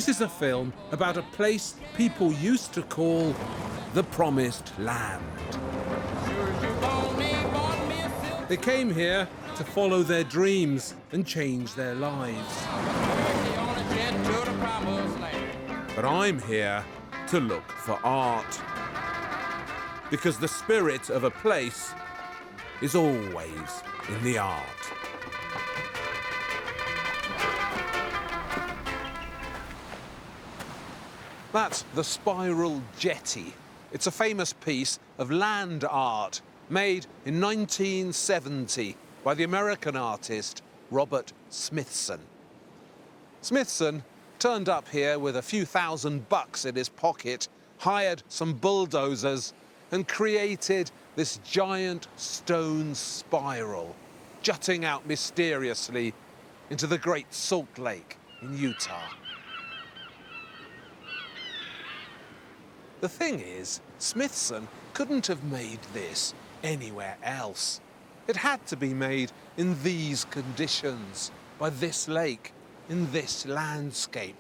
This is a film about a place people used to call the Promised Land. They came here to follow their dreams and change their lives. But I'm here to look for art. Because the spirit of a place is always in the art. That's the Spiral Jetty. It's a famous piece of land art made in 1970 by the American artist Robert Smithson. Smithson turned up here with a few $1,000 in his pocket, hired some bulldozers, and created this giant stone spiral jutting out mysteriously into the Great Salt Lake in Utah. The thing is, Smithson couldn't have made this anywhere else. It had to be made in these conditions, by this lake, in this landscape,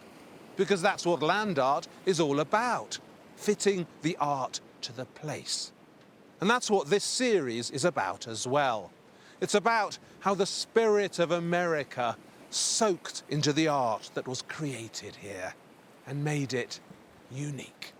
because that's what land art is all about, fitting the art to the place. And that's what this series is about as well. It's about how the spirit of America soaked into the art that was created here and made it unique.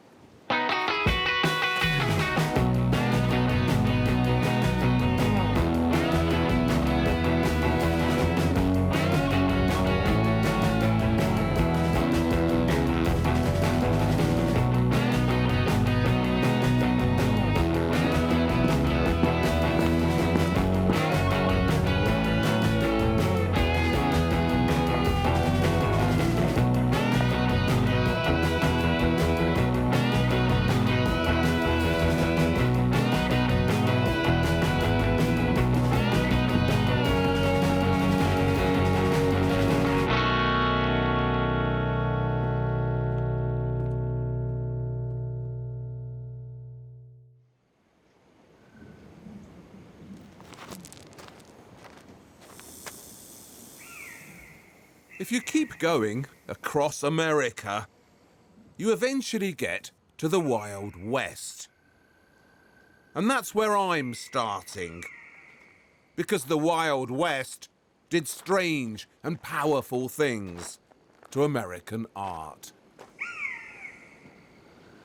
If you keep going across America, you eventually get to the Wild West. And that's where I'm starting. Because the Wild West did strange and powerful things to American art.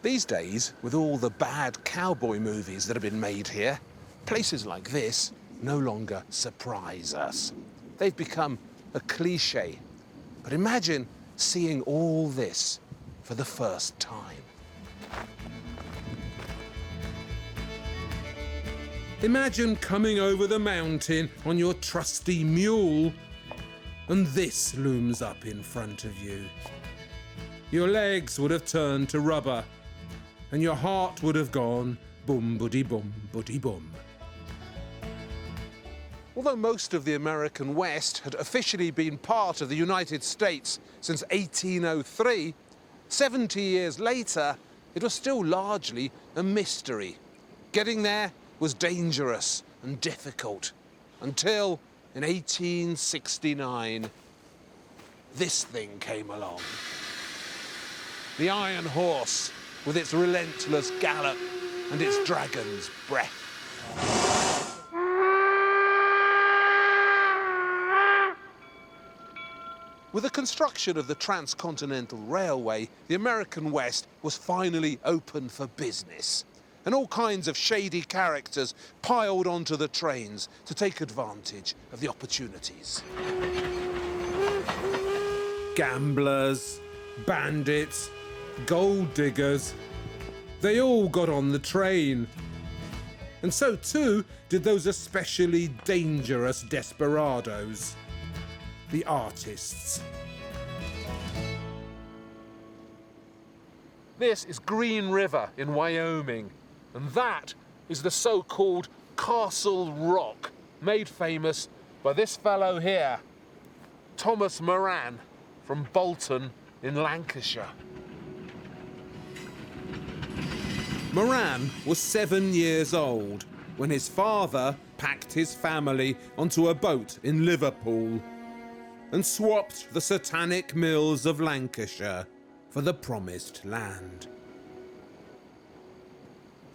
These days, with all the bad cowboy movies that have been made here, places like this no longer surprise us. They've become a cliché. But imagine seeing all this for the first time. Imagine coming over the mountain on your trusty mule, and this looms up in front of you. Your legs would have turned to rubber, and your heart would have gone boom-buddy-boom, buddy-boom. Although most of the American West had officially been part of the United States since 1803, 70 years later, it was still largely a mystery. Getting there was dangerous and difficult, until in 1869, this thing came along. The Iron Horse, with its relentless gallop and its dragon's breath. With the construction of the Transcontinental Railway, the American West was finally open for business, and all kinds of shady characters piled onto the trains to take advantage of the opportunities. Gamblers, bandits, gold diggers, they all got on the train. And so too did those especially dangerous desperados, the artists. This is Green River in Wyoming, and that is the so-called Castle Rock, made famous by this fellow here, Thomas Moran from Bolton in Lancashire. Moran was 7 years old when his father packed his family onto a boat in Liverpool and swapped the satanic mills of Lancashire for the promised land.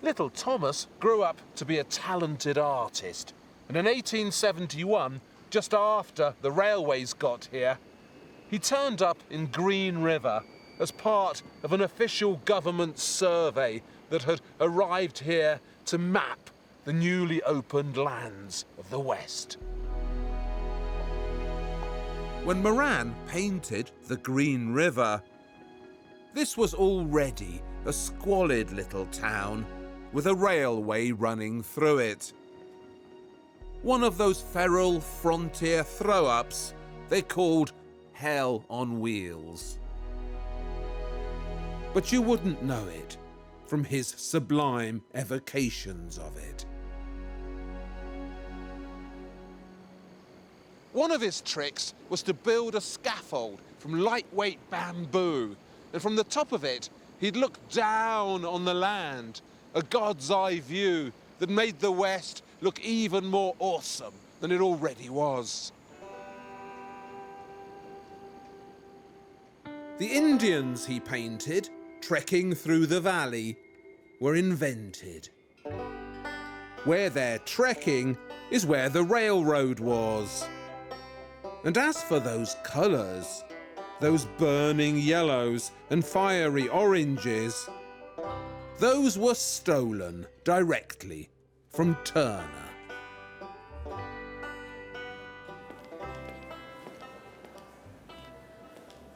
Little Thomas grew up to be a talented artist, and in 1871, just after the railways got here, he turned up in Green River as part of an official government survey that had arrived here to map the newly opened lands of the West. When Moran painted the Green River, this was already a squalid little town with a railway running through it. One of those feral frontier throw-ups they called Hell on Wheels. But you wouldn't know it from his sublime evocations of it. One of his tricks was to build a scaffold from lightweight bamboo, and from the top of it, he'd look down on the land, a God's eye view that made the West look even more awesome than it already was. The Indians he painted, trekking through the valley, were invented. Where they're trekking is where the railroad was. And as for those colours, those burning yellows and fiery oranges, those were stolen directly from Turner.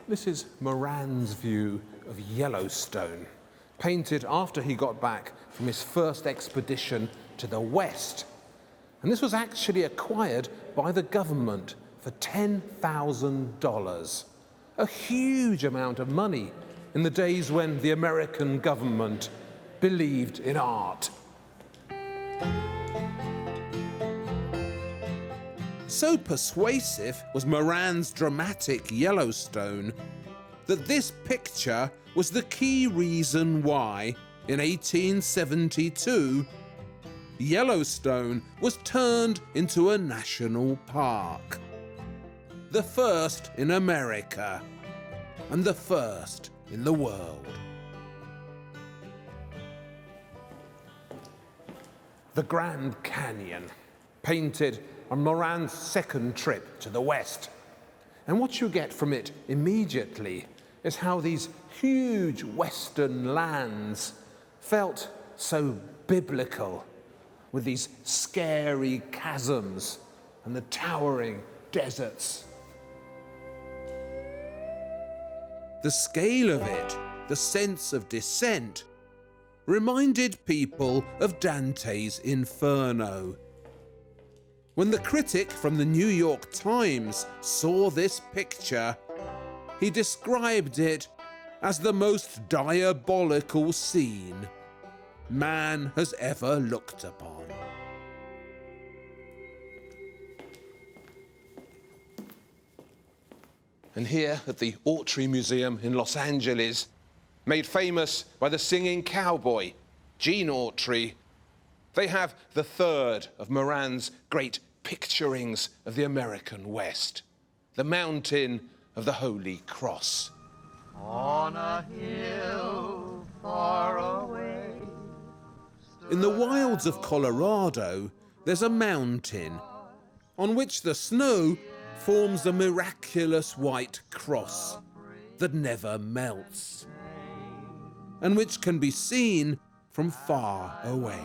This is Moran's view of Yellowstone, painted after he got back from his first expedition to the West. And this was actually acquired by the government for $10,000, a huge amount of money in the days when the American government believed in art. So persuasive was Moran's dramatic Yellowstone that this picture was the key reason why, in 1872, Yellowstone was turned into a national park. The first in America, and the first in the world. The Grand Canyon, painted on Moran's second trip to the West. And what you get from it immediately is how these huge Western lands felt so biblical, with these scary chasms and the towering deserts. The scale of it, the sense of descent, reminded people of Dante's Inferno. When the critic from the New York Times saw this picture, he described it as the most diabolical scene man has ever looked upon. And here at the Autry Museum in Los Angeles, made famous by the singing cowboy, Gene Autry, they have the third of Moran's great picturings of the American West, the Mountain of the Holy Cross. On a hill far away. In the wilds of Colorado, there's a mountain on which the snow forms a miraculous white cross that never melts, and which can be seen from far away.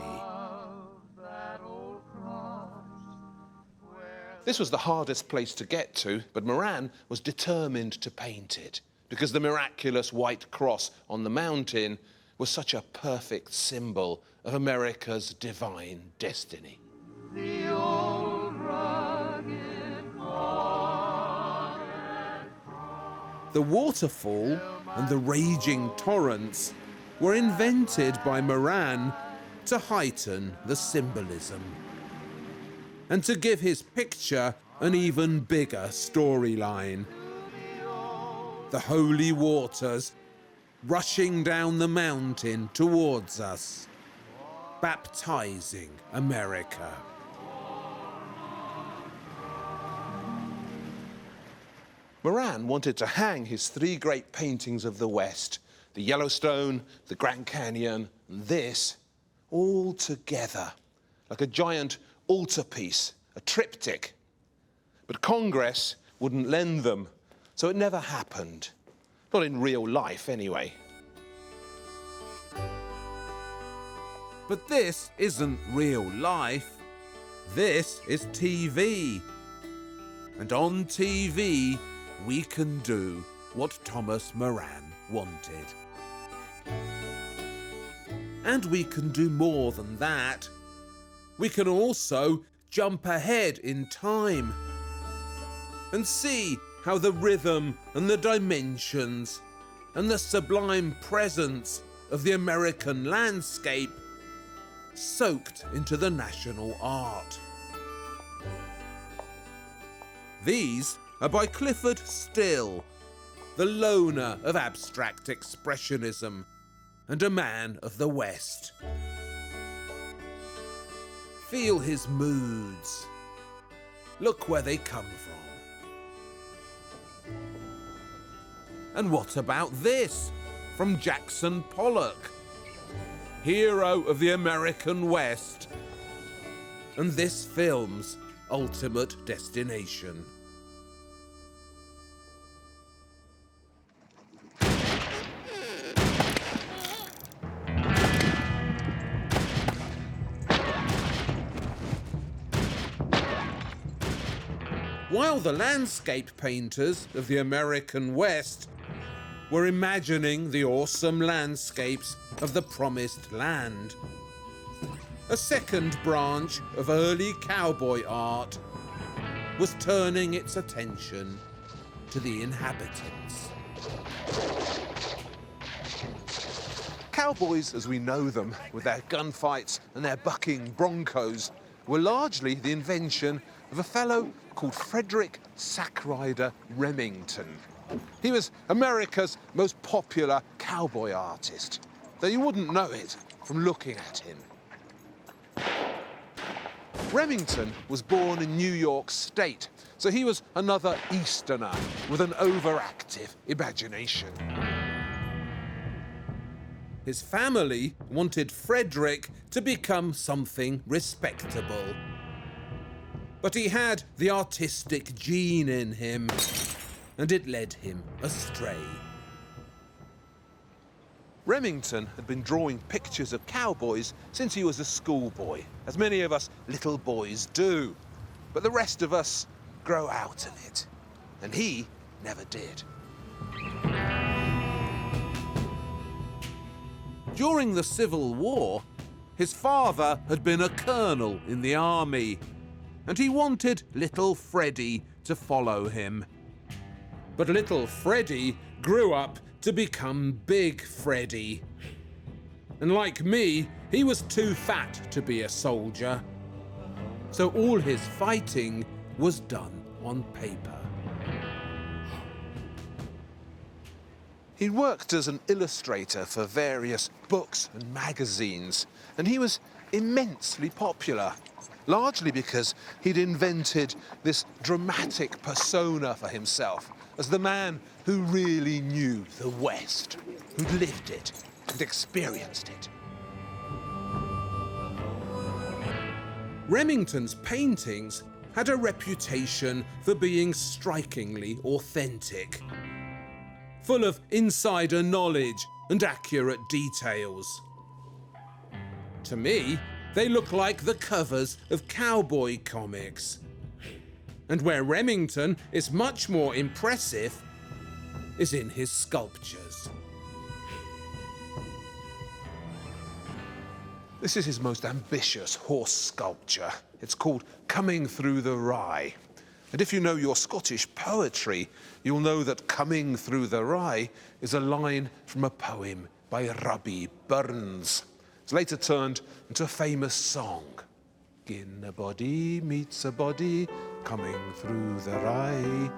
This was the hardest place to get to, but Moran was determined to paint it because the miraculous white cross on the mountain was such a perfect symbol of America's divine destiny. The old rugged The waterfall and the raging torrents were invented by Moran to heighten the symbolism and to give his picture an even bigger storyline. The holy waters rushing down the mountain towards us, baptizing America. Moran wanted to hang his three great paintings of the West, the Yellowstone, the Grand Canyon, and this, all together, like a giant altarpiece, a triptych. But Congress wouldn't lend them, so it never happened. Not in real life, anyway. But this isn't real life. This is TV. And on TV, we can do what Thomas Moran wanted. And we can do more than that. We can also jump ahead in time and see how the rhythm and the dimensions and the sublime presence of the American landscape soaked into the national art. These are by Clifford Still, the loner of abstract expressionism and a man of the West. Feel his moods. Look where they come from. And what about this from Jackson Pollock, hero of the American West, and this film's ultimate destination? While the landscape painters of the American West were imagining the awesome landscapes of the Promised Land, a second branch of early cowboy art was turning its attention to the inhabitants. Cowboys, as we know them, with their gunfights and their bucking broncos, were largely the invention of a fellow called Frederick Sackrider Remington. He was America's most popular cowboy artist, though you wouldn't know it from looking at him. Remington was born in New York State, so he was another Easterner with an overactive imagination. His family wanted Frederick to become something respectable. But he had the artistic gene in him, and it led him astray. Remington had been drawing pictures of cowboys since he was a schoolboy, as many of us little boys do. But the rest of us grow out of it, and he never did. During the Civil War, his father had been a colonel in the army, and he wanted little Freddie to follow him. But little Freddie grew up to become Big Freddie. And like me, he was too fat to be a soldier. So all his fighting was done on paper. He worked as an illustrator for various books and magazines, and he was immensely popular, largely because he'd invented this dramatic persona for himself as the man who really knew the West, who'd lived it and experienced it. Remington's paintings had a reputation for being strikingly authentic, full of insider knowledge and accurate details. To me, they look like the covers of cowboy comics. And where Remington is much more impressive is in his sculptures. This is his most ambitious horse sculpture. It's called Coming Through the Rye. And if you know your Scottish poetry, you'll know that Coming Through the Rye is a line from a poem by Robbie Burns. It's later turned into a famous song. Gin a body meets a body coming through the rye.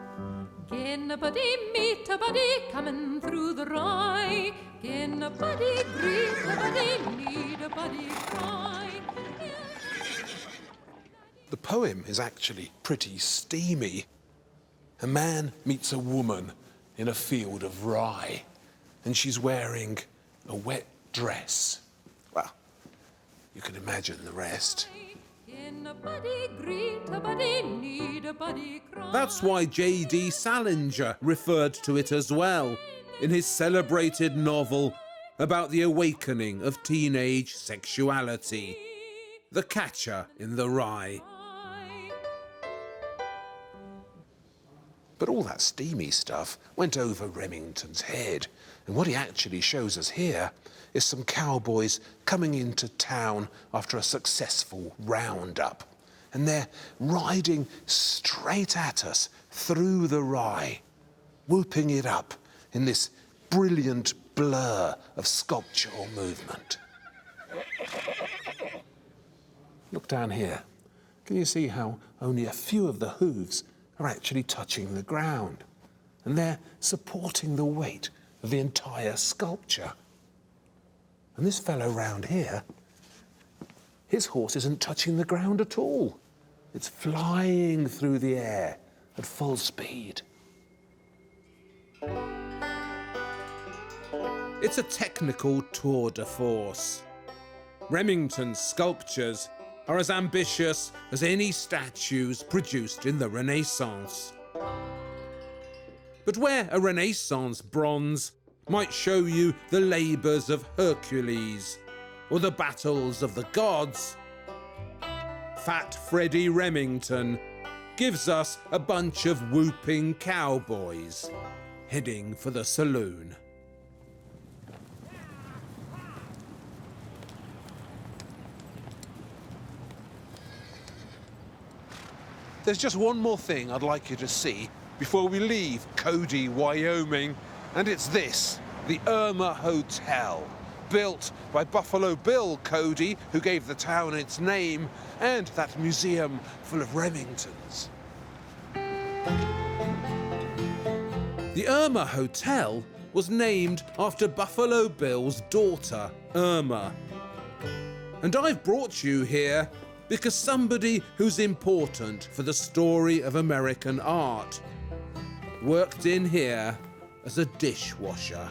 Gin a body meet a body coming through the rye. Gin a body greet a body need a body cry. The poem is actually pretty steamy. a man meets a woman in a field of rye, and she's wearing a wet dress. Well, you can imagine the rest. That's why J.D. Salinger referred to it as well in his celebrated novel about the awakening of teenage sexuality, The Catcher in the Rye. But all that steamy stuff went over Remington's head, and what he actually shows us here is some cowboys coming into town after a successful roundup. And they're riding straight at us through the rye, whooping it up in this brilliant blur of sculptural movement. Look down here. Can you see how only a few of the hooves are actually touching the ground? And they're supporting the weight of the entire sculpture. And this fellow round here, his horse isn't touching the ground at all. It's flying through the air at full speed. It's a technical tour de force. Remington's sculptures are as ambitious as any statues produced in the Renaissance. But where a Renaissance bronze might show you the labours of Hercules or the battles of the gods, Fat Freddie Remington gives us a bunch of whooping cowboys heading for the saloon. There's just one more thing I'd like you to see before we leave Cody, Wyoming, and it's this, the Irma Hotel, built by Buffalo Bill Cody, who gave the town its name, and that museum full of Remingtons. The Irma Hotel was named after Buffalo Bill's daughter, Irma. And I've brought you here because somebody who's important for the story of American art worked in here as a dishwasher.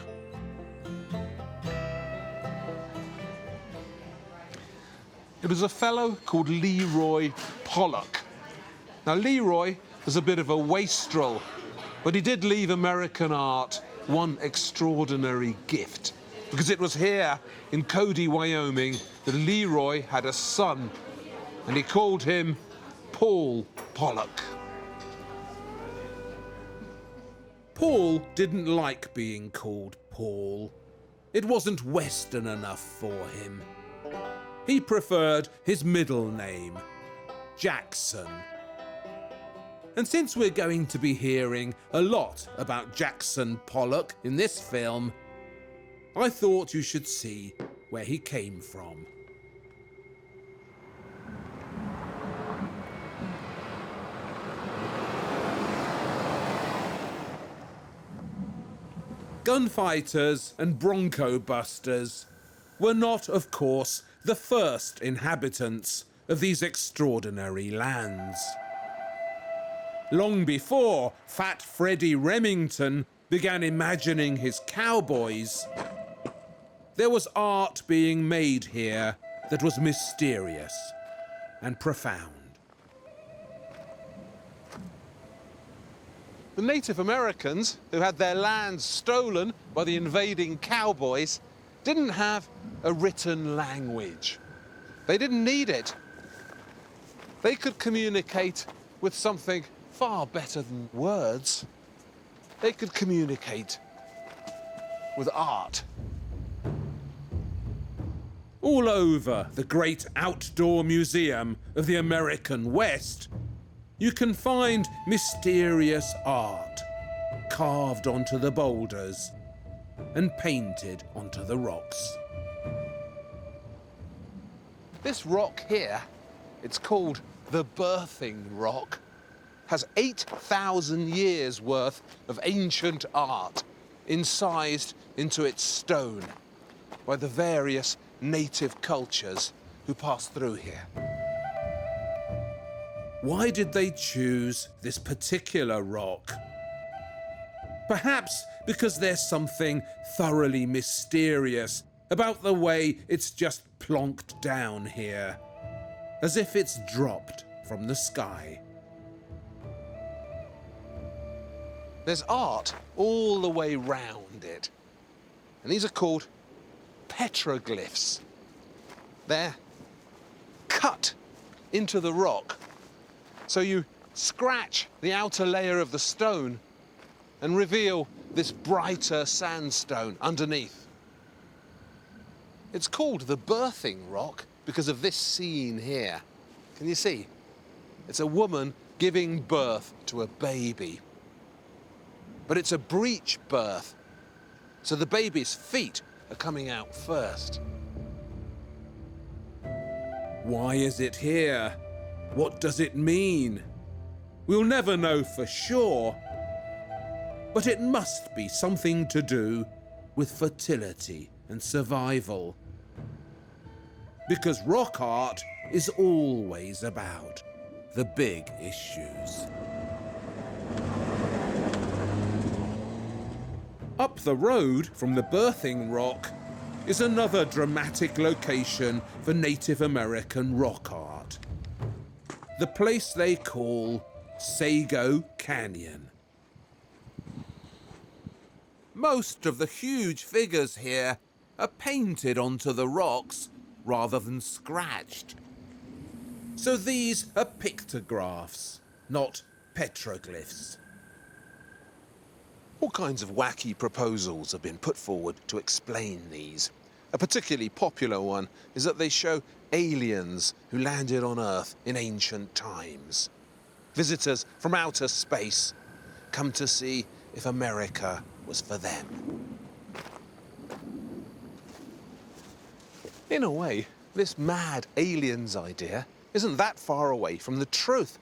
It was a fellow called Leroy Pollock. Now, Leroy was a bit of a wastrel, but he did leave American art one extraordinary gift, because it was here in Cody, Wyoming, that Leroy had a son, and he called him Paul Pollock. Paul didn't like being called Paul. It wasn't Western enough for him. He preferred his middle name, Jackson. And since we're going to be hearing a lot about Jackson Pollock in this film, I thought you should see where he came from. Gunfighters and bronco busters were not, of course, the first inhabitants of these extraordinary lands. Long before Fat Freddie Remington began imagining his cowboys, there was art being made here that was mysterious and profound. The Native Americans, who had their lands stolen by the invading cowboys, didn't have a written language. They didn't need it. They could communicate with something far better than words. They could communicate with art. All over the great outdoor museum of the American West, you can find mysterious art carved onto the boulders and painted onto the rocks. This rock here, it's called the Birthing Rock, has 8,000 years worth of ancient art incised into its stone by the various native cultures who passed through here. Why did they choose this particular rock? Perhaps because there's something thoroughly mysterious about the way it's just plonked down here, as if it's dropped from the sky. There's art all the way round it, and these are called petroglyphs. They're cut into the rock, so you scratch the outer layer of the stone and reveal this brighter sandstone underneath. It's called the birthing rock because of this scene here. Can you see? It's a woman giving birth to a baby. But it's a breech birth, so the baby's feet are coming out first. Why is it here? What does it mean? We'll never know for sure, but it must be something to do with fertility and survival. Because rock art is always about the big issues. Up the road from the birthing rock is another dramatic location for Native American rock art. The place they call Sego Canyon. Most of the huge figures here are painted onto the rocks rather than scratched. So these are pictographs, not petroglyphs. All kinds of wacky proposals have been put forward to explain these. A particularly popular one is that they show aliens who landed on Earth in ancient times. Visitors from outer space come to see if America was for them. In a way, this mad aliens idea isn't that far away from the truth,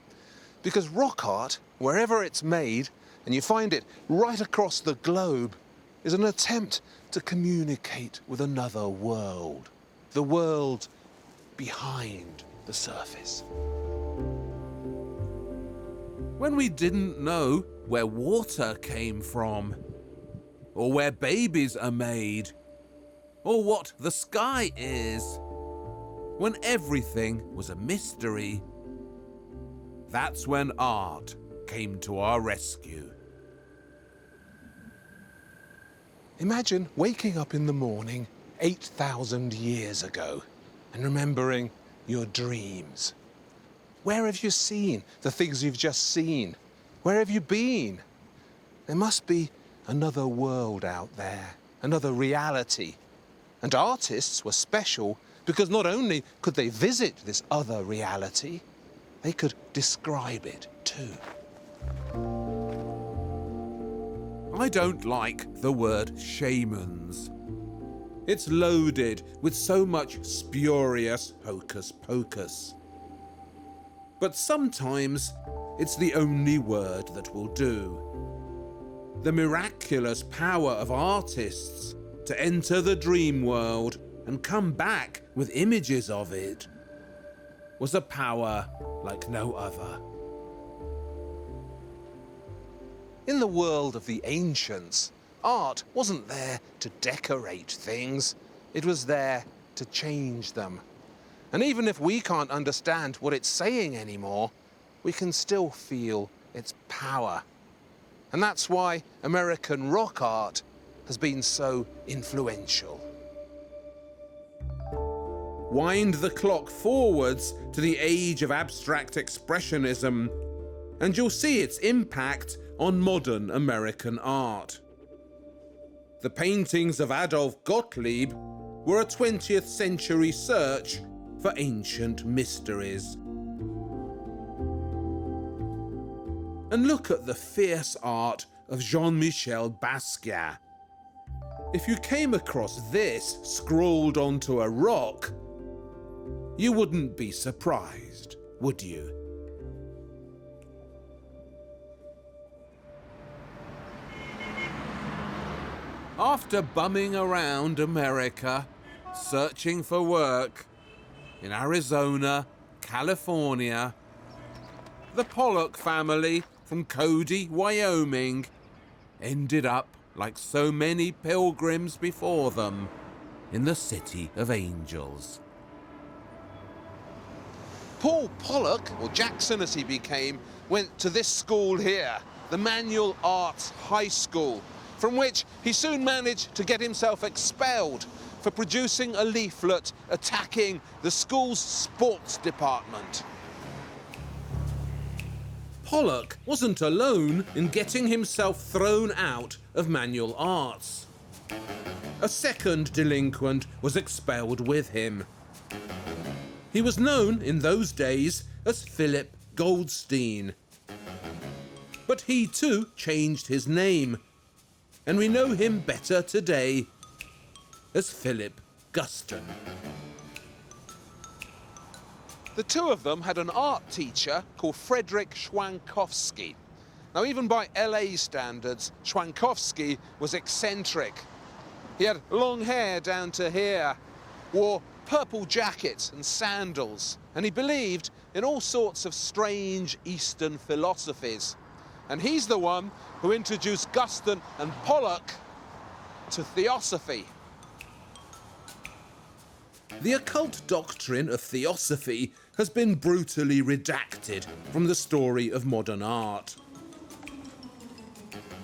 because rock art, wherever it's made, and you find it right across the globe, is an attempt to communicate with another world, the world behind the surface. When we didn't know where water came from, or where babies are made, or what the sky is, when everything was a mystery, that's when art came to our rescue. Imagine waking up in the morning 8,000 years ago and remembering your dreams. Where have you seen the things you've just seen? Where have you been? There must be another world out there, another reality. And artists were special because not only could they visit this other reality, they could describe it too. I don't like the word shamans. It's loaded with so much spurious hocus pocus. But sometimes it's the only word that will do. The miraculous power of artists to enter the dream world and come back with images of it was a power like no other. In the world of the ancients, art wasn't there to decorate things, it was there to change them. And even if we can't understand what it's saying anymore, we can still feel its power. And that's why American rock art has been so influential. Wind the clock forwards to the age of abstract expressionism, and you'll see its impact on modern American art. The paintings of Adolf Gottlieb were a 20th century search for ancient mysteries. And look at the fierce art of Jean-Michel Basquiat. If you came across this scrawled onto a rock, you wouldn't be surprised, would you? After bumming around America, searching for work in Arizona, California, The Pollock family from Cody, Wyoming, ended up, like so many pilgrims before them, in the City of Angels. Paul Pollock, or Jackson as he became, went to this school here, the Manual Arts High School, from which he soon managed to get himself expelled for producing a leaflet attacking the school's sports department. Pollock wasn't alone in getting himself thrown out of Manual Arts. A second delinquent was expelled with him. He was known in those days as Philip Goldstein. But he too changed his name, and we know him better today as Philip Guston. The two of them had an art teacher called Frederick Schwankowski. Now, even by LA standards, Schwankowski was eccentric. He had long hair down to here, wore purple jackets and sandals, and he believed in all sorts of strange Eastern philosophies. And he's the one who introduced Guston and Pollock to theosophy. The occult doctrine of theosophy has been brutally redacted from the story of modern art.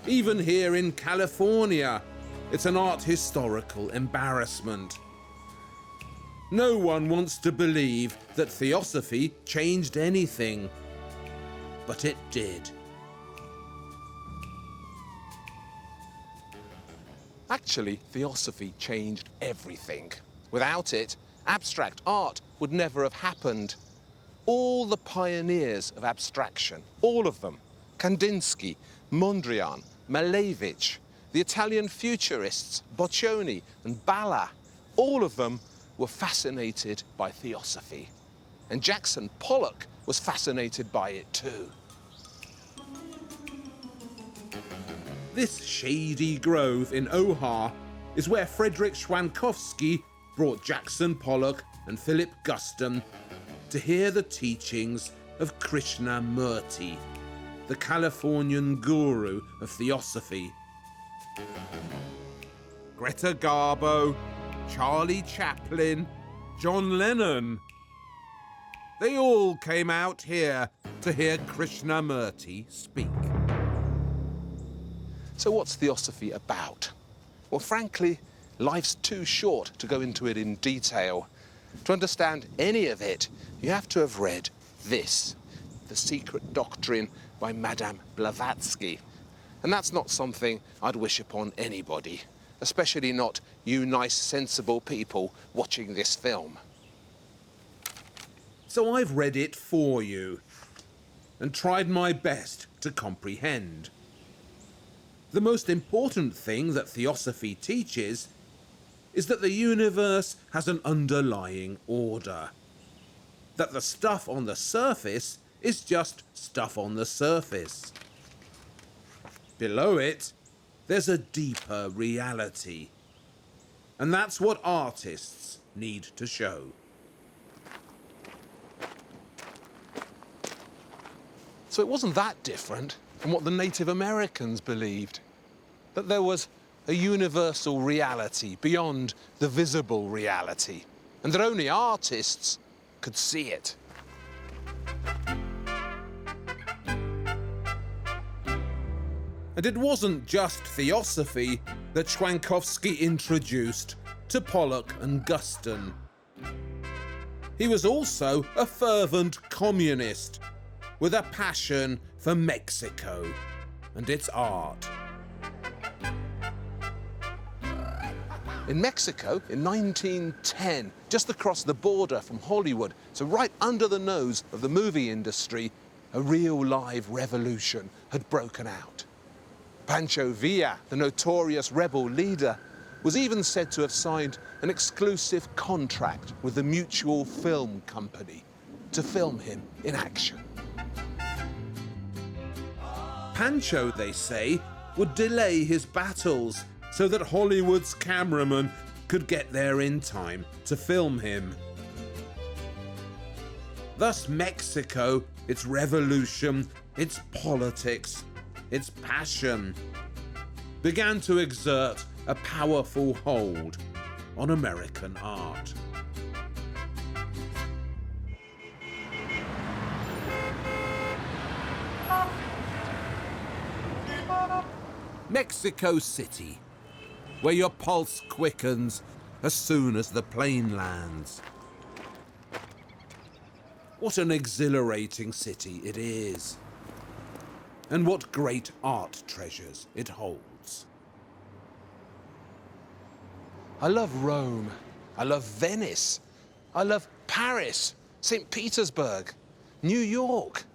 Even here in California, it's an art historical embarrassment. No one wants to believe that theosophy changed anything, but it did. Actually, theosophy changed everything. Without it, abstract art would never have happened. All the pioneers of abstraction, all of them, Kandinsky, Mondrian, Malevich, the Italian futurists, Boccioni and Balla, all of them were fascinated by theosophy. And Jackson Pollock was fascinated by it too. This shady grove in Oha is where Frederick Schwankowski brought Jackson Pollock and Philip Guston to hear the teachings of Krishnamurti, the Californian guru of theosophy. Greta Garbo, Charlie Chaplin, John Lennon. They all came out here to hear Krishnamurti speak. So what's theosophy about? Well, frankly, life's too short to go into it in detail. To understand any of it, you have to have read this, The Secret Doctrine by Madame Blavatsky. And that's not something I'd wish upon anybody, especially not you nice, sensible people watching this film. So I've read it for you and tried my best to comprehend. The most important thing that theosophy teaches is that the universe has an underlying order. That the stuff on the surface is just stuff on the surface. Below it, there's a deeper reality. And that's what artists need to show. So it wasn't that different from what the Native Americans believed, that there was a universal reality beyond the visible reality, and that only artists could see it. And it wasn't just theosophy that Schwankowski introduced to Pollock and Guston. He was also a fervent communist with a passion for Mexico and its art. In Mexico, in 1910, just across the border from Hollywood, so right under the nose of the movie industry, a real live revolution had broken out. Pancho Villa, the notorious rebel leader, was even said to have signed an exclusive contract with the Mutual Film Company to film him in action. Pancho, they say, would delay his battles so that Hollywood's cameraman could get there in time to film him. Thus, Mexico its revolution, its politics, its passion, began to exert a powerful hold on American art. Mexico City, where your pulse quickens as soon as the plane lands. What an exhilarating city it is, and what great art treasures it holds. I love Rome. I love Venice. I love Paris, St. Petersburg, New York.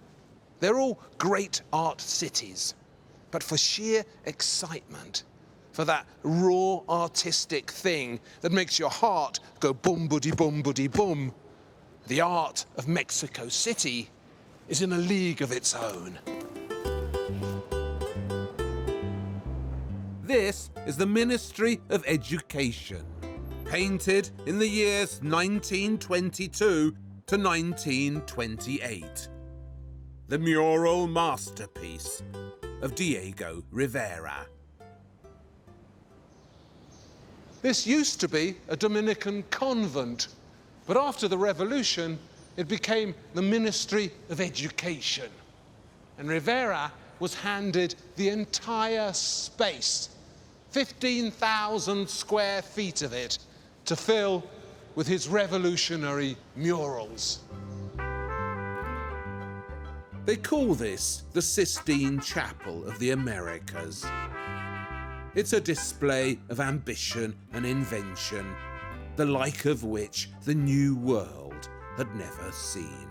They're all great art cities. But for sheer excitement, for that raw artistic thing that makes your heart go boom-buddy-boom-buddy-boom, the art of Mexico City is in a league of its own. This is the Ministry of Education, painted in the years 1922 to 1928. The mural masterpiece of Diego Rivera. This used to be a Dominican convent, but after the revolution, it became the Ministry of Education. And Rivera was handed the entire space, 15,000 square feet of it, to fill with his revolutionary murals. They call this the Sistine Chapel of the Americas. It's a display of ambition and invention, the like of which the New World had never seen.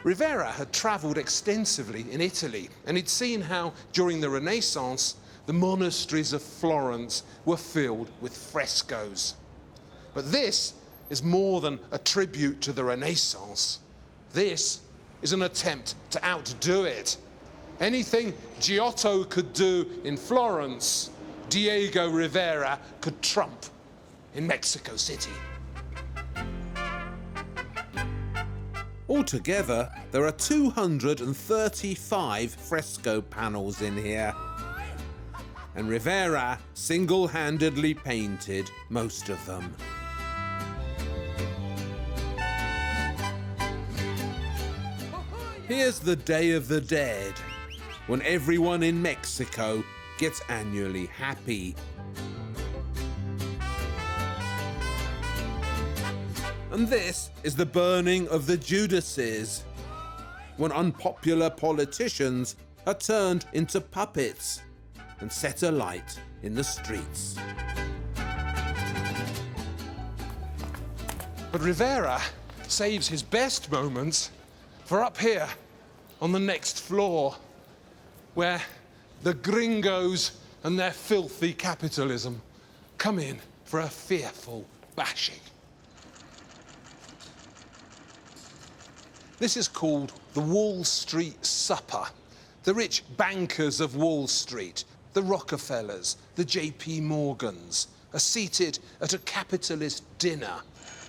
Rivera had travelled extensively in Italy, and he'd seen how, during the Renaissance, the monasteries of Florence were filled with frescoes. But this is more than a tribute to the Renaissance. This is an attempt to outdo it. Anything Giotto could do in Florence, Diego Rivera could trump in Mexico City. Altogether, there are 235 fresco panels in here, and Rivera single-handedly painted most of them. Here's the Day of the Dead, when everyone in Mexico gets annually happy. And this is the burning of the Judases, when unpopular politicians are turned into puppets and set alight in the streets. But Rivera saves his best moments for up here on the next floor, where the gringos and their filthy capitalism come in for a fearful bashing. This is called the Wall Street Supper. The rich bankers of Wall Street, the Rockefellers, the J.P. Morgans, are seated at a capitalist dinner,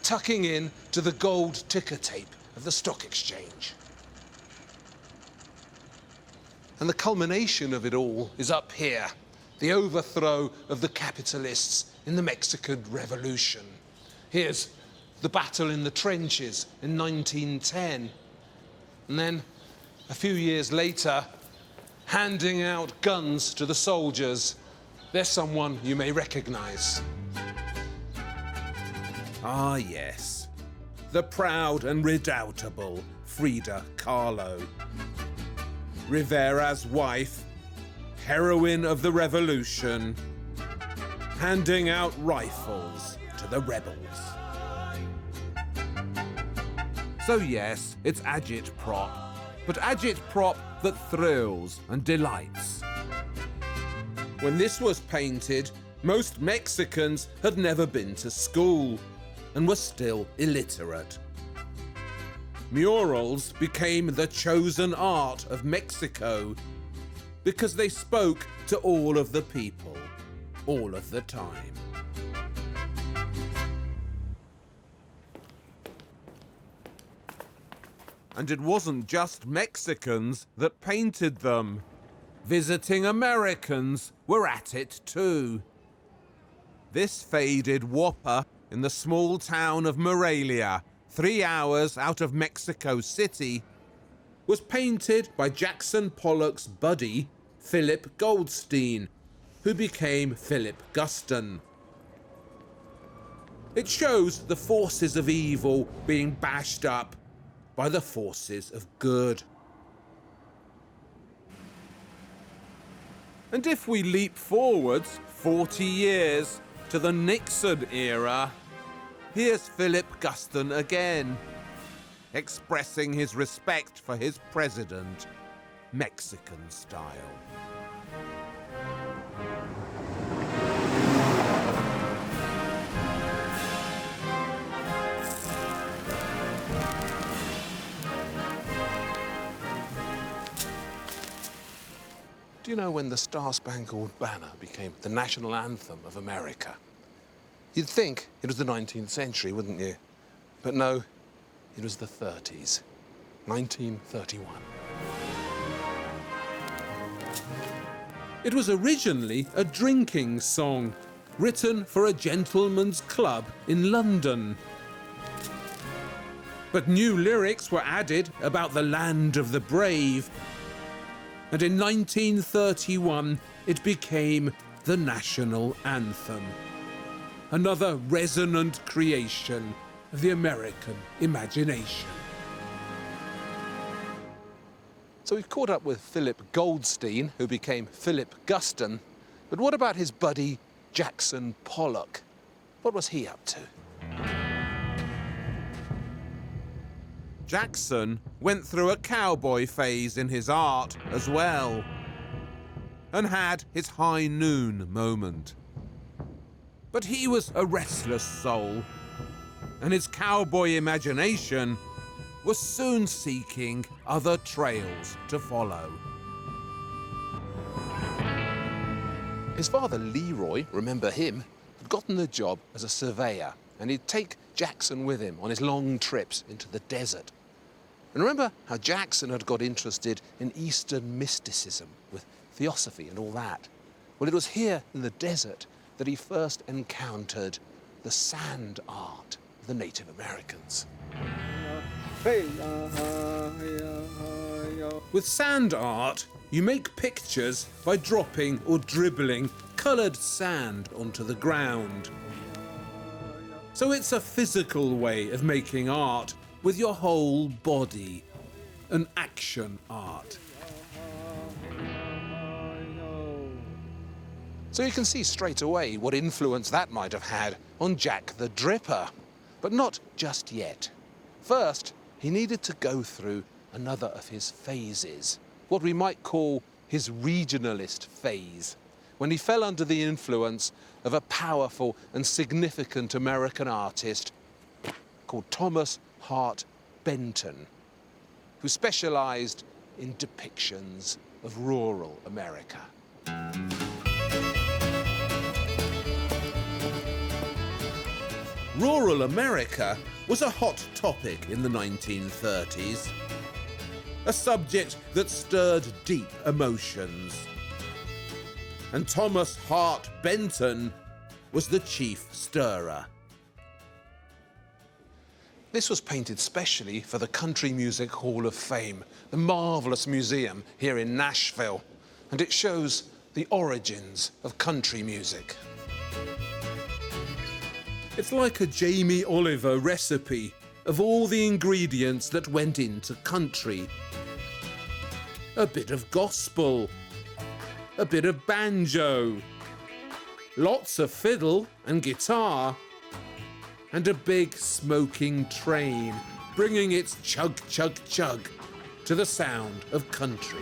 tucking in to the gold ticker tape of the stock exchange. And the culmination of it all is up here, the overthrow of the capitalists in the Mexican Revolution. Here's the battle in the trenches in 1910. And then, a few years later, handing out guns to the soldiers. There's someone you may recognize. Ah, yes. The proud and redoubtable Frida Kahlo. Rivera's wife, heroine of the revolution, handing out rifles to the rebels. So yes, it's agitprop, but agitprop that thrills and delights. When this was painted, most Mexicans had never been to school and were still illiterate. Murals became the chosen art of Mexico because they spoke to all of the people, all of the time. And it wasn't just Mexicans that painted them. Visiting Americans were at it too. This faded whopper in the small town of Morelia, 3 hours out of Mexico City, was painted by Jackson Pollock's buddy, Philip Goldstein, who became Philip Guston. It shows the forces of evil being bashed up by the forces of good. And if we leap forwards 40 years to the Nixon era, here's Philip Guston again, expressing his respect for his president, Mexican style. Do you know when the Star-Spangled Banner became the national anthem of America? You'd think it was the 19th century, wouldn't you? But no, it was the 30s, 1931. It was originally a drinking song, written for a gentleman's club in London. But new lyrics were added about the land of the brave, and in 1931 it became the national anthem. Another resonant creation of the American imagination. So we've caught up with Philip Goldstein, who became Philip Guston. But what about his buddy Jackson Pollock? What was he up to? Jackson went through a cowboy phase in his art as well, and had his high noon moment. But he was a restless soul, and his cowboy imagination was soon seeking other trails to follow. His father Leroy, remember him, had gotten the job as a surveyor, and he'd take Jackson with him on his long trips into the desert. And remember how Jackson had got interested in Eastern mysticism with theosophy and all that? Well, it was here in the desert that he first encountered the sand art of the Native Americans. With sand art, you make pictures by dropping or dribbling coloured sand onto the ground. So it's a physical way of making art with your whole body, an action art. So you can see straight away what influence that might have had on Jack the Dripper. But not just yet. First, he needed to go through another of his phases, what we might call his regionalist phase, when he fell under the influence of a powerful and significant American artist called Thomas Hart Benton, who specialized in depictions of rural America. Rural America was a hot topic in the 1930s, a subject that stirred deep emotions. And Thomas Hart Benton was the chief stirrer. This was painted specially for the Country Music Hall of Fame, the marvellous museum here in Nashville, and it shows the origins of country music. It's like a Jamie Oliver recipe of all the ingredients that went into country. A bit of gospel, a bit of banjo, lots of fiddle and guitar, and a big smoking train bringing its chug, chug, chug to the sound of country.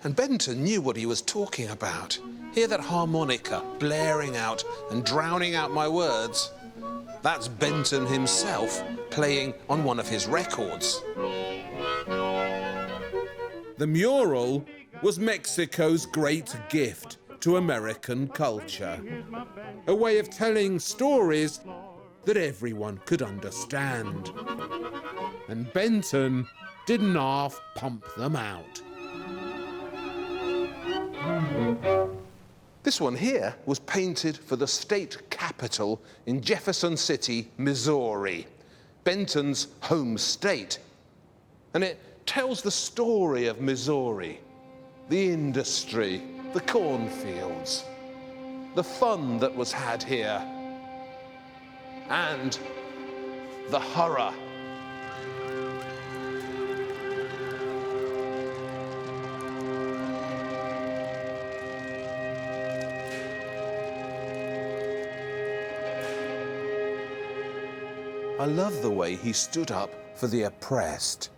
And Benton knew what he was talking about. Hear that harmonica blaring out and drowning out my words? That's Benton himself playing on one of his records. The mural was Mexico's great gift to American culture. A way of telling stories that everyone could understand. And Benton didn't half pump them out. This one here was painted for the state capitol in Jefferson City, Missouri, Benton's home state. And it tells the story of Missouri, the industry, the cornfields, the fun that was had here, and the horror. I love the way he stood up for the oppressed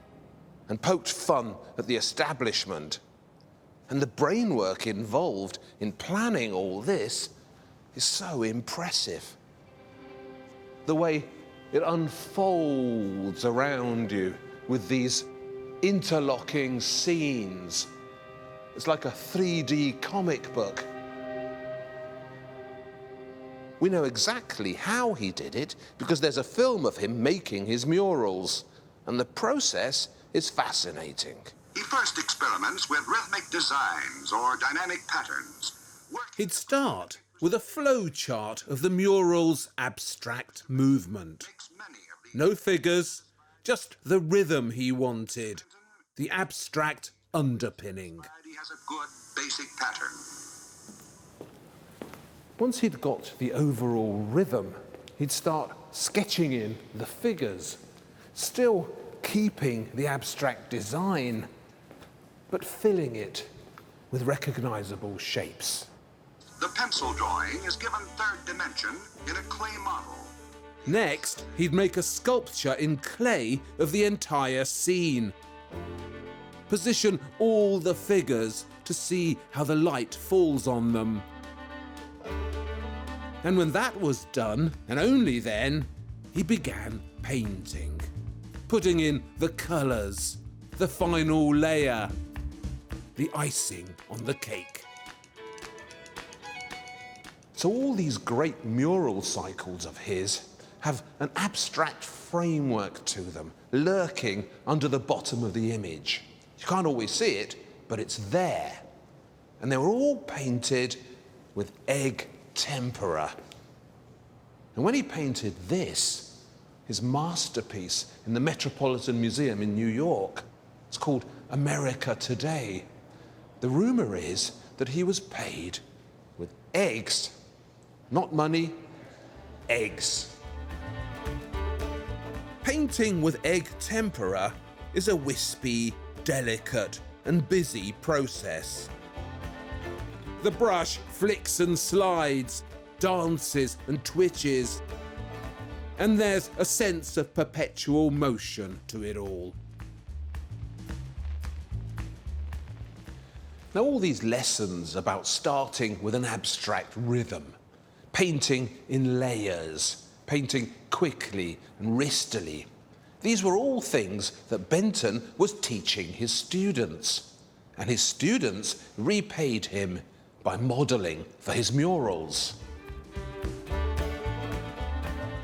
and poked fun at the establishment. And the brainwork involved in planning all this is so impressive. The way it unfolds around you with these interlocking scenes. It's like a 3D comic book. We know exactly how he did it because there's a film of him making his murals, and the process is fascinating. He first experiments with rhythmic designs or dynamic patterns. He'd start with a flow chart of the mural's abstract movement. No figures, just the rhythm he wanted, the abstract underpinning. He has a good basic pattern. Once he'd got the overall rhythm, he'd start sketching in the figures, still keeping the abstract design, but filling it with recognizable shapes. The pencil drawing is given third dimension in a clay model. Next, he'd make a sculpture in clay of the entire scene. Position all the figures to see how the light falls on them. And when that was done, and only then, he began painting, putting in the colours, the final layer, the icing on the cake. So all these great mural cycles of his have an abstract framework to them, lurking under the bottom of the image. You can't always see it, but it's there. And they were all painted with egg tempera. And when he painted this, his masterpiece in the Metropolitan Museum in New York, it's called America Today. The rumor is that he was paid with eggs, not money, eggs. Painting with egg tempera is a wispy, delicate, and busy process. The brush flicks and slides, dances and twitches, and there's a sense of perpetual motion to it all. Now, all these lessons about starting with an abstract rhythm, painting in layers, painting quickly and wristily, these were all things that Benton was teaching his students, and his students repaid him by modelling for his murals.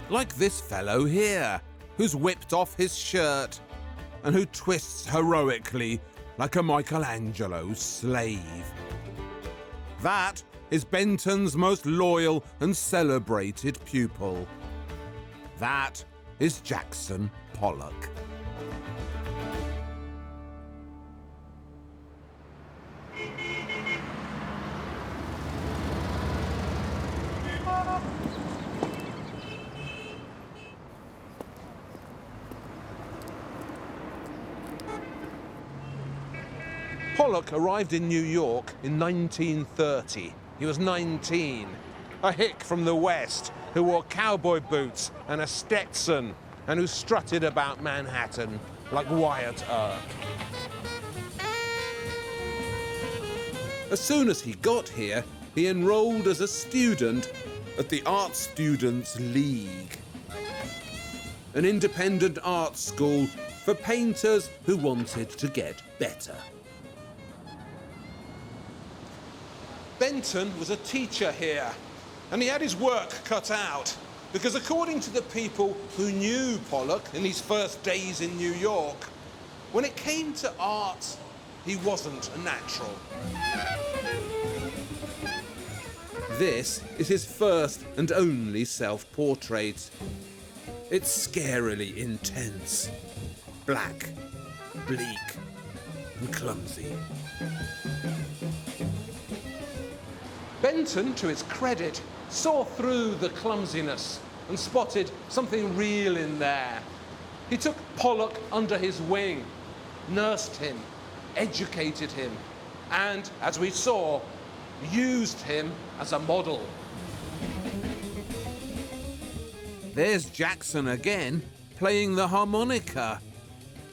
Like this fellow here, who's whipped off his shirt and who twists heroically like a Michelangelo slave. That is Benton's most loyal and celebrated pupil. That is Jackson Pollock. Pollock arrived in New York in 1930. He was 19, a hick from the West who wore cowboy boots and a Stetson and who strutted about Manhattan like Wyatt Earp. As soon as he got here, he enrolled as a student at the Art Students League, an independent art school for painters who wanted to get better. Benton was a teacher here, and he had his work cut out. Because according to the people who knew Pollock in his first days in New York, when it came to art, he wasn't a natural. This is his first and only self-portrait. It's scarily intense, black, bleak, and clumsy. Benton, to his credit, saw through the clumsiness and spotted something real in there. He took Pollock under his wing, nursed him, educated him, and, as we saw, used him as a model. There's Jackson again, playing the harmonica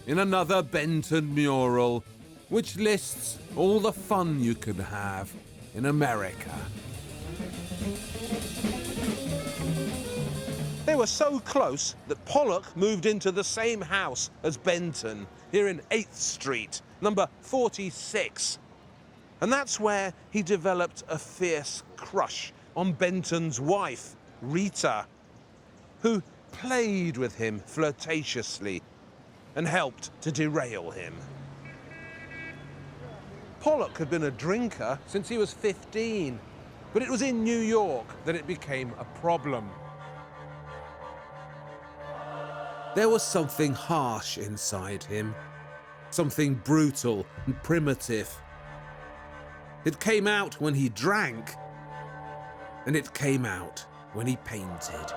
in another Benton mural, which lists all the fun you could have in America. They were so close that Pollock moved into the same house as Benton, here in 8th Street, number 46. And that's where he developed a fierce crush on Benton's wife, Rita, who played with him flirtatiously and helped to derail him. Pollock had been a drinker since he was 15, but it was in New York that it became a problem. There was something harsh inside him, something brutal and primitive. It came out when he drank, and it came out when he painted.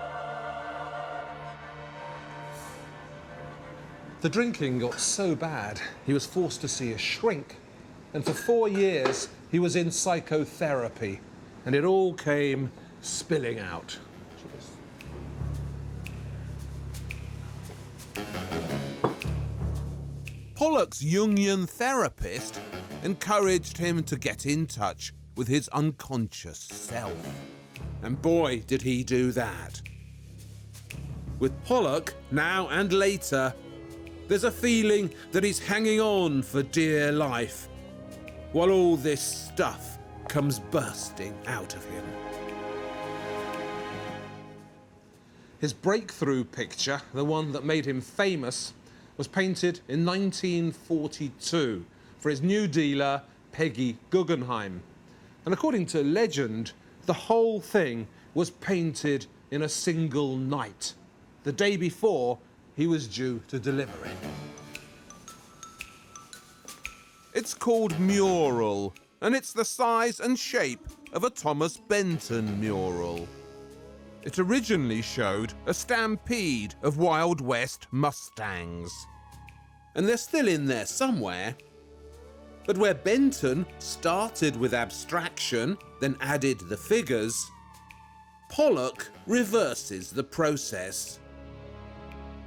The drinking got so bad, he was forced to see a shrink. And for 4 years, he was in psychotherapy. And it all came spilling out. Pollock's Jungian therapist encouraged him to get in touch with his unconscious self. And boy, did he do that. With Pollock, now and later, there's a feeling that he's hanging on for dear life, while all this stuff comes bursting out of him. His breakthrough picture, the one that made him famous, was painted in 1942 for his new dealer, Peggy Guggenheim. And according to legend, the whole thing was painted in a single night, the day before he was due to deliver it. It's called mural, and it's the size and shape of a Thomas Benton mural. It originally showed a stampede of Wild West Mustangs. And they're still in there somewhere. But where Benton started with abstraction, then added the figures, Pollock reverses the process.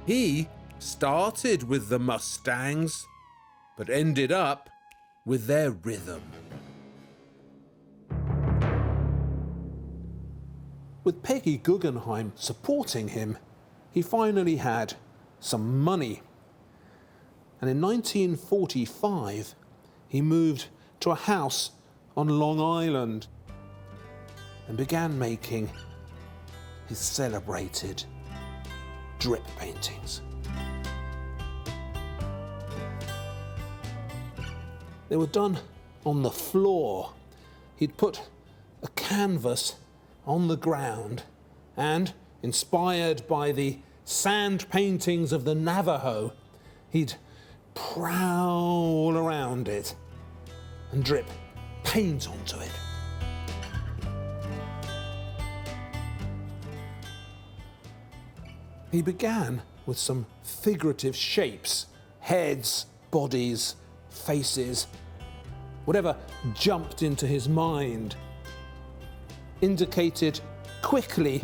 He started with the Mustangs, but ended up with their rhythm. With Peggy Guggenheim supporting him, he finally had some money. And in 1945, he moved to a house on Long Island and began making his celebrated drip paintings. They were done on the floor. He'd put a canvas on the ground and, inspired by the sand paintings of the Navajo, he'd prowl around it and drip paint onto it. He began with some figurative shapes, heads, bodies, faces, whatever jumped into his mind, indicated quickly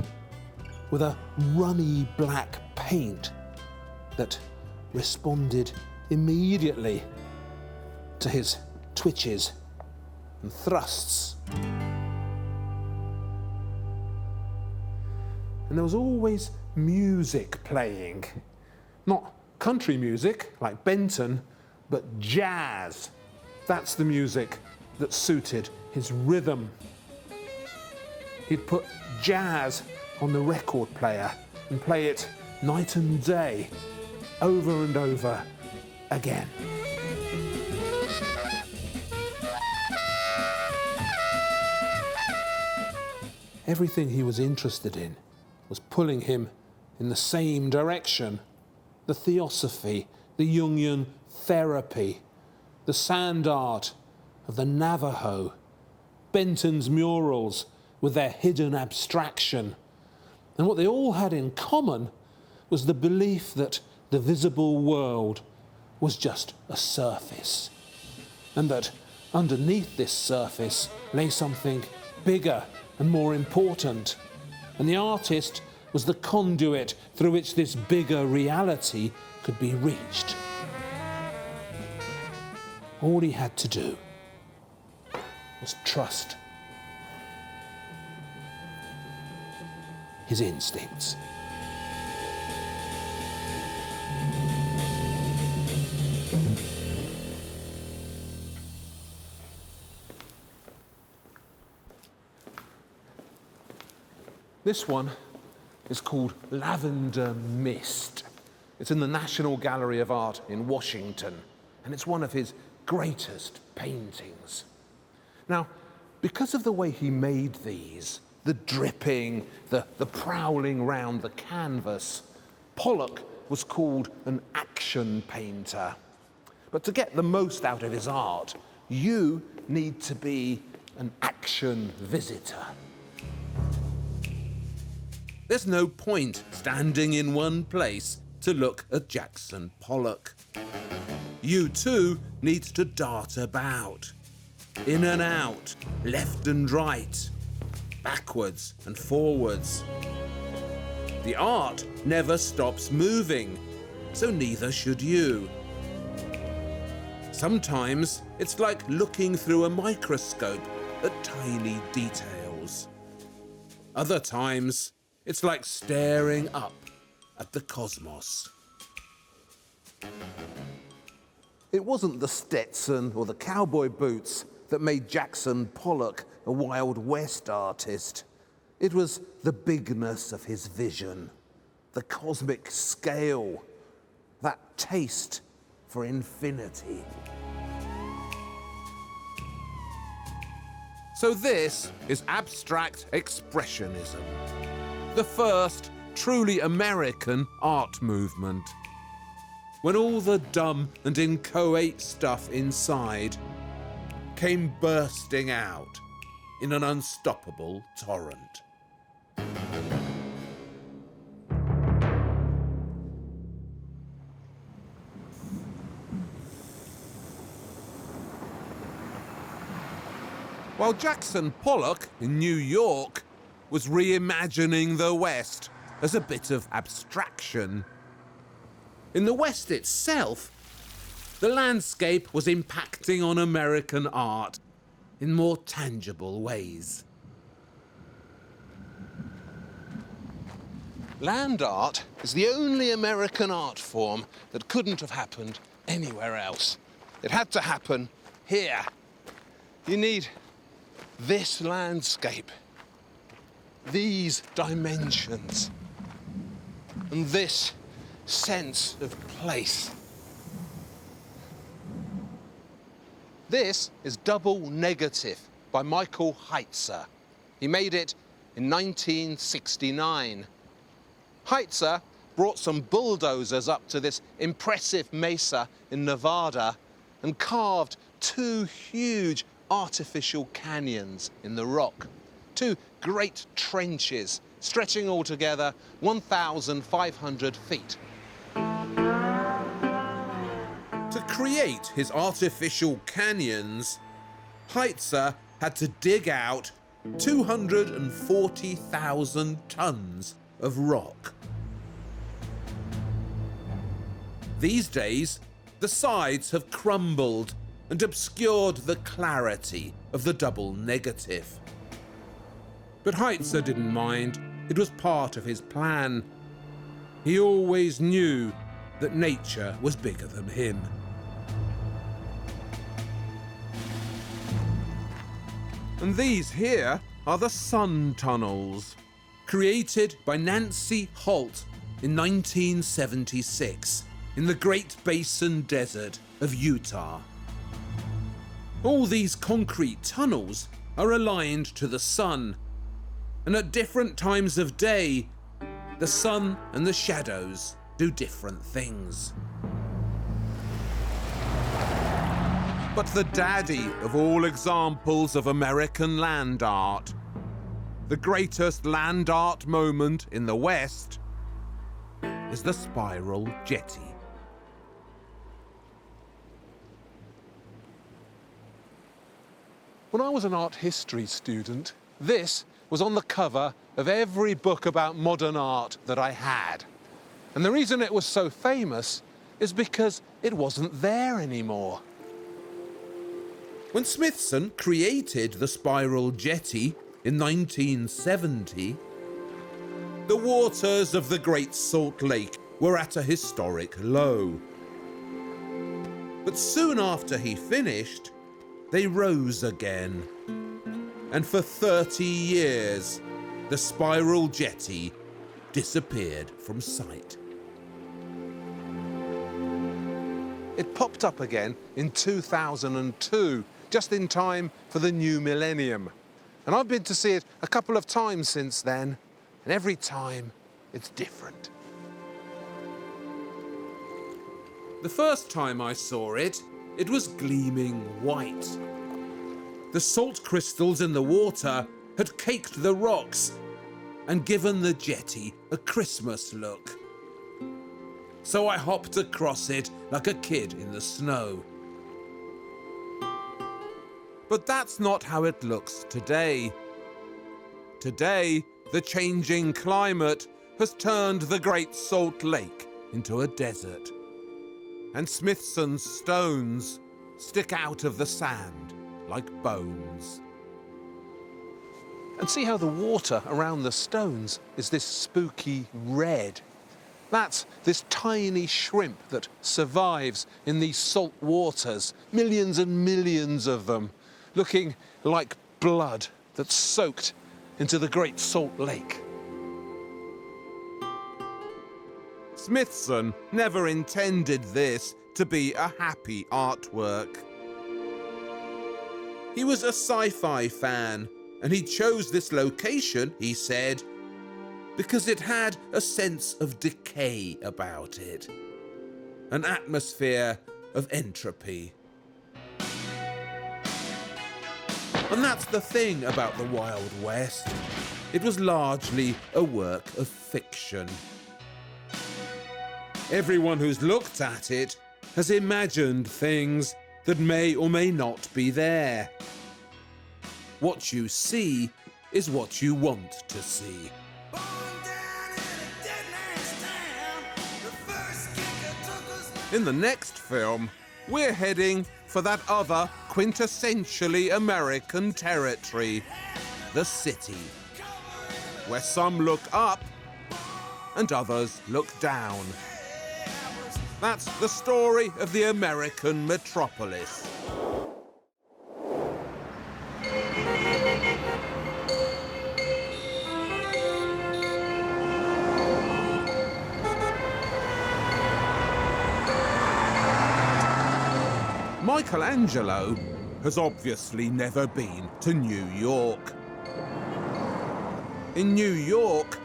with a runny black paint that responded immediately to his twitches and thrusts. And there was always music playing. Not country music like Benton, but jazz. That's the music that suited his rhythm. He'd put jazz on the record player and play it night and day, over and over again. Everything he was interested in was pulling him in the same direction. The theosophy, the Jungian therapy, the sand art of the Navajo, Benton's murals with their hidden abstraction. And what they all had in common was the belief that the visible world was just a surface, and that underneath this surface lay something bigger and more important, and the artist was the conduit through which this bigger reality could be reached. All he had to do was trust his instincts. This one is called Lavender Mist. It's in the National Gallery of Art in Washington, and it's one of his greatest paintings. Now, because of the way he made these, the dripping, the prowling round the canvas, Pollock was called an action painter. But to get the most out of his art, you need to be an action visitor. There's no point standing in one place to look at Jackson Pollock. You too need to dart about, in and out, left and right, backwards and forwards. The art never stops moving, so neither should you. Sometimes it's like looking through a microscope at tiny details. Other times, it's like staring up at the cosmos. It wasn't the Stetson or the cowboy boots that made Jackson Pollock a Wild West artist. It was the bigness of his vision, the cosmic scale, that taste for infinity. So this is abstract expressionism, the first truly American art movement, when all the dumb and inchoate stuff inside came bursting out in an unstoppable torrent. While Jackson Pollock in New York was reimagining the West as a bit of abstraction, in the West itself, the landscape was impacting on American art in more tangible ways. Land art is the only American art form that couldn't have happened anywhere else. It had to happen here. You need this landscape, these dimensions, and this sense of place. This is Double Negative by Michael Heitzer. He made it in 1969. Heitzer brought some bulldozers up to this impressive mesa in Nevada and carved two huge artificial canyons in the rock, two great trenches stretching altogether 1,500 feet. To create his artificial canyons, Heitzer had to dig out 240,000 tons of rock. These days, the sides have crumbled and obscured the clarity of the double negative. But Heitzer didn't mind. It was part of his plan. He always knew that nature was bigger than him. And these here are the sun tunnels, created by Nancy Holt in 1976 in the Great Basin Desert of Utah. All these concrete tunnels are aligned to the sun, and at different times of day, the sun and the shadows do different things. But the daddy of all examples of American land art, the greatest land art moment in the West, is the Spiral Jetty. When I was an art history student, this was on the cover of every book about modern art that I had. And the reason it was so famous is because it wasn't there anymore. When Smithson created the Spiral Jetty in 1970, the waters of the Great Salt Lake were at a historic low. But soon after he finished, they rose again. And for 30 years, the Spiral Jetty disappeared from sight. It popped up again in 2002, just in time for the new millennium. And I've been to see it a couple of times since then, and every time it's different. The first time I saw it, it was gleaming white. The salt crystals in the water had caked the rocks and given the jetty a Christmas look. So I hopped across it like a kid in the snow. But that's not how it looks today. Today, the changing climate has turned the Great Salt Lake into a desert. And Smithson's stones stick out of the sand like bones. And see how the water around the stones is this spooky red. That's this tiny shrimp that survives in these salt waters, millions and millions of them, looking like blood that's soaked into the Great Salt Lake. Smithson never intended this to be a happy artwork. He was a sci-fi fan, and he chose this location, he said, because it had a sense of decay about it, an atmosphere of entropy. And that's the thing about the Wild West. It was largely a work of fiction. Everyone who's looked at it has imagined things that may or may not be there. What you see is what you want to see. In the next film, we're heading for that other quintessentially American territory, the city, where some look up and others look down. That's the story of the American Metropolis. Michelangelo has obviously never been to New York. In New York,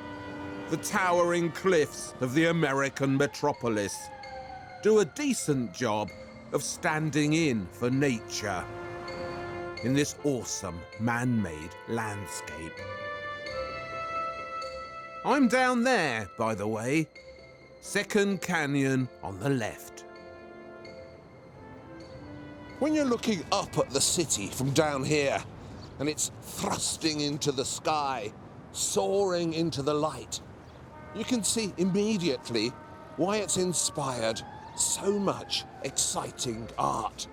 the towering cliffs of the American Metropolis do a decent job of standing in for nature in this awesome man-made landscape. I'm down there, by the way, Sego Canyon on the left. When you're looking up at the city from down here, and it's thrusting into the sky, soaring into the light, you can see immediately why it's inspired so much exciting art.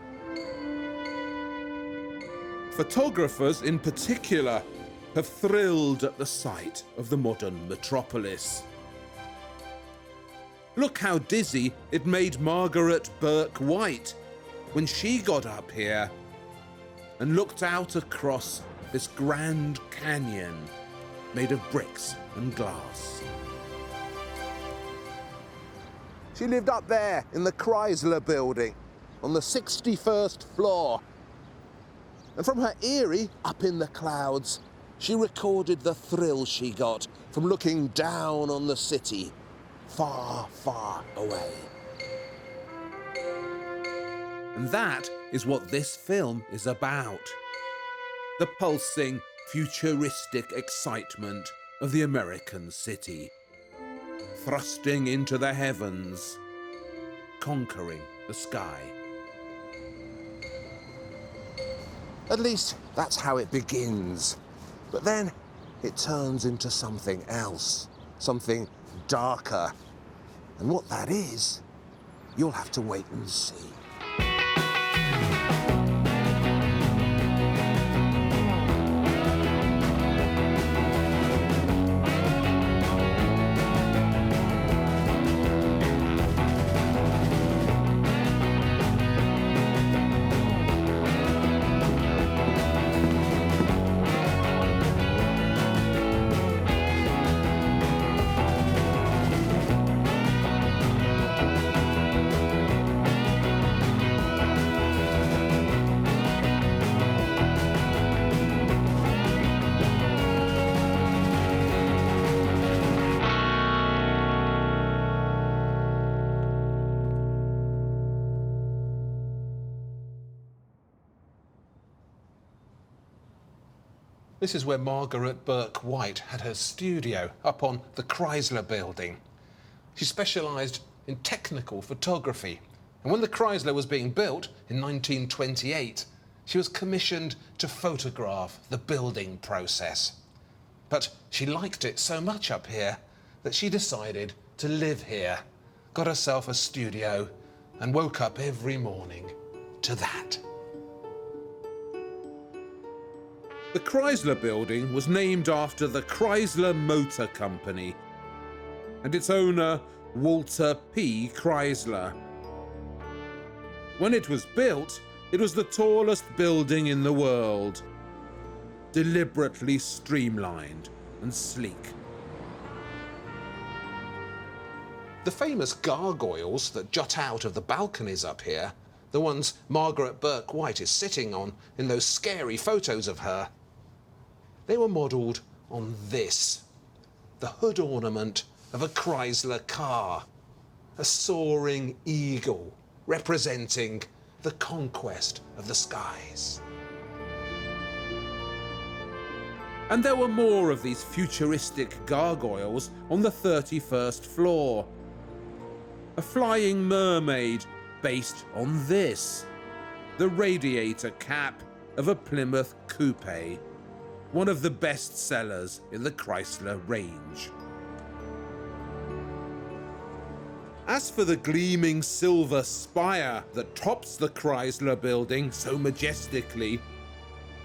Photographers in particular have thrilled at the sight of the modern metropolis. Look how dizzy it made Margaret Burke-White when she got up here and looked out across this Grand Canyon made of bricks and glass. She lived up there in the Chrysler building on the 61st floor. And from her eyrie up in the clouds, she recorded the thrill she got from looking down on the city, far, far away. And that is what this film is about. The pulsing, futuristic excitement of the American city. Thrusting into the heavens, conquering the sky. At least that's how it begins. But then it turns into something else, something darker. And what that is, you'll have to wait and see. This is where Margaret Burke White had her studio, up on the Chrysler building. She specialised in technical photography, and when the Chrysler was being built in 1928, she was commissioned to photograph the building process. But she liked it so much up here that she decided to live here, got herself a studio, and woke up every morning to that. The Chrysler building was named after the Chrysler Motor Company and its owner, Walter P. Chrysler. When it was built, it was the tallest building in the world, deliberately streamlined and sleek. The famous gargoyles that jut out of the balconies up here, the ones Margaret Burke White is sitting on in those scary photos of her, they were modelled on this, the hood ornament of a Chrysler car, a soaring eagle representing the conquest of the skies. And there were more of these futuristic gargoyles on the 31st floor. A flying mermaid based on this, the radiator cap of a Plymouth Coupe, one of the best sellers in the Chrysler range. As for the gleaming silver spire that tops the Chrysler building so majestically,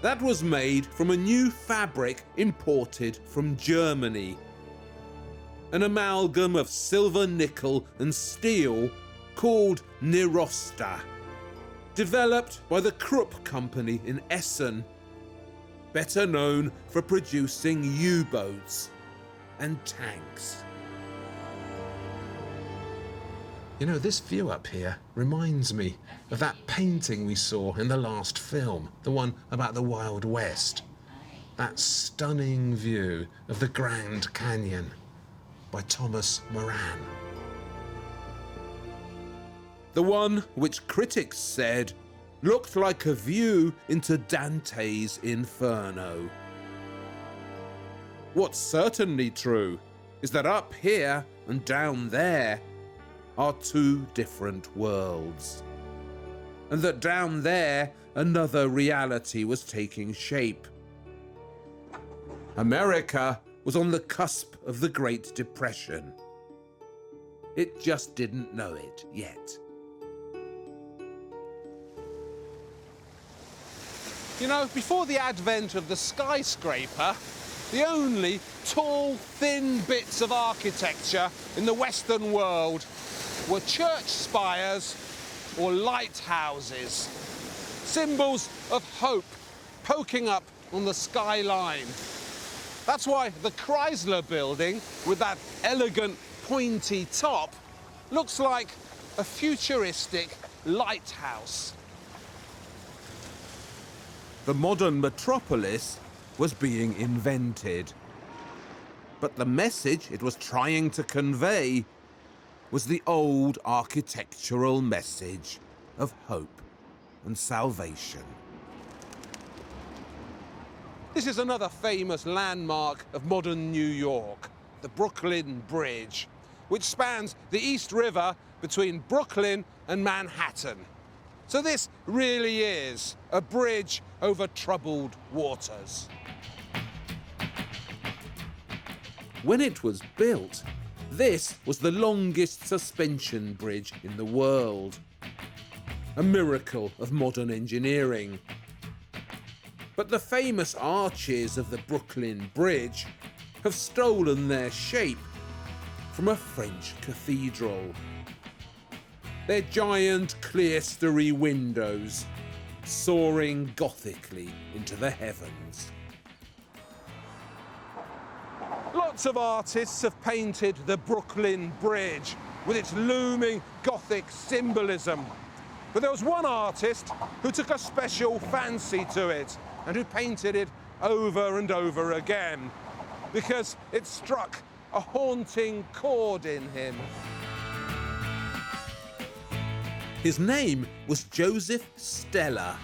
that was made from a new fabric imported from Germany. An amalgam of silver, nickel and steel called Nirosta, developed by the Krupp Company in Essen, better known for producing U-boats and tanks. You know, this view up here reminds me of that painting we saw in the last film, the one about the Wild West. That stunning view of the Grand Canyon by Thomas Moran. The one which critics said looked like a view into Dante's Inferno. What's certainly true is that up here and down there are two different worlds, and that down there another reality was taking shape. America was on the cusp of the Great Depression. It just didn't know it yet. You know, before the advent of the skyscraper, the only tall, thin bits of architecture in the Western world were church spires or lighthouses, symbols of hope poking up on the skyline. That's why the Chrysler building, with that elegant, pointy top, looks like a futuristic lighthouse. The modern metropolis was being invented. But the message it was trying to convey was the old architectural message of hope and salvation. This is another famous landmark of modern New York, the Brooklyn Bridge, which spans the East River between Brooklyn and Manhattan. So this really is a bridge over troubled waters. When it was built, this was the longest suspension bridge in the world. A miracle of modern engineering. But the famous arches of the Brooklyn Bridge have stolen their shape from a French cathedral. Their giant clerestory windows soaring gothically into the heavens. Lots of artists have painted the Brooklyn Bridge with its looming Gothic symbolism. But there was one artist who took a special fancy to it and who painted it over and over again because it struck a haunting chord in him. His name was Joseph Stella.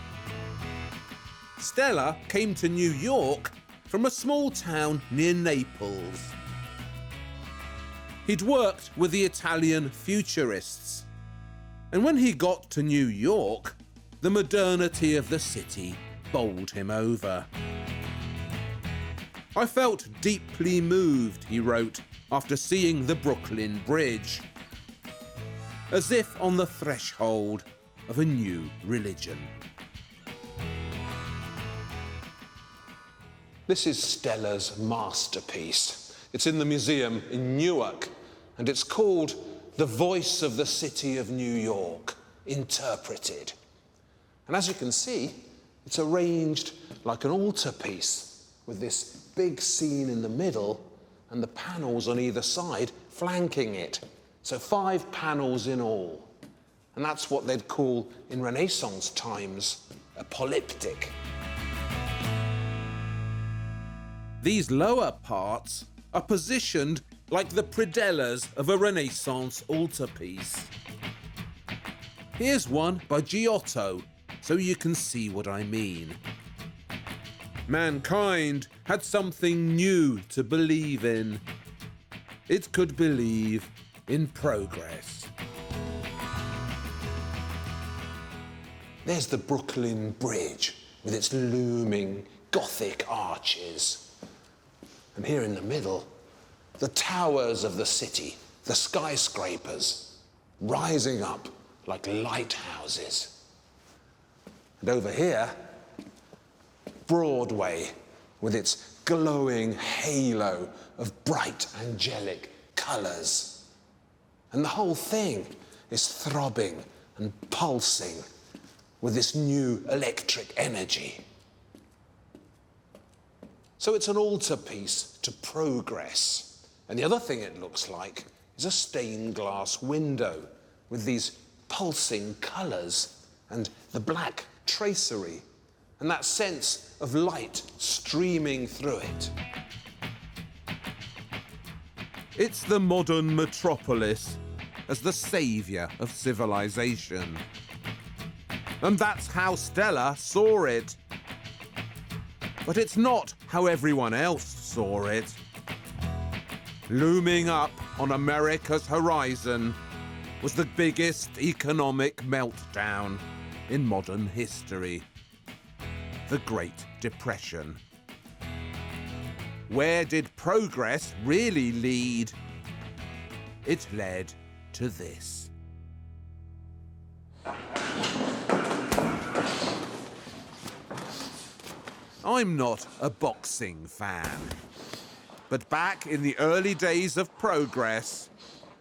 Stella came to New York from a small town near Naples. He'd worked with the Italian futurists, and when he got to New York, the modernity of the city bowled him over. I felt deeply moved, he wrote, after seeing the Brooklyn Bridge, as if on the threshold of a new religion. This is Stella's masterpiece. It's in the museum in Newark, and it's called The Voice of the City of New York, Interpreted. And as you can see, it's arranged like an altarpiece, with this big scene in the middle and the panels on either side flanking it. So 5 panels in all. And that's what they'd call, in Renaissance times, a polyptych. These lower parts are positioned like the predellas of a Renaissance altarpiece. Here's one by Giotto, so you can see what I mean. Mankind had something new to believe in. It could believe in progress. There's the Brooklyn Bridge with its looming Gothic arches. And here in the middle, the towers of the city, the skyscrapers, rising up like lighthouses. And over here, Broadway with its glowing halo of bright angelic colours. And the whole thing is throbbing and pulsing with this new electric energy. So it's an altarpiece to progress. And the other thing it looks like is a stained glass window with these pulsing colours and the black tracery and that sense of light streaming through it. It's the modern metropolis as the saviour of civilization. And that's how Stella saw it. But it's not how everyone else saw it. Looming up on America's horizon was the biggest economic meltdown in modern history. The Great Depression. Where did progress really lead? It led to this. I'm not a boxing fan, but back in the early days of progress,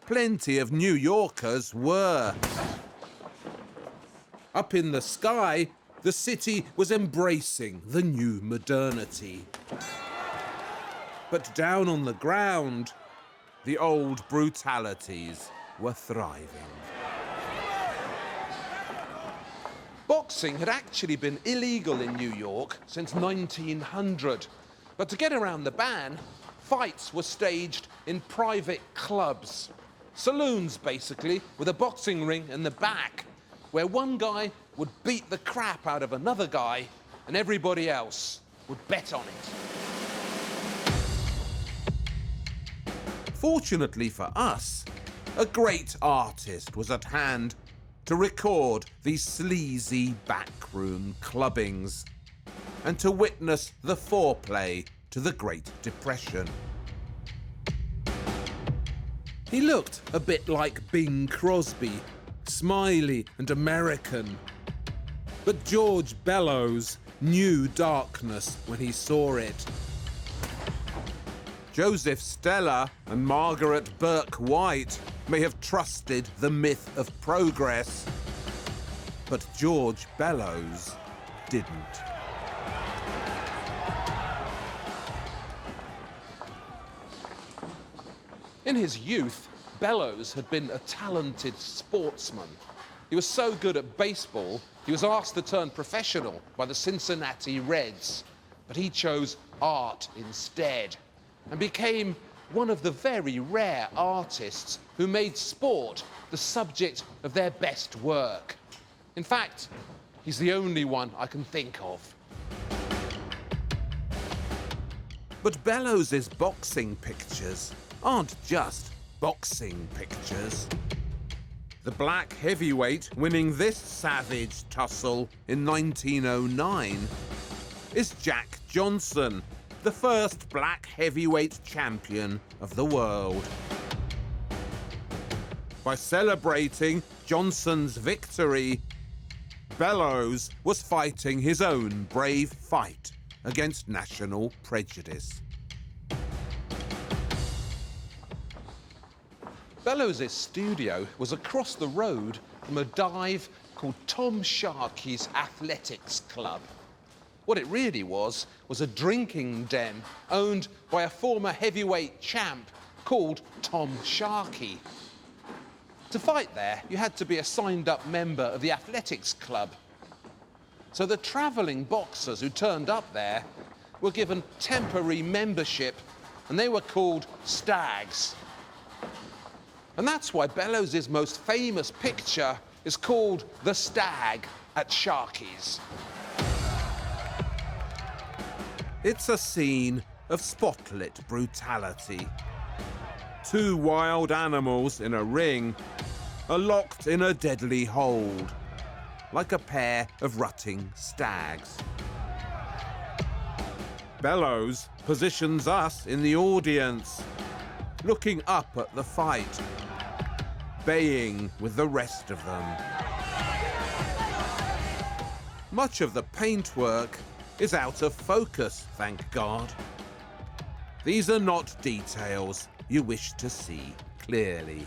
plenty of New Yorkers were. Up in the sky, the city was embracing the new modernity. But down on the ground, the old brutalities were thriving. Boxing had actually been illegal in New York since 1900. But to get around the ban, fights were staged in private clubs. Saloons, basically, with a boxing ring in the back, where one guy would beat the crap out of another guy and everybody else would bet on it. Fortunately for us, a great artist was at hand to record these sleazy backroom clubbings and to witness the foreplay to the Great Depression. He looked a bit like Bing Crosby, smiley and American. But George Bellows knew darkness when he saw it. Joseph Stella and Margaret Burke White may have trusted the myth of progress, but George Bellows didn't. In his youth, Bellows had been a talented sportsman. He was so good at baseball, he was asked to turn professional by the Cincinnati Reds, but he chose art instead and became one of the very rare artists who made sport the subject of their best work. In fact, he's the only one I can think of. But Bellows's boxing pictures aren't just boxing pictures. The black heavyweight winning this savage tussle in 1909 is Jack Johnson, the first black heavyweight champion of the world. By celebrating Johnson's victory, Bellows was fighting his own brave fight against national prejudice. Bellows' studio was across the road from a dive called Tom Sharkey's Athletics Club. What it really was a drinking den owned by a former heavyweight champ called Tom Sharkey. To fight there, you had to be a signed-up member of the athletics club. So the travelling boxers who turned up there were given temporary membership, and they were called stags. And that's why Bellows' most famous picture is called The Stag at Sharkey's. It's a scene of spotlit brutality. Two wild animals in a ring are locked in a deadly hold, like a pair of rutting stags. Bellows positions us in the audience, looking up at the fight, baying with the rest of them. Much of the paintwork is out of focus, thank God. These are not details you wish to see clearly.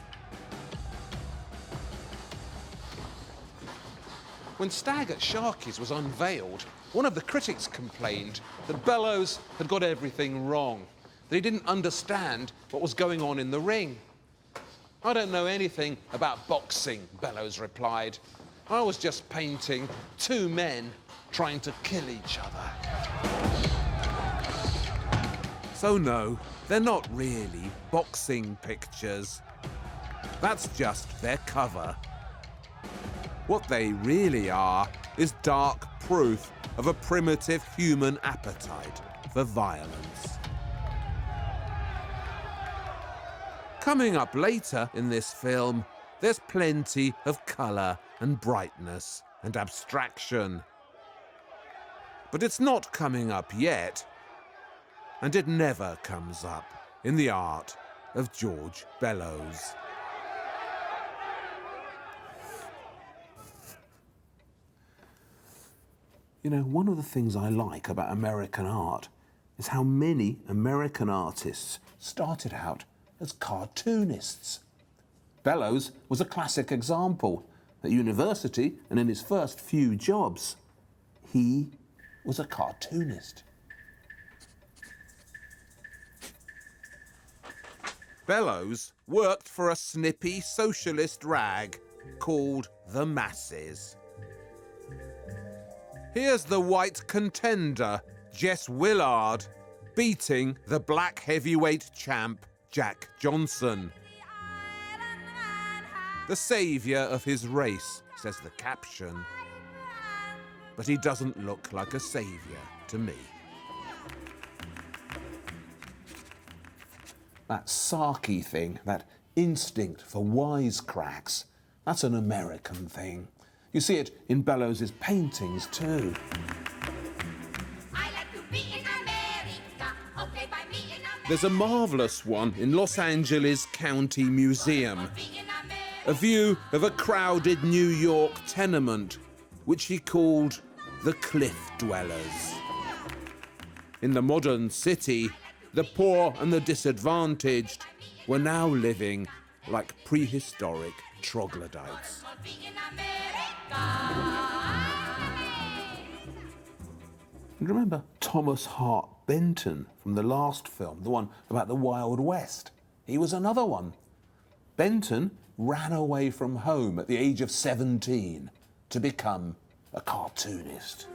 When Stag at Sharkey's was unveiled, one of the critics complained that Bellows had got everything wrong, that he didn't understand what was going on in the ring. "I don't know anything about boxing," Bellows replied. "I was just painting two men trying to kill each other." So no, they're not really boxing pictures. That's just their cover. What they really are is dark proof of a primitive human appetite for violence. Coming up later in this film, there's plenty of colour and brightness and abstraction. But it's not coming up yet, and it never comes up in the art of George Bellows. You know, one of the things I like about American art is how many American artists started out as cartoonists. Bellows was a classic example. At university and in his first few jobs, he was a cartoonist. Bellows worked for a snippy socialist rag called the Masses. Here's the white contender, Jess Willard, beating the black heavyweight champ, Jack Johnson. The saviour of his race, says the caption. But he doesn't look like a saviour to me. That sarky thing, that instinct for wisecracks, that's an American thing. You see it in Bellows' paintings too. I like to be in America, okay by me in America. There's a marvellous one in Los Angeles County Museum. A view of a crowded New York tenement, which he called the Cliff Dwellers. In the modern city, the poor and the disadvantaged were now living like prehistoric troglodytes. You remember Thomas Hart Benton from the last film, the one about the Wild West? He was another one. Benton ran away from home at the age of 17 to become a cartoonist.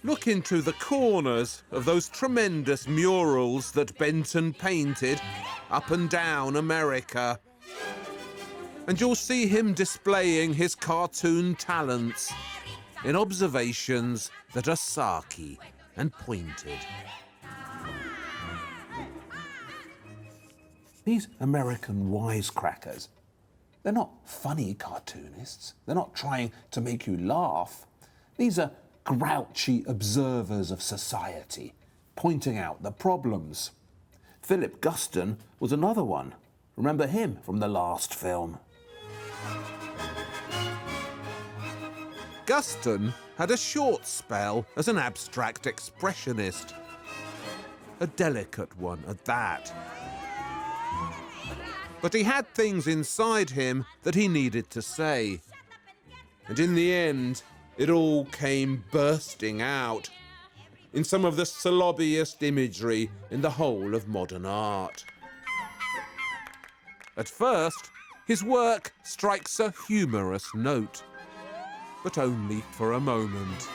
Look into the corners of those tremendous murals that Benton painted up and down America, and you'll see him displaying his cartoon talents in observations that are sarky and pointed. These American wisecrackers, they're not funny cartoonists. They're not trying to make you laugh. These are grouchy observers of society, pointing out the problems. Philip Guston was another one. Remember him from the last film? Guston had a short spell as an abstract expressionist. A delicate one at that. But he had things inside him that he needed to say. And in the end, it all came bursting out in some of the slobbiest imagery in the whole of modern art. At first, his work strikes a humorous note, but only for a moment.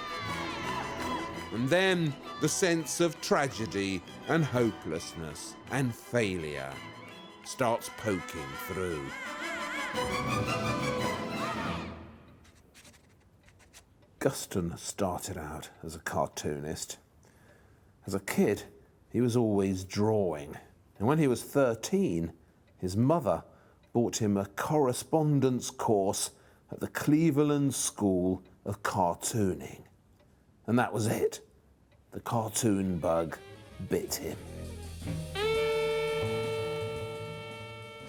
And then the sense of tragedy and hopelessness and failure starts poking through. Guston started out as a cartoonist. As a kid, he was always drawing. And when he was 13, his mother bought him a correspondence course at the Cleveland School of Cartooning. And that was it. The cartoon bug bit him.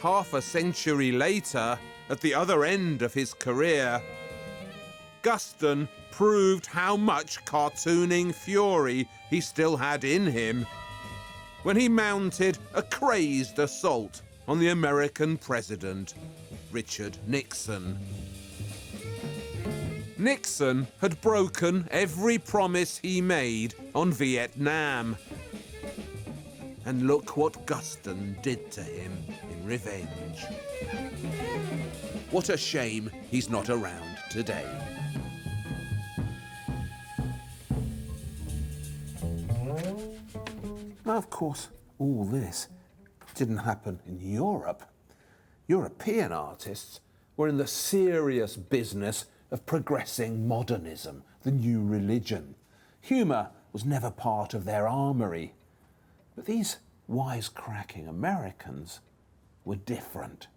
Half a century later, at the other end of his career, Guston proved how much cartooning fury he still had in him when he mounted a crazed assault on the American president, Richard Nixon. Nixon had broken every promise he made on Vietnam. And look what Guston did to him in revenge. What a shame he's not around today. Now, of course, all this didn't happen in Europe. European artists were in the serious business of progressing modernism, the new religion. Humour was never part of their armoury. But these wisecracking Americans were different.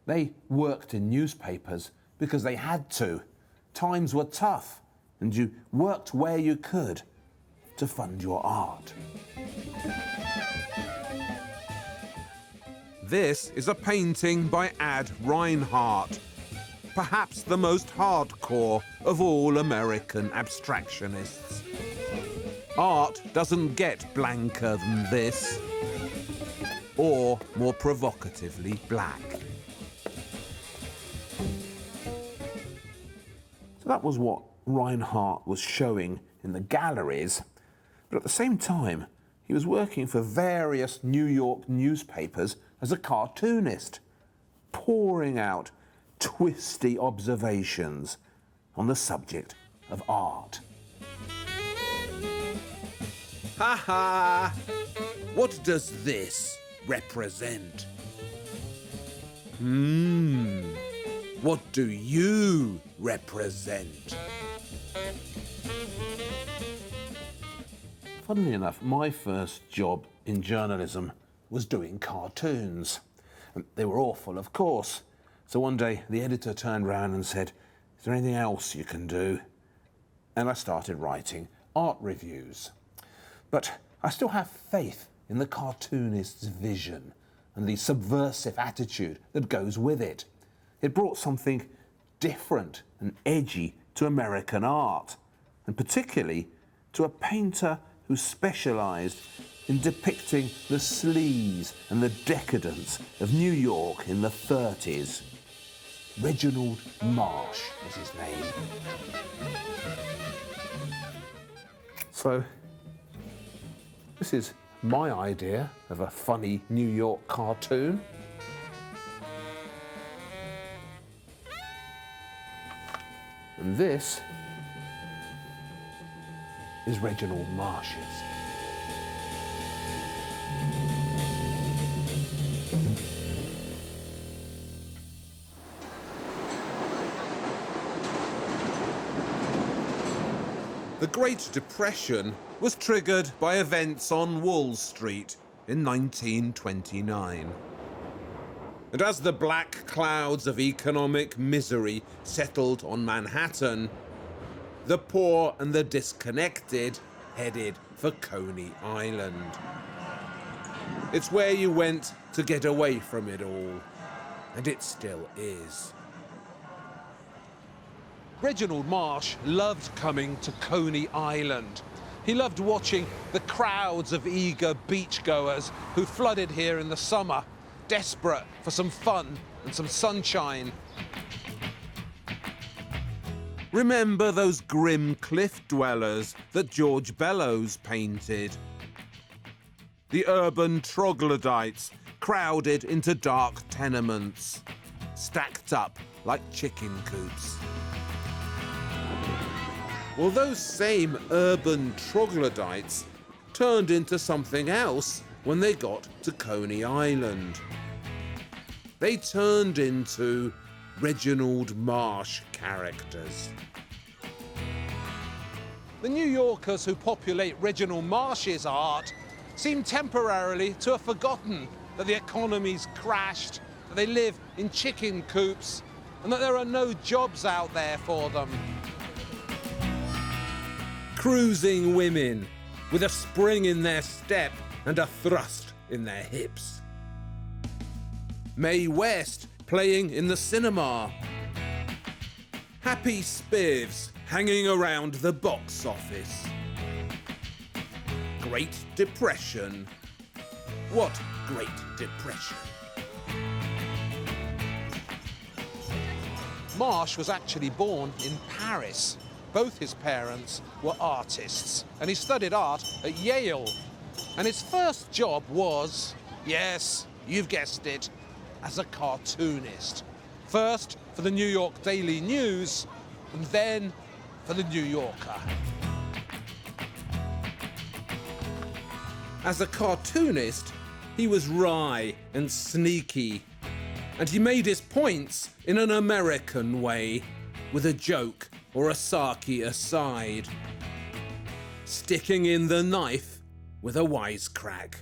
They worked in newspapers because they had to. Times were tough, and you worked where you could to fund your art. This is a painting by Ad Reinhardt, perhaps the most hardcore of all American abstractionists. Art doesn't get blanker than this, or more provocatively black. So that was what Reinhardt was showing in the galleries, but at the same time, he was working for various New York newspapers as a cartoonist, pouring out twisty observations on the subject of art. Ha ha! What does this represent? What do you represent? Funnily enough, my first job in journalism was doing cartoons. And they were awful, of course. So one day the editor turned round and said, "Is there anything else you can do?" And I started writing art reviews. But I still have faith in the cartoonist's vision and the subversive attitude that goes with it. It brought something different and edgy to American art, and particularly to a painter who specialised in depicting the sleaze and the decadence of New York in the 30s. Reginald Marsh was his name. So, this is my idea of a funny New York cartoon. And this is Reginald Marsh's. The Great Depression was triggered by events on Wall Street in 1929. And as the black clouds of economic misery settled on Manhattan, the poor and the disconnected headed for Coney Island. It's where you went to get away from it all, and it still is. Reginald Marsh loved coming to Coney Island. He loved watching the crowds of eager beachgoers who flooded here in the summer, desperate for some fun and some sunshine. Remember those grim cliff dwellers that George Bellows painted? The urban troglodytes crowded into dark tenements, stacked up like chicken coops. Well, those same urban troglodytes turned into something else when they got to Coney Island. They turned into Reginald Marsh characters. The New Yorkers who populate Reginald Marsh's art seem temporarily to have forgotten that the economy's crashed, that they live in chicken coops, and that there are no jobs out there for them. Cruising women with a spring in their step and a thrust in their hips. Mae West playing in the cinema. Happy spivs hanging around the box office. Great Depression. What Great Depression? Marsh was actually born in Paris. Both his parents were artists, and he studied art at Yale. And his first job was, yes, you've guessed it, as a cartoonist. First for the New York Daily News, and then for the New Yorker. As a cartoonist, he was wry and sneaky, and he made his points in an American way, with a joke or a sarky aside, sticking in the knife with a wisecrack.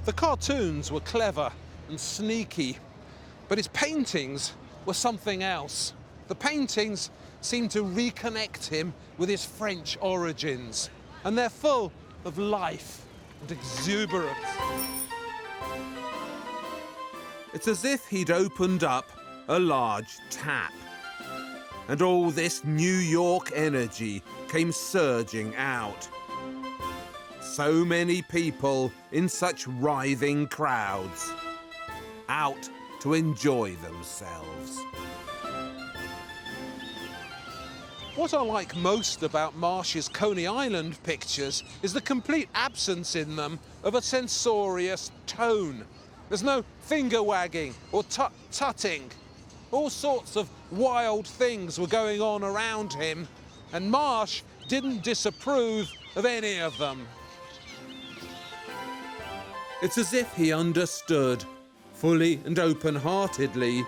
The cartoons were clever and sneaky, but his paintings were something else. The paintings seemed to reconnect him with his French origins, and they're full of life and exuberance. It's as if he'd opened up a large tap, and all this New York energy came surging out. So many people in such writhing crowds, out to enjoy themselves. What I like most about Marsh's Coney Island pictures is the complete absence in them of a censorious tone. There's no finger wagging or tutting. All sorts of wild things were going on around him, and Marsh didn't disapprove of any of them. It's as if he understood, fully and open-heartedly,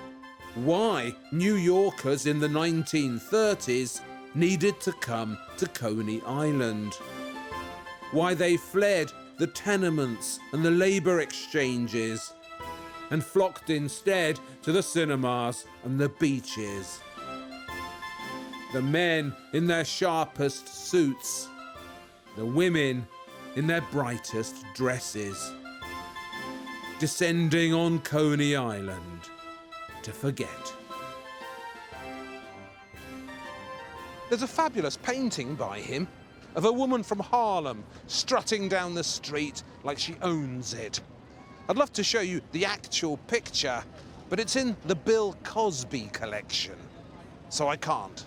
why New Yorkers in the 1930s needed to come to Coney Island. Why they fled the tenements and the labour exchanges and flocked instead to the cinemas and the beaches. The men in their sharpest suits, the women in their brightest dresses, descending on Coney Island to forget. There's a fabulous painting by him of a woman from Harlem strutting down the street like she owns it. I'd love to show you the actual picture, but it's in the Bill Cosby collection, so I can't.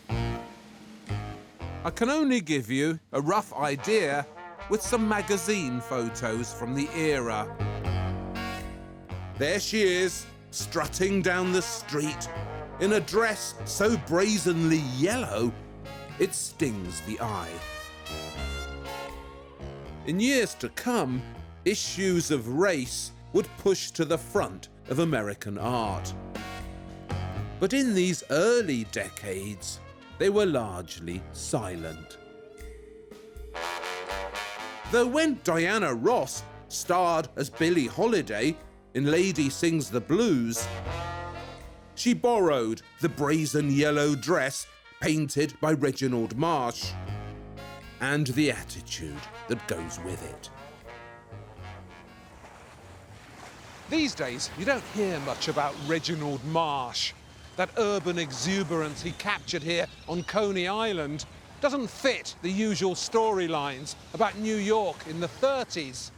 I can only give you a rough idea with some magazine photos from the era. There she is, strutting down the street in a dress so brazenly yellow, it stings the eye. In years to come, issues of race would push to the front of American art. But in these early decades, they were largely silent. Though when Diana Ross starred as Billie Holiday in Lady Sings the Blues, she borrowed the brazen yellow dress painted by Reginald Marsh and the attitude that goes with it. These days, you don't hear much about Reginald Marsh. That urban exuberance he captured here on Coney Island doesn't fit the usual storylines about New York in the 30s.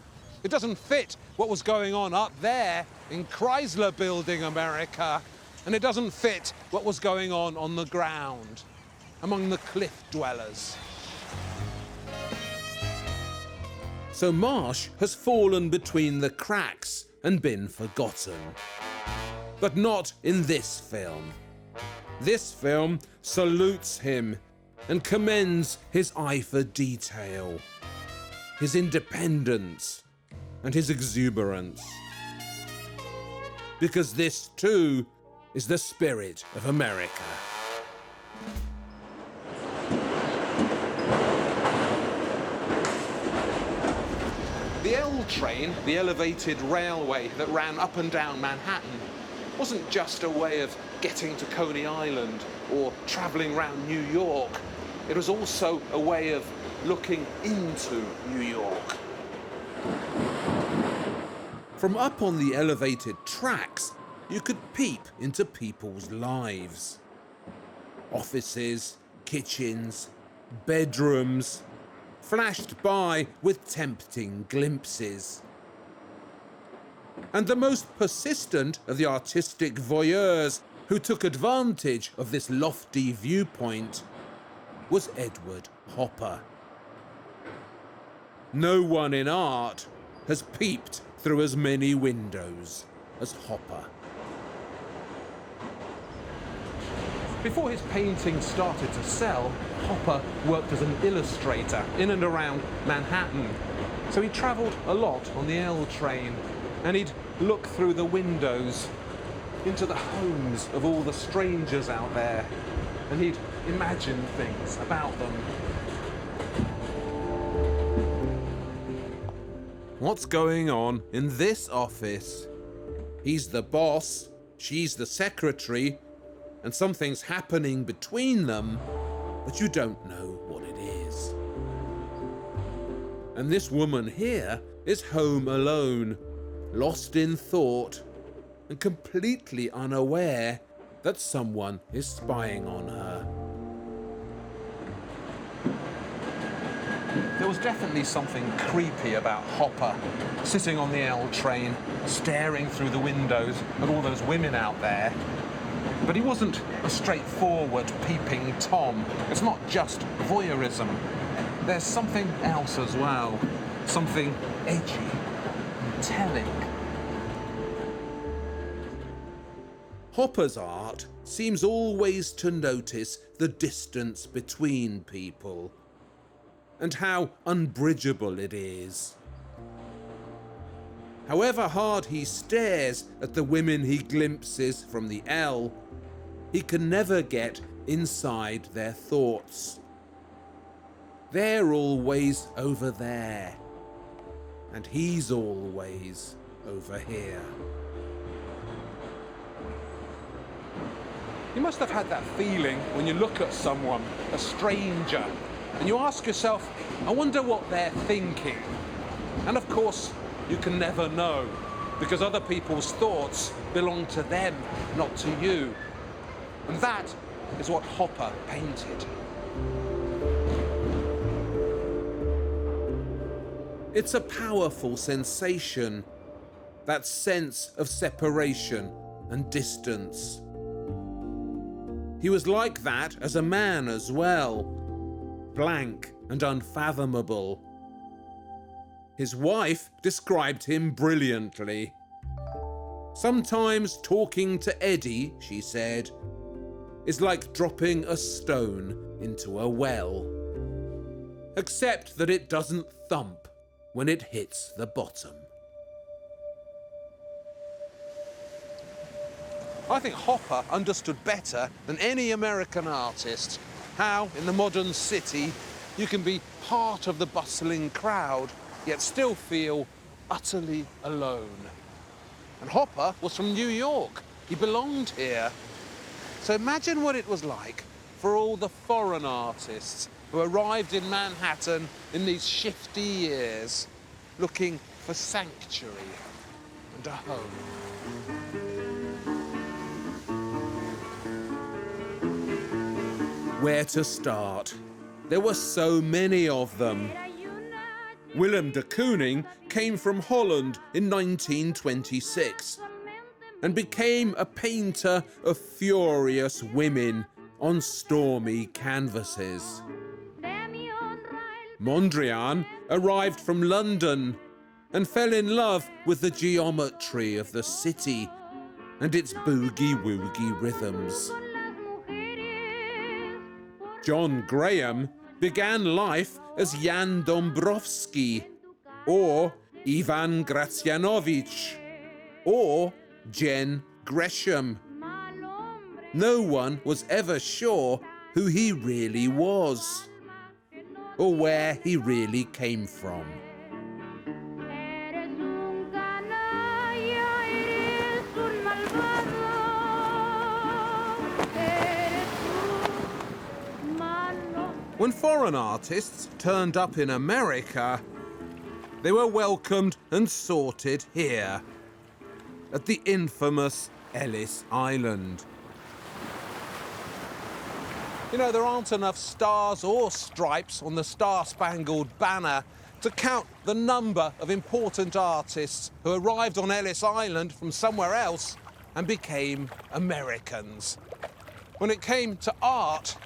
It doesn't fit what was going on up there in Chrysler Building America. And it doesn't fit what was going on the ground, among the cliff dwellers. So Marsh has fallen between the cracks and been forgotten. But not in this film. This film salutes him and commends his eye for detail, his independence, and his exuberance. Because this, too, is the spirit of America. The L train, the elevated railway that ran up and down Manhattan, wasn't just a way of getting to Coney Island or travelling around New York. It was also a way of looking into New York. From up on the elevated tracks, you could peep into people's lives. Offices, kitchens, bedrooms, flashed by with tempting glimpses. And the most persistent of the artistic voyeurs who took advantage of this lofty viewpoint was Edward Hopper. No one in art has peeped through as many windows as Hopper. Before his paintings started to sell, Hopper worked as an illustrator in and around Manhattan. So he travelled a lot on the L train, and he'd look through the windows into the homes of all the strangers out there, and he'd imagine things about them. What's going on in this office? He's the boss, she's the secretary, and something's happening between them, but you don't know what it is. And this woman here is home alone, lost in thought, and completely unaware that someone is spying on her. There was definitely something creepy about Hopper, sitting on the L train, staring through the windows at all those women out there. But he wasn't a straightforward peeping Tom. It's not just voyeurism. There's something else as well. Something edgy and telling. Hopper's art seems always to notice the distance between people and how unbridgeable it is. However hard he stares at the women he glimpses from the L, he can never get inside their thoughts. They're always over there, and he's always over here. You must have had that feeling when you look at someone, a stranger, and you ask yourself, I wonder what they're thinking. And of course, you can never know, because other people's thoughts belong to them, not to you. And that is what Hopper painted. It's a powerful sensation, that sense of separation and distance. He was like that as a man as well, blank and unfathomable. His wife described him brilliantly. Sometimes talking to Eddie, she said, is like dropping a stone into a well, except that it doesn't thump when it hits the bottom. I think Hopper understood better than any American artist how, in the modern city, you can be part of the bustling crowd, yet still feel utterly alone. And Hopper was from New York. He belonged here. So imagine what it was like for all the foreign artists who arrived in Manhattan in these shifty years, looking for sanctuary and a home. Where to start? There were so many of them. Willem de Kooning came from Holland in 1926 and became a painter of furious women on stormy canvases. Mondrian arrived from London and fell in love with the geometry of the city and its boogie-woogie rhythms. John Graham began life as Jan Dombrowski, or Ivan Gracianovich, or Jen Gresham. No one was ever sure who he really was, or where he really came from. When foreign artists turned up in America, they were welcomed and sorted here, at the infamous Ellis Island. You know, there aren't enough stars or stripes on the Star-Spangled Banner to count the number of important artists who arrived on Ellis Island from somewhere else and became Americans. When it came to art,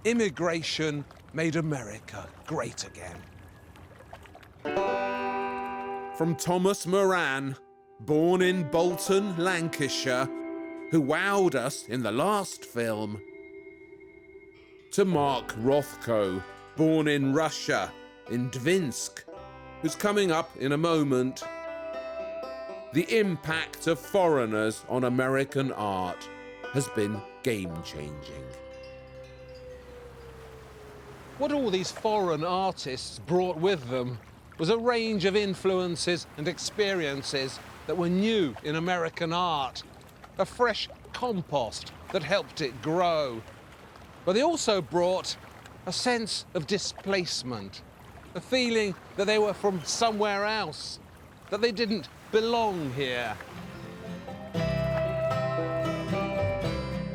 immigration made America great again. From Thomas Moran, born in Bolton, Lancashire, who wowed us in the last film, to Mark Rothko, born in Russia, in Dvinsk, who's coming up in a moment. The impact of foreigners on American art has been game-changing. What all these foreign artists brought with them was a range of influences and experiences that were new in American art, a fresh compost that helped it grow. But they also brought a sense of displacement, a feeling that they were from somewhere else, that they didn't belong here.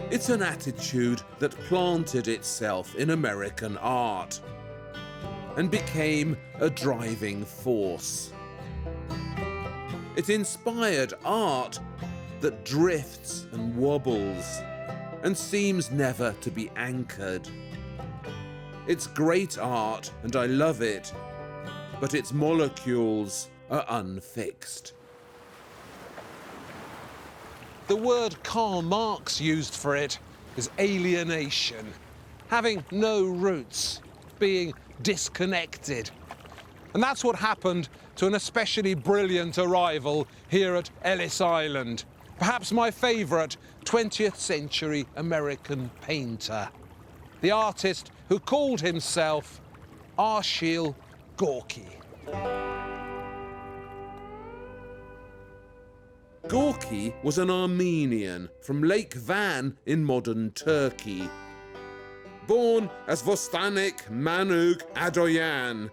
It's an attitude that planted itself in American art and became a driving force. It inspired art that drifts and wobbles, and seems never to be anchored. It's great art and I love it, but its molecules are unfixed. The word Karl Marx used for it is alienation, having no roots, being disconnected. And that's what happened to an especially brilliant arrival here at Ellis Island, perhaps my favourite 20th century American painter, the artist who called himself Arshil Gorky. Gorky was an Armenian from Lake Van in modern Turkey. Born as Vostanik Manuk Adoyan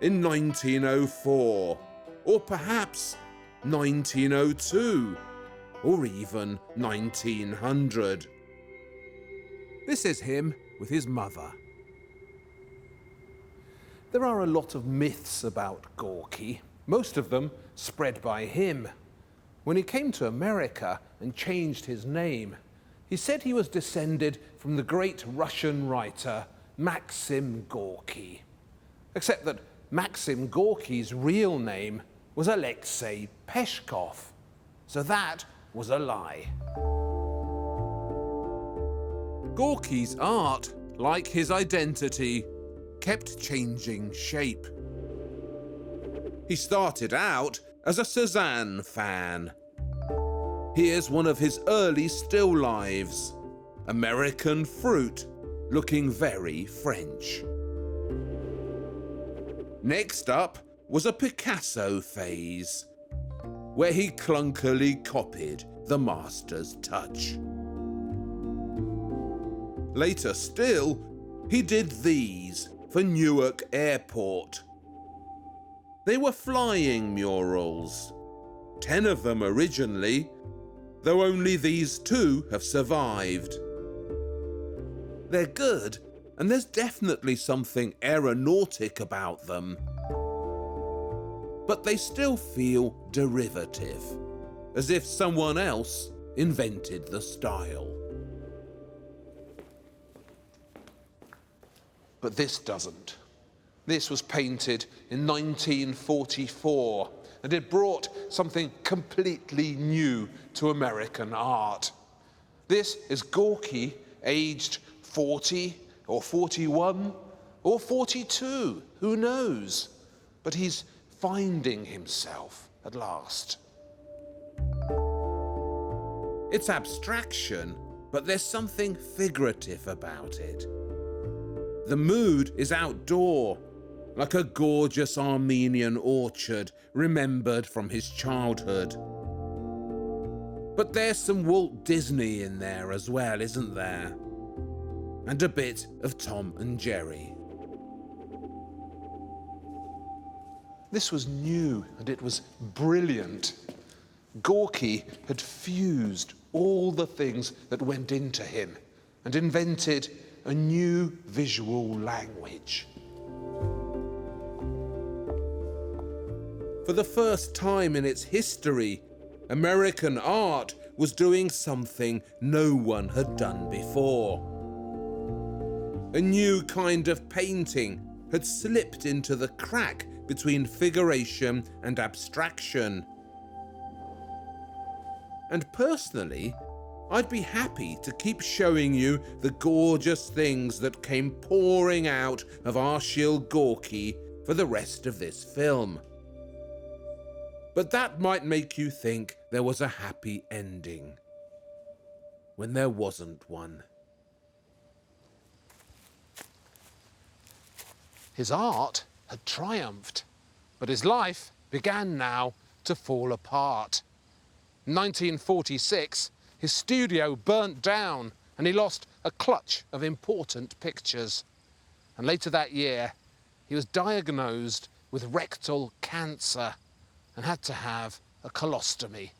in 1904, or perhaps 1902, or even 1900. This is him with his mother. There are a lot of myths about Gorky, most of them spread by him. When he came to America and changed his name, he said he was descended from the great Russian writer Maxim Gorky. Except that Maxim Gorky's real name was Alexei Peshkov, so that was a lie. Gorky's art, like his identity, kept changing shape. He started out as a Cézanne fan. Here's one of his early still lives, American fruit, looking very French. Next up was a Picasso phase, where he clunkily copied the master's touch. Later still, he did these for Newark Airport. They were flying murals, 10 of them originally, though only these 2 have survived. They're good, and there's definitely something aeronautic about them. But they still feel derivative, as if someone else invented the style. But this doesn't. This was painted in 1944, and it brought something completely new to American art. This is Gorky, aged 40 or 41 or 42, who knows? But he's finding himself at last. It's abstraction, but there's something figurative about it. The mood is outdoor, like a gorgeous Armenian orchard remembered from his childhood. But there's some Walt Disney in there as well, isn't there? And a bit of Tom and Jerry. This was new and it was brilliant. Gorky had fused all the things that went into him and invented a new visual language. For the first time in its history, American art was doing something no one had done before. A new kind of painting had slipped into the crack between figuration and abstraction. And personally, I'd be happy to keep showing you the gorgeous things that came pouring out of Arshil Gorky for the rest of this film. But that might make you think there was a happy ending, when there wasn't one. His art had triumphed, but his life began now to fall apart. In 1946, his studio burnt down and he lost a clutch of important pictures. And later that year, he was diagnosed with rectal cancer and had to have a colostomy.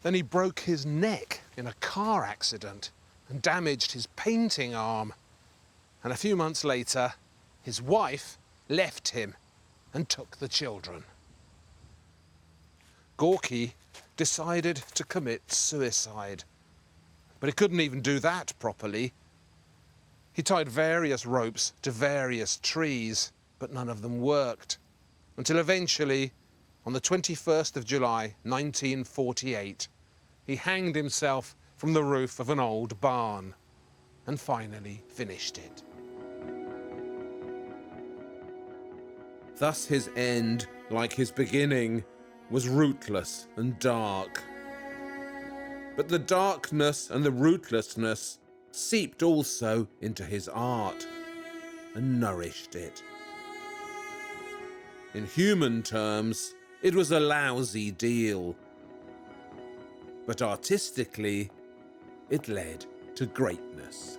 Then he broke his neck in a car accident and damaged his painting arm. And a few months later, his wife left him and took the children. Gorky decided to commit suicide. But he couldn't even do that properly. He tied various ropes to various trees, but none of them worked, until eventually, on the 21st of July 1948, he hanged himself from the roof of an old barn and finally finished it. Thus his end, like his beginning, was rootless and dark. But the darkness and the rootlessness seeped also into his art and nourished it. In human terms, it was a lousy deal. But artistically, it led to greatness.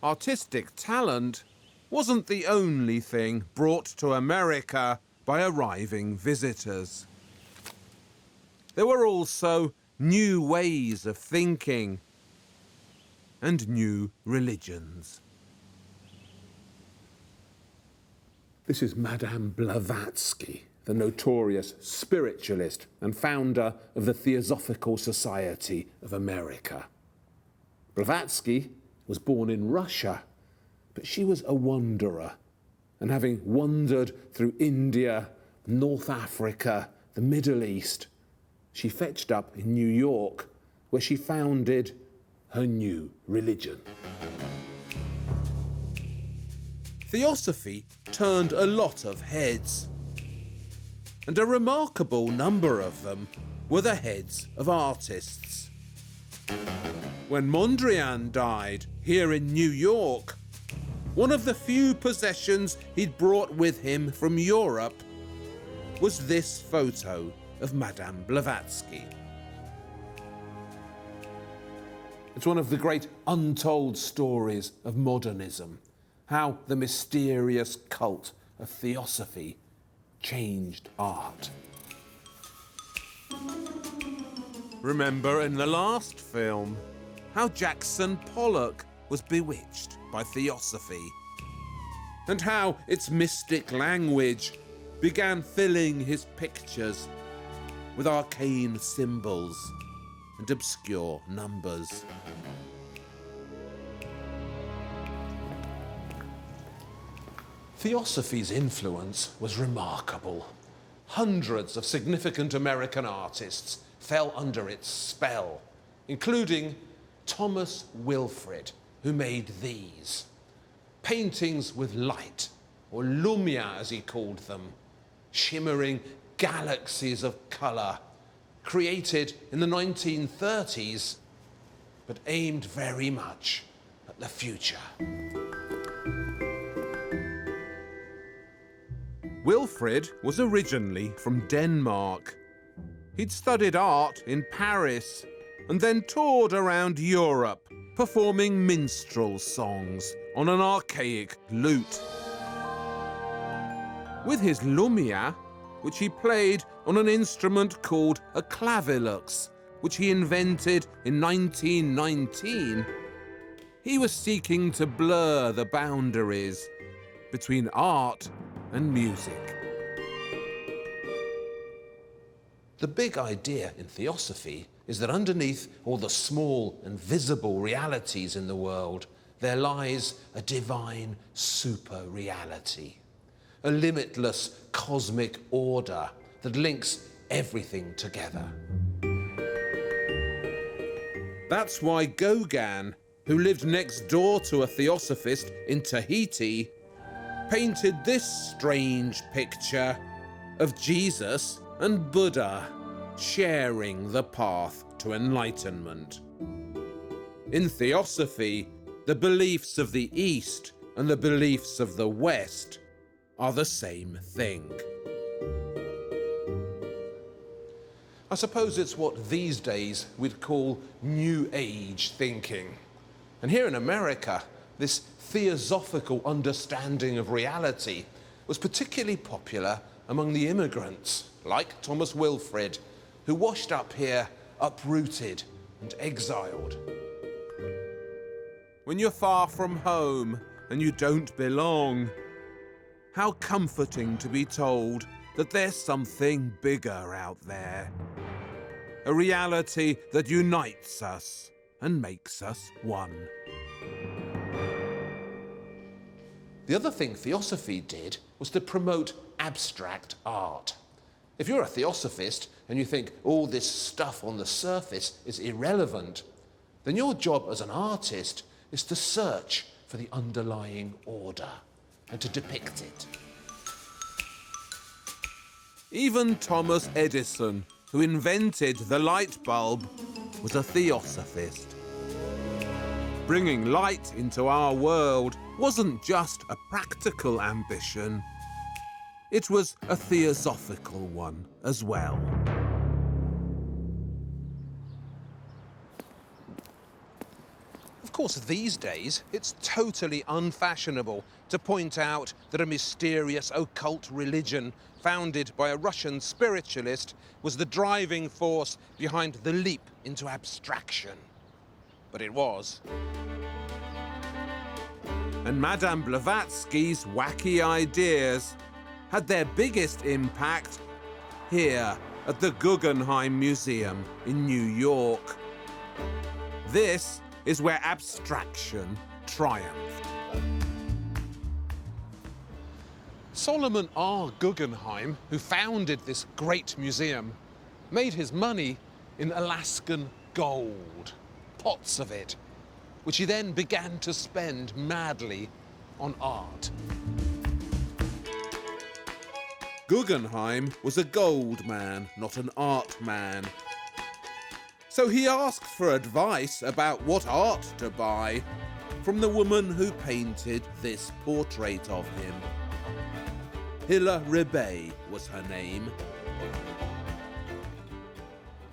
Artistic talent wasn't the only thing brought to America by arriving visitors. There were also new ways of thinking and new religions. This is Madame Blavatsky, the notorious spiritualist and founder of the Theosophical Society of America. Blavatsky was born in Russia, but she was a wanderer, and having wandered through India, North Africa, the Middle East, she fetched up in New York, where she founded her new religion. Theosophy turned a lot of heads, and a remarkable number of them were the heads of artists. When Mondrian died here in New York, one of the few possessions he'd brought with him from Europe was this photo of Madame Blavatsky. It's one of the great untold stories of modernism, how the mysterious cult of theosophy changed art. Remember in the last film how Jackson Pollock was bewitched by theosophy, and how its mystic language began filling his pictures with arcane symbols and obscure numbers. Theosophy's influence was remarkable. Hundreds of significant American artists fell under its spell, including Thomas Wilfred, who made these. Paintings with light, or lumia as he called them, shimmering galaxies of colour, created in the 1930s, but aimed very much at the future. Wilfred was originally from Denmark. He'd studied art in Paris and then toured around Europe, performing minstrel songs on an archaic lute. With his lumia, which he played on an instrument called a clavilux, which he invented in 1919, he was seeking to blur the boundaries between art and music. The big idea in theosophy is that underneath all the small and visible realities in the world, there lies a divine super-reality, a limitless cosmic order that links everything together. That's why Gauguin, who lived next door to a theosophist in Tahiti, painted this strange picture of Jesus and Buddha sharing the path to enlightenment. In theosophy, the beliefs of the East and the beliefs of the West are the same thing. I suppose it's what these days we'd call New Age thinking. And here in America, this theosophical understanding of reality was particularly popular among the immigrants, like Thomas Wilfred, who washed up here uprooted and exiled. When you're far from home and you don't belong. How comforting to be told that there's something bigger out there. A reality that unites us and makes us one. The other thing Theosophy did was to promote abstract art. If you're a Theosophist and you think all this stuff on the surface is irrelevant, then your job as an artist is to search for the underlying order and to depict it. Even Thomas Edison, who invented the light bulb, was a Theosophist. Bringing light into our world wasn't just a practical ambition, it was a theosophical one as well. Of course, these days, it's totally unfashionable to point out that a mysterious occult religion founded by a Russian spiritualist was the driving force behind the leap into abstraction. But it was. And Madame Blavatsky's wacky ideas had their biggest impact here at the Guggenheim Museum in New York. This is where abstraction triumphed. Solomon R. Guggenheim, who founded this great museum, made his money in Alaskan gold, pots of it, which he then began to spend madly on art. Guggenheim was a gold man, not an art man. So he asked for advice about what art to buy from the woman who painted this portrait of him. Hilla Rebay was her name.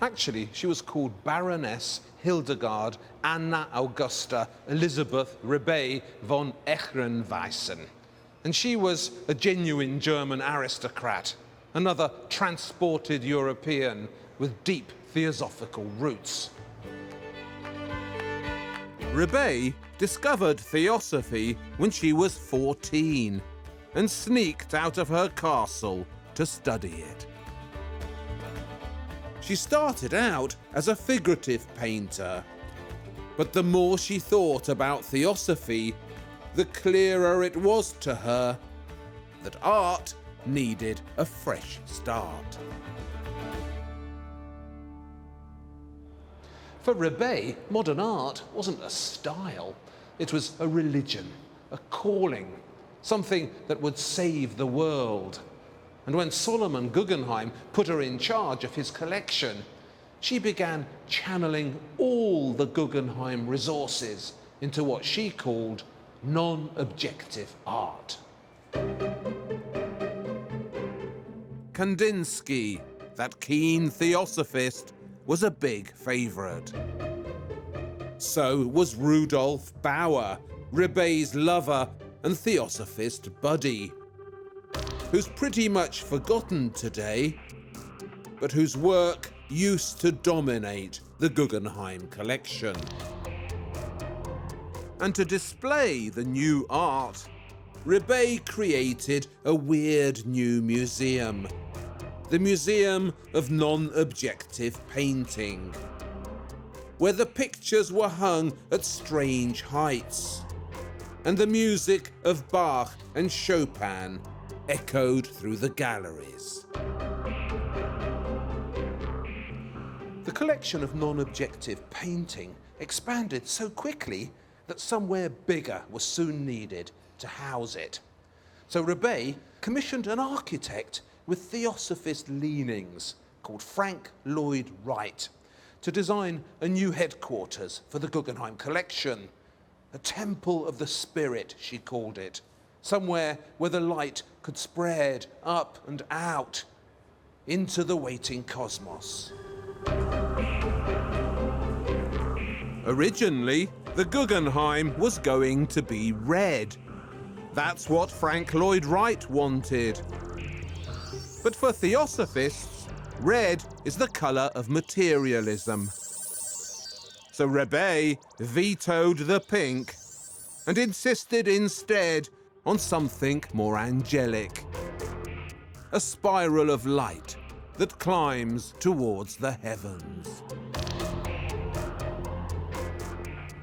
Actually, she was called Baroness Hildegard Anna Augusta Elisabeth Rebay von Ehrenweissen. And she was a genuine German aristocrat, another transported European with deep theosophical roots. Rebay discovered theosophy when she was 14 and sneaked out of her castle to study it. She started out as a figurative painter, but the more she thought about theosophy, the clearer it was to her that art needed a fresh start. For Rebay, modern art wasn't a style, it was a religion, a calling, something that would save the world. And when Solomon Guggenheim put her in charge of his collection, she began channeling all the Guggenheim resources into what she called non-objective art. Kandinsky, that keen theosophist, was a big favourite. So was Rudolf Bauer, Rebay's lover and theosophist buddy, who's pretty much forgotten today, but whose work used to dominate the Guggenheim collection. And to display the new art, Rebay created a weird new museum, the Museum of Non-Objective Painting, where the pictures were hung at strange heights, and the music of Bach and Chopin echoed through the galleries. The collection of non-objective painting expanded so quickly that somewhere bigger was soon needed to house it. So Rebay commissioned an architect with theosophist leanings called Frank Lloyd Wright to design a new headquarters for the Guggenheim collection. A temple of the spirit, she called it, somewhere where the light could spread up and out into the waiting cosmos. Originally, the Guggenheim was going to be red. That's what Frank Lloyd Wright wanted. But for theosophists, red is the colour of materialism. So Rebay vetoed the pink and insisted instead on something more angelic. A spiral of light that climbs towards the heavens.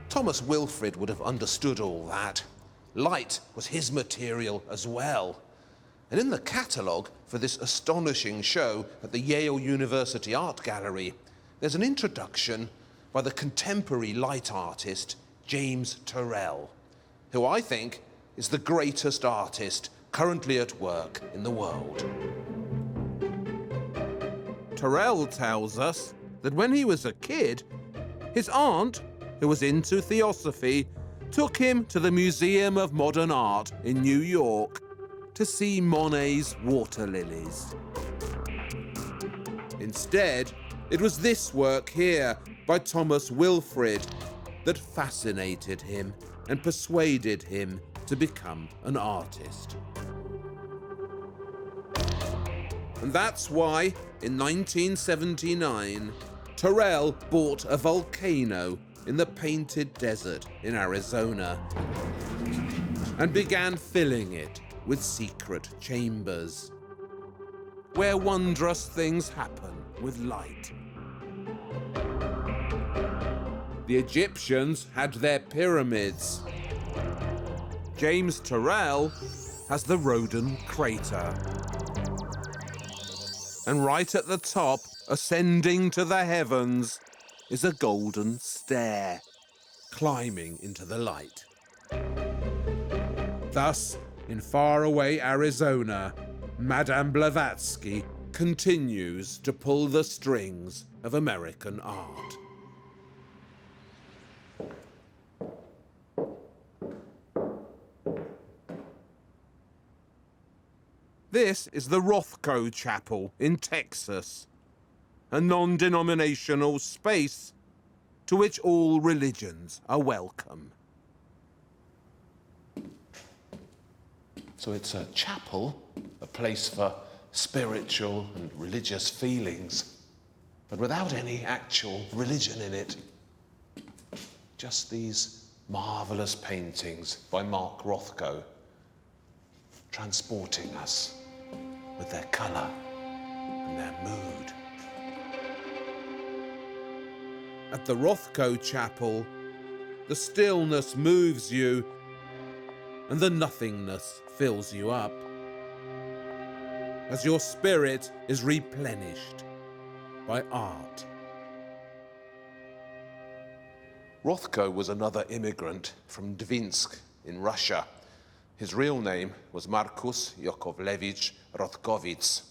Thomas Wilfrid would have understood all that. Light was his material as well. And in the catalogue for this astonishing show at the Yale University Art Gallery, there's an introduction by the contemporary light artist James Turrell, who I think is the greatest artist currently at work in the world. Turrell tells us that when he was a kid, his aunt, who was into theosophy, took him to the Museum of Modern Art in New York to see Monet's water lilies. Instead, it was this work here by Thomas Wilfrid that fascinated him and persuaded him to become an artist. And that's why, in 1979, Turrell bought a volcano in the Painted Desert in Arizona and began filling it with secret chambers where wondrous things happen with light. The Egyptians had their pyramids. James Turrell has the Roden crater. And right at the top, ascending to the heavens, is a golden stair, climbing into the light. Thus, in faraway Arizona, Madame Blavatsky continues to pull the strings of American art. This is the Rothko Chapel in Texas, a non-denominational space to which all religions are welcome. So it's a chapel, a place for spiritual and religious feelings, but without any actual religion in it. Just these marvellous paintings by Mark Rothko, transporting us with their colour and their mood. At the Rothko Chapel, the stillness moves you and the nothingness fills you up as your spirit is replenished by art. Rothko was another immigrant from Dvinsk in Russia. His real name was Markus Yakovlevich Rothkovits.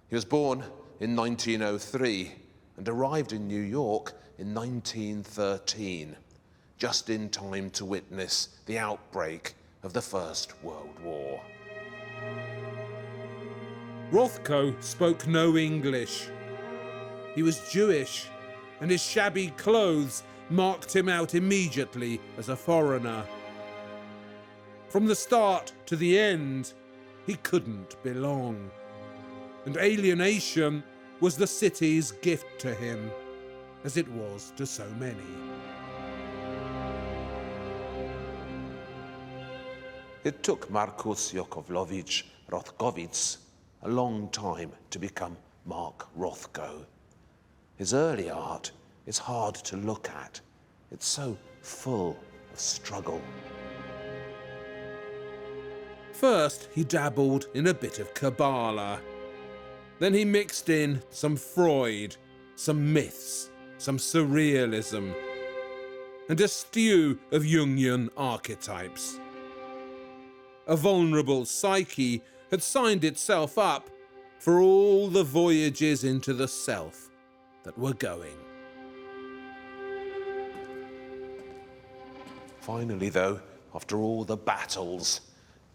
He was born in 1903 and arrived in New York in 1913, just in time to witness the outbreak of the First World War. Rothko spoke no English. He was Jewish, and his shabby clothes marked him out immediately as a foreigner. From the start to the end, he couldn't belong. And alienation was the city's gift to him, as it was to so many. It took Markus Yakovlevich Rothkovits a long time to become Mark Rothko. His early art is hard to look at. It's so full of struggle. First, he dabbled in a bit of Kabbalah. Then he mixed in some Freud, some myths, some surrealism, and a stew of Jungian archetypes. A vulnerable psyche had signed itself up for all the voyages into the self that were going. Finally, though, after all the battles,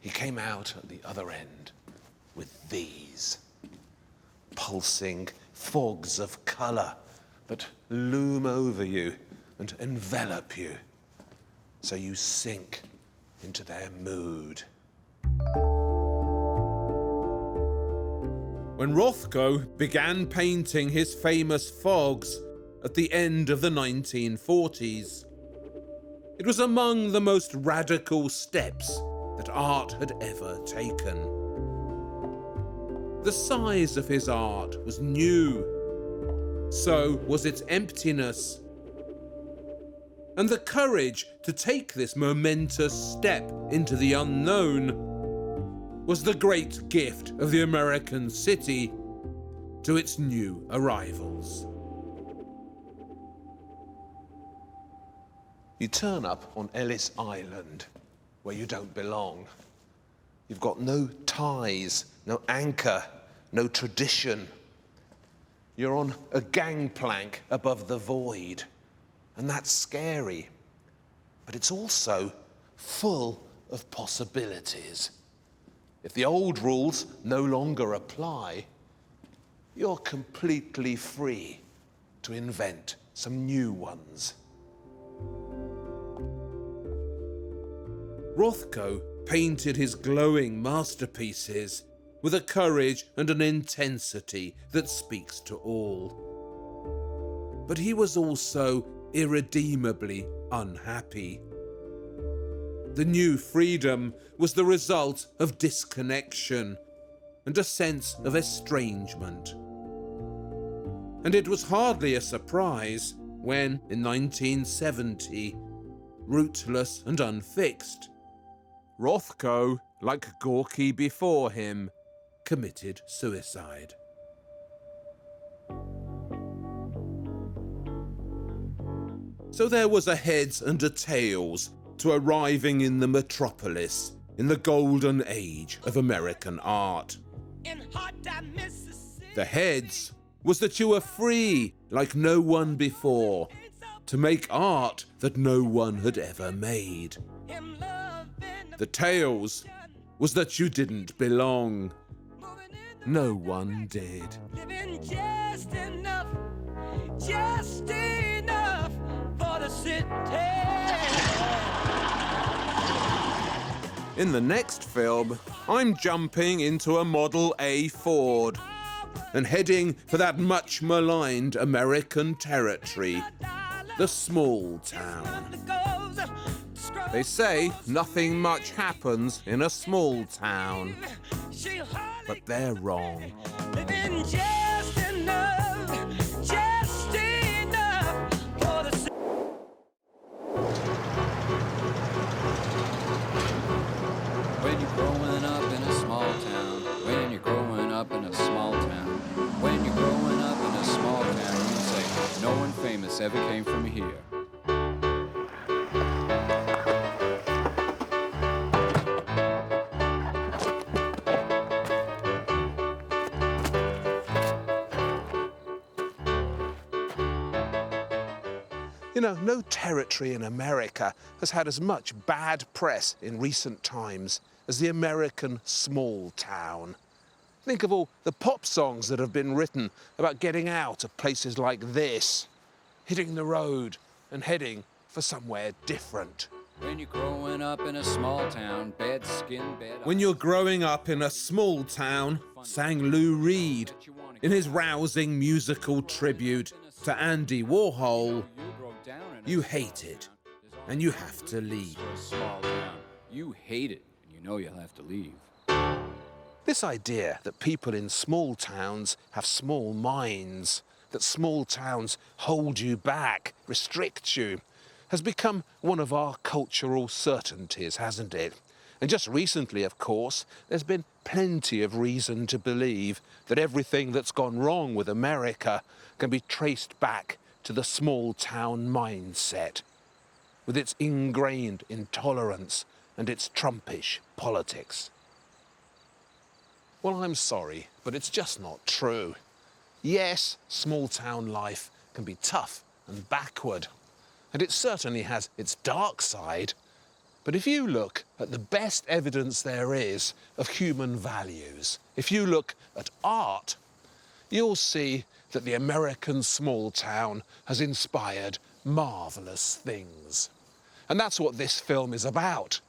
he came out at the other end with these pulsing fogs of colour that loom over you and envelop you, so you sink into their mood. When Rothko began painting his famous fogs at the end of the 1940s, It was among the most radical steps that art had ever taken. The size of his art was new. So was its emptiness. And the courage to take this momentous step into the unknown was the great gift of the American city to its new arrivals. You turn up on Ellis Island, where you don't belong. You've got no ties, no anchor, no tradition. You're on a gangplank above the void, and that's scary. But it's also full of possibilities. If the old rules no longer apply, you're completely free to invent some new ones. Rothko painted his glowing masterpieces with a courage and an intensity that speaks to all. But he was also irredeemably unhappy. The new freedom was the result of disconnection and a sense of estrangement. And it was hardly a surprise when, in 1970, rootless and unfixed, Rothko, like Gorky before him, committed suicide. So there was a heads and a tails to arriving in the metropolis in the golden age of American art. The heads was that you were free like no one before to make art that no one had ever made. The tails was that you didn't belong. No one did. Just enough for the city. In the next film, I'm jumping into a Model A Ford and heading for that much maligned American territory, the small town. They say nothing much happens in a small town, but they're wrong. Living just enough for the city. When you're growing up in a small town, when you're growing up in a small town, when you're growing up in a small town, you say, no one famous ever came from here. You know, no territory in America has had as much bad press in recent times as the American small town. Think of all the pop songs that have been written about getting out of places like this, hitting the road and heading for somewhere different. When you're growing up in a small town, bad skin, bad When you're growing up in a small town, sang Lou Reed in his rousing musical tribute to Andy Warhol. You hate it, and you have to leave. Small town. You hate it, and you know you'll have to leave. This idea that people in small towns have small minds, that small towns hold you back, restrict you, has become one of our cultural certainties, hasn't it? And just recently, of course, there's been plenty of reason to believe that everything that's gone wrong with America can be traced back to the small town mindset, with its ingrained intolerance and its Trumpish politics. Well, I'm sorry, but it's just not true. Yes, small town life can be tough and backward, and it certainly has its dark side. But if you look at the best evidence there is of human values, if you look at art, you'll see that the American small town has inspired marvellous things. And that's what this film is about,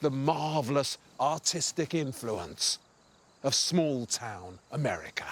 the marvellous artistic influence of small town America.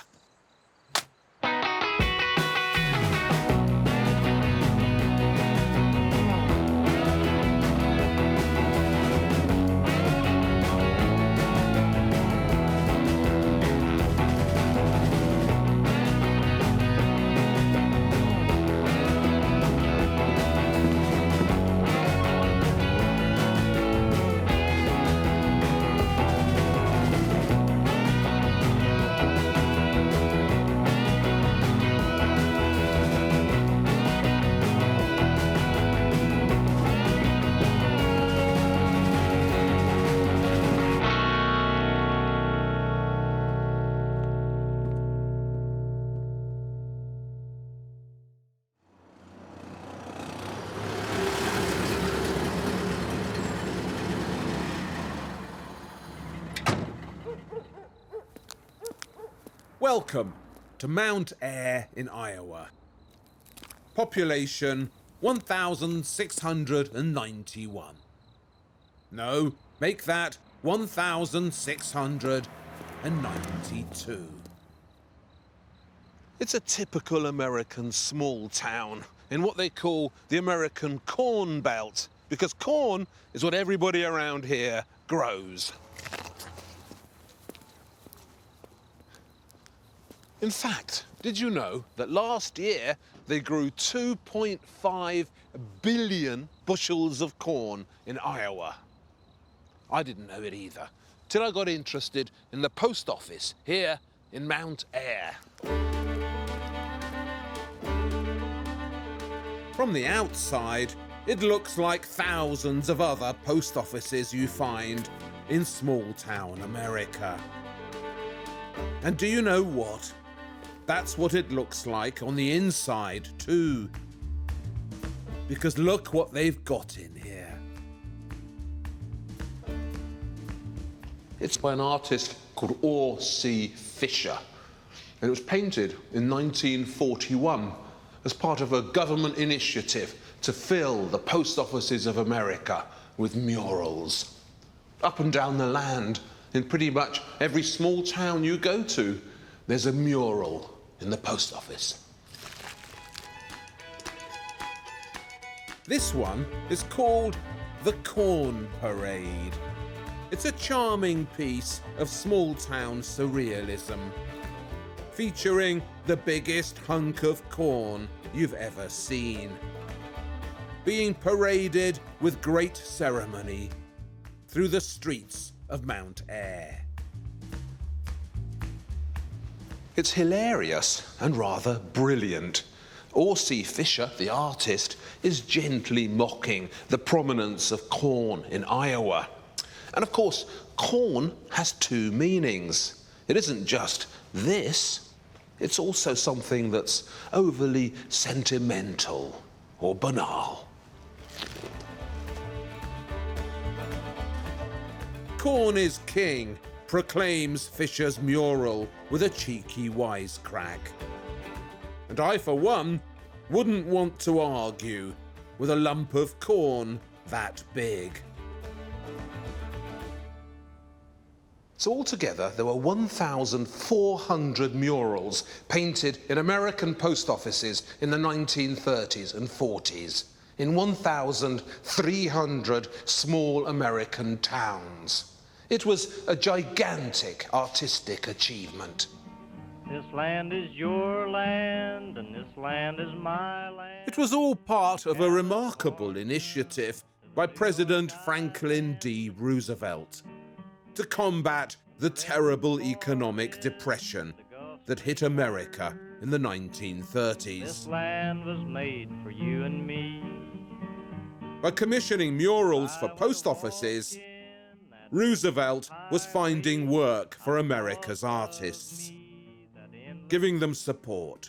Welcome to Mount Ayr in Iowa. Population 1,691. No, make that 1,692. It's a typical American small town in what they call the American Corn Belt, because corn is what everybody around here grows. In fact, did you know that last year they grew 2.5 billion bushels of corn in Iowa? I didn't know it either, till I got interested in the post office here in Mount Ayr. From the outside, it looks like thousands of other post offices you find in small-town America. And do you know what? That's what it looks like on the inside, too. Because look what they've got in here. It's by an artist called R.C. Fisher, and it was painted in 1941 as part of a government initiative to fill the post offices of America with murals. Up and down the land, in pretty much every small town you go to, there's a mural in the post office. This one is called The Corn Parade. It's a charming piece of small-town surrealism, featuring the biggest hunk of corn you've ever seen, being paraded with great ceremony through the streets of Mount Ayr. It's hilarious and rather brilliant. R.C. Fisher, the artist, is gently mocking the prominence of corn in Iowa. And of course, corn has two meanings. It isn't just this. It's also something that's overly sentimental or banal. Corn is king, proclaims Fisher's mural with a cheeky wisecrack. And I, for one, wouldn't want to argue with a lump of corn that big. So altogether, there were 1,400 murals painted in American post offices in the 1930s and 40s, in 1,300 small American towns. It was a gigantic artistic achievement. This land is your land, and this land is my land. It was all part of a remarkable initiative by President Franklin D. Roosevelt to combat the terrible economic depression that hit America in the 1930s. This land was made for you and me. By commissioning murals for post offices, Roosevelt was finding work for America's artists, giving them support,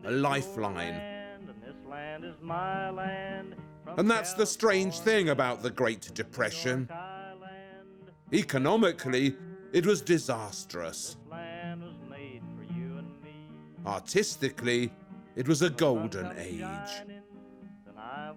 a lifeline. And that's the strange thing about the Great Depression. Economically, it was disastrous. Artistically, it was a golden age.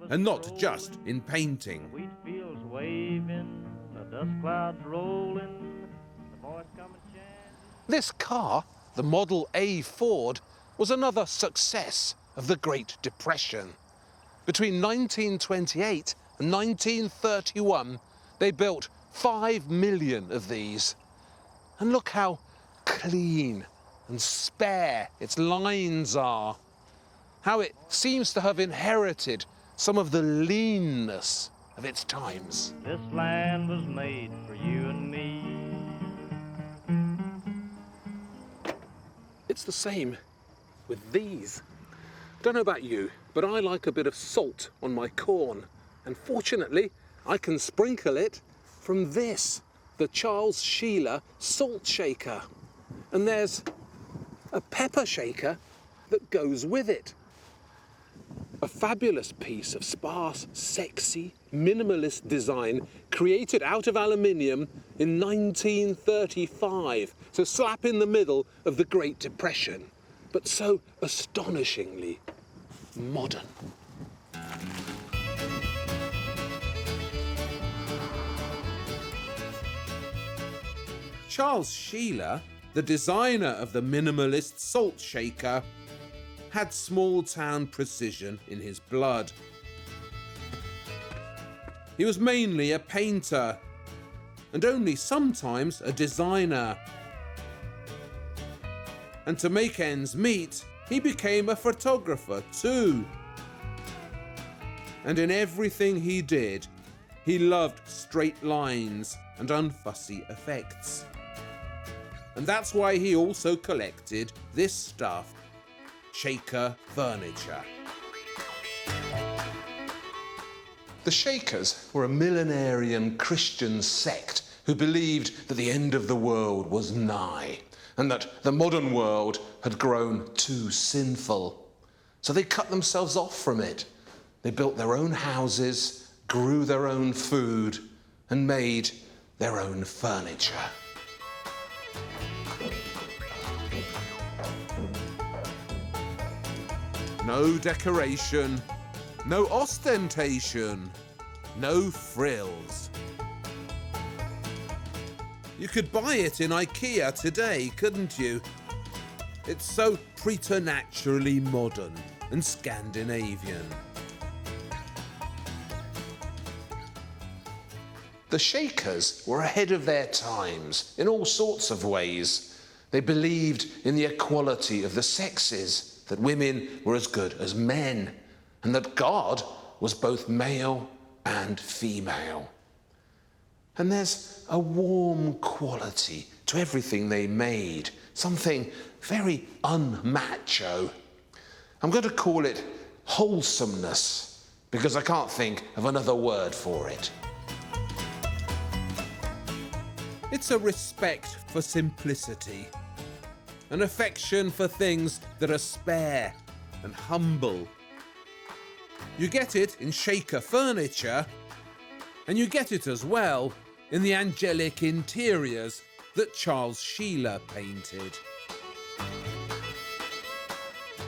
And not just in painting. Wheat fields waving, the dust clouds rolling, the boys coming chanting. This car, the Model A Ford, was another success of the Great Depression. Between 1928 and 1931, they built 5 million of these. And look how clean and spare its lines are. How it seems to have inherited some of the leanness of its times. This land was made for you and me. It's the same with these. Don't know about you, but I like a bit of salt on my corn. And fortunately, I can sprinkle it from this, the Charles Sheila salt shaker. And there's a pepper shaker that goes with it. A fabulous piece of sparse, sexy, minimalist design created out of aluminium in 1935, so slap in the middle of the Great Depression, but so astonishingly modern. Charles Sheeler, the designer of the minimalist salt shaker, had small-town precision in his blood. He was mainly a painter, and only sometimes a designer. And to make ends meet, he became a photographer too. And in everything he did, he loved straight lines and unfussy effects. And that's why he also collected this stuff, shaker furniture. The Shakers were a millenarian Christian sect who believed that the end of the world was nigh and that the modern world had grown too sinful. So they cut themselves off from it. They built their own houses, grew their own food, and made their own furniture. No decoration, no ostentation, no frills. You could buy it in IKEA today, couldn't you? It's so preternaturally modern and Scandinavian. The Shakers were ahead of their times in all sorts of ways. They believed in the equality of the sexes, that women were as good as men, and that God was both male and female. And there's a warm quality to everything they made, something very unmacho. I'm going to call it wholesomeness, because I can't think of another word for it. It's a respect for simplicity, an affection for things that are spare and humble. You get it in shaker furniture, and you get it as well in the angelic interiors that Charles Sheeler painted.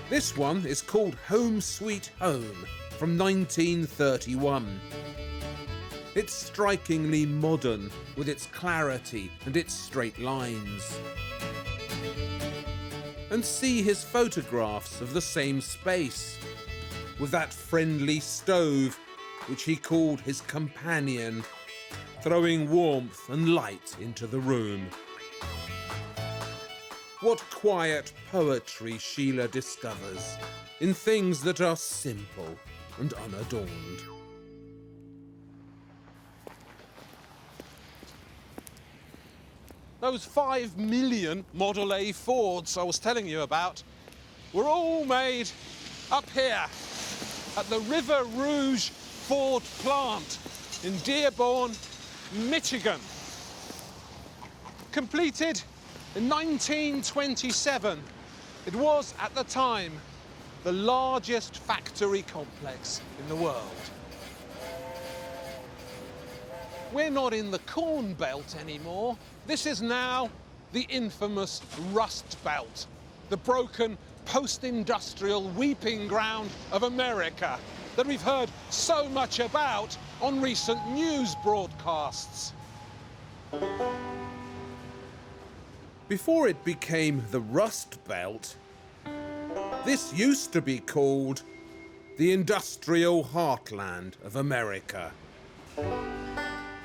This one is called Home Sweet Home from 1931. It's strikingly modern with its clarity and its straight lines. And see his photographs of the same space, with that friendly stove, which he called his companion, throwing warmth and light into the room. What quiet poetry Sheeler discovers in things that are simple and unadorned. Those 5 million Model A Fords I was telling you about were all made up here at the River Rouge Ford plant in Dearborn, Michigan. Completed in 1927, it was at the time the largest factory complex in the world. We're not in the Corn Belt anymore. This is now the infamous Rust Belt, the broken post-industrial weeping ground of America that we've heard so much about on recent news broadcasts. Before it became the Rust Belt, this used to be called the industrial heartland of America.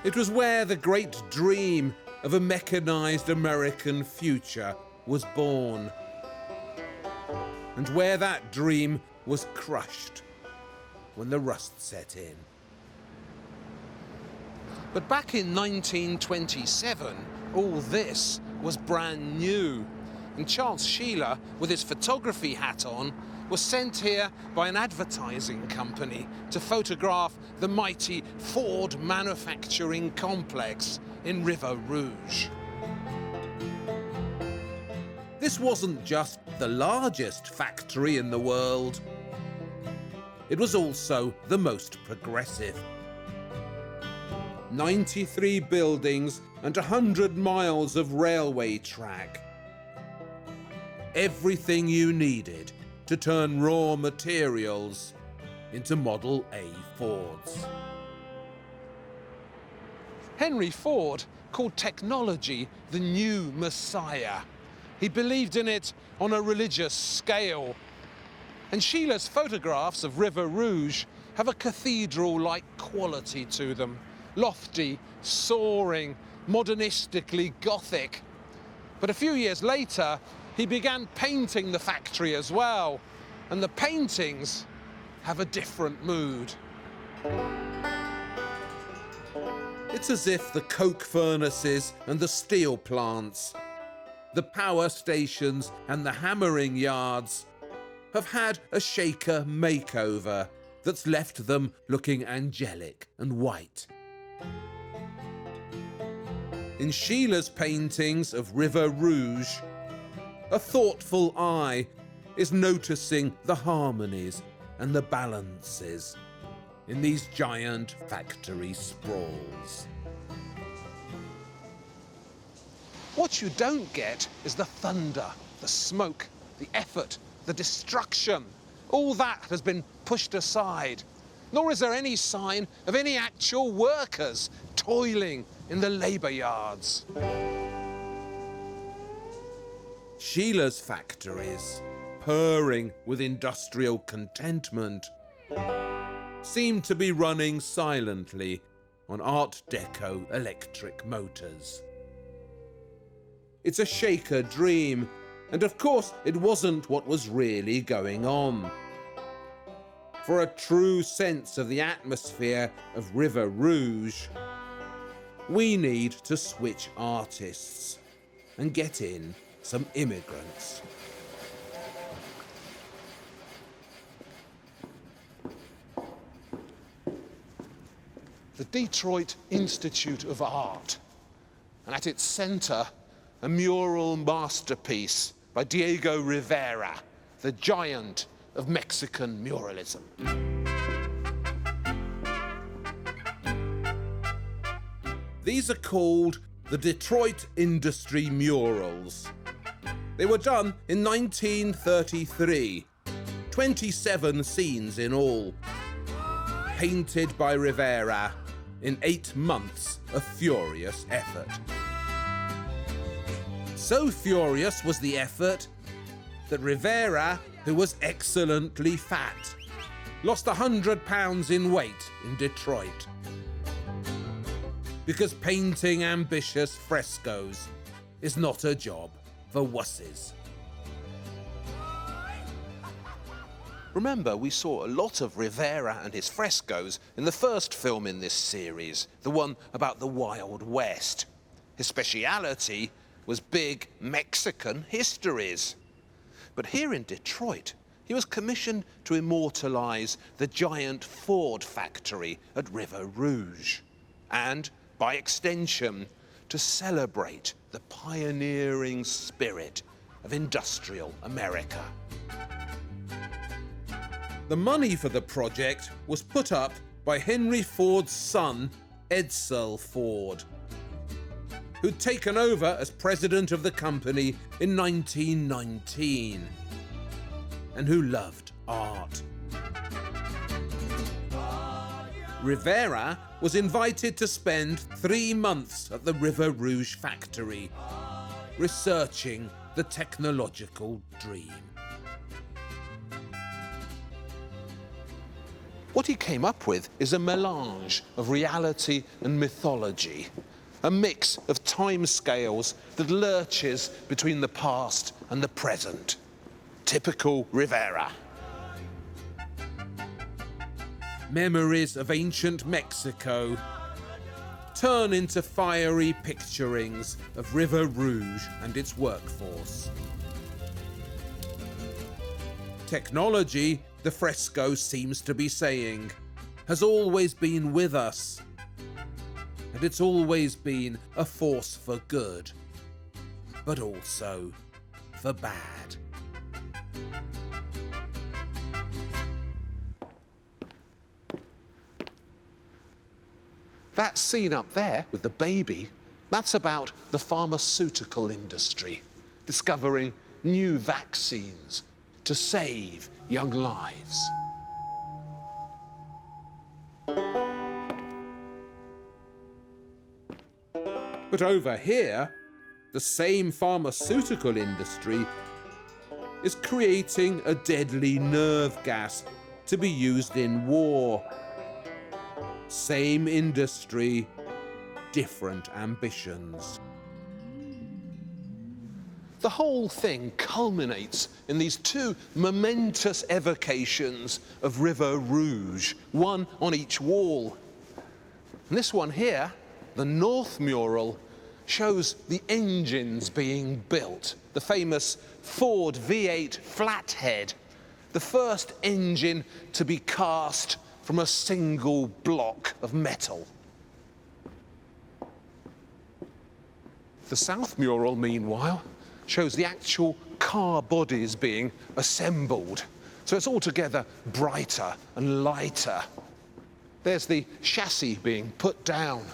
It was where the great dream of a mechanized American future was born, and where that dream was crushed when the rust set in. But back in 1927, all this was brand new. And Charles Sheeler, with his photography hat on, was sent here by an advertising company to photograph the mighty Ford manufacturing complex in River Rouge. This wasn't just the largest factory in the world. It was also the most progressive. 93 buildings and 100 miles of railway track. Everything you needed to turn raw materials into Model A Fords. Henry Ford called technology the new messiah. He believed in it on a religious scale. And Sheila's photographs of River Rouge have a cathedral-like quality to them. Lofty, soaring, modernistically Gothic. But a few years later, he began painting the factory as well. And the paintings have a different mood. It's as if the coke furnaces and the steel plants, the power stations and the hammering yards have had a shaker makeover that's left them looking angelic and white. In Sheila's paintings of River Rouge, a thoughtful eye is noticing the harmonies and the balances in these giant factory sprawls. What you don't get is the thunder, the smoke, the effort, the destruction. All that has been pushed aside. Nor is there any sign of any actual workers toiling in the labour yards. Sheila's factories, purring with industrial contentment, seem to be running silently on Art Deco electric motors. It's a shaker dream, and of course it wasn't what was really going on. For a true sense of the atmosphere of River Rouge, we need to switch artists and get in some immigrants. The Detroit Institute of Art, and at its centre, a mural masterpiece by Diego Rivera, the giant of Mexican muralism. These are called the Detroit Industry Murals. They were done in 1933, 27 scenes in all, painted by Rivera in 8 months of furious effort. So furious was the effort that Rivera, who was excellently fat, lost 100 pounds in weight in Detroit. Because painting ambitious frescoes is not a job for wusses. Remember, we saw a lot of Rivera and his frescoes in the first film in this series, the one about the Wild West. His speciality was big Mexican histories. But here in Detroit, he was commissioned to immortalise the giant Ford factory at River Rouge, and, by extension, to celebrate the pioneering spirit of industrial America. The money for the project was put up by Henry Ford's son, Edsel Ford, who'd taken over as president of the company in 1919, and who loved art. Rivera was invited to spend 3 months at the River Rouge factory, researching the technological dream. What he came up with is a melange of reality and mythology, a mix of timescales that lurches between the past and the present. Typical Rivera. Memories of ancient Mexico turn into fiery picturings of River Rouge and its workforce. Technology, the fresco seems to be saying, has always been with us. And it's always been a force for good, but also for bad. That scene up there with the baby, that's about the pharmaceutical industry, discovering new vaccines to save young lives. But over here, the same pharmaceutical industry is creating a deadly nerve gas to be used in war. Same industry, different ambitions. The whole thing culminates in these two momentous evocations of River Rouge, one on each wall. And this one here, the North mural, shows the engines being built, the famous Ford V8 flathead, the first engine to be cast from a single block of metal. The South mural, meanwhile, shows the actual car bodies being assembled, so it's altogether brighter and lighter. There's the chassis being put down.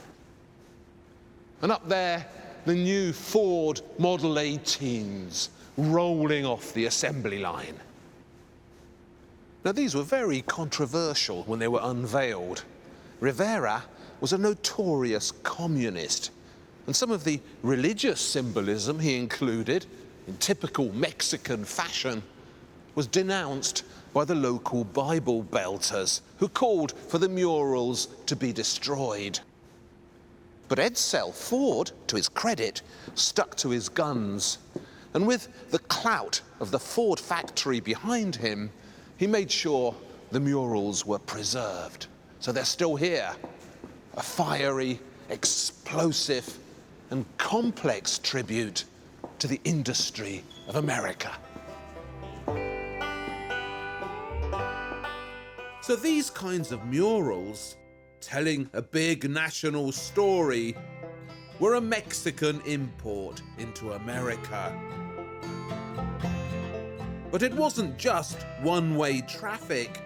And up there, the new Ford Model 18s rolling off the assembly line. Now, these were very controversial when they were unveiled. Rivera was a notorious communist, and some of the religious symbolism he included, in typical Mexican fashion, was denounced by the local Bible belters, who called for the murals to be destroyed. But Edsel Ford, to his credit, stuck to his guns. And with the clout of the Ford factory behind him, he made sure the murals were preserved. So they're still here. A fiery, explosive, and complex tribute to the industry of America. So these kinds of murals, telling a big national story, were a Mexican import into America. But it wasn't just one-way traffic,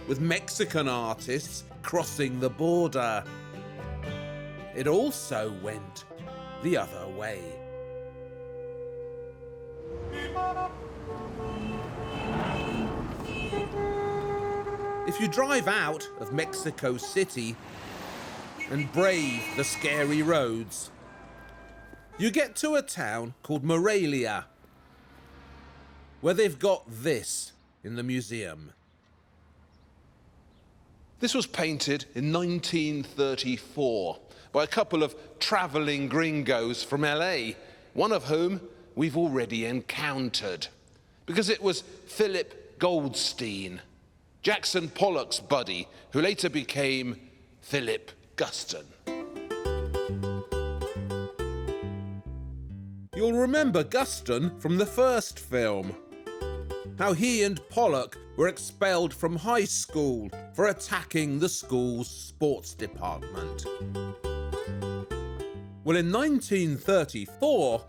with Mexican artists crossing the border. It also went the other way. If you drive out of Mexico City and brave the scary roads, you get to a town called Morelia, where they've got this in the museum. This was painted in 1934 by a couple of travelling gringos from LA, one of whom we've already encountered, because it was Philip Goldstein, Jackson Pollock's buddy, who later became Philip Guston. You'll remember Guston from the first film, how he and Pollock were expelled from high school for attacking the school's sports department. Well, in 1934,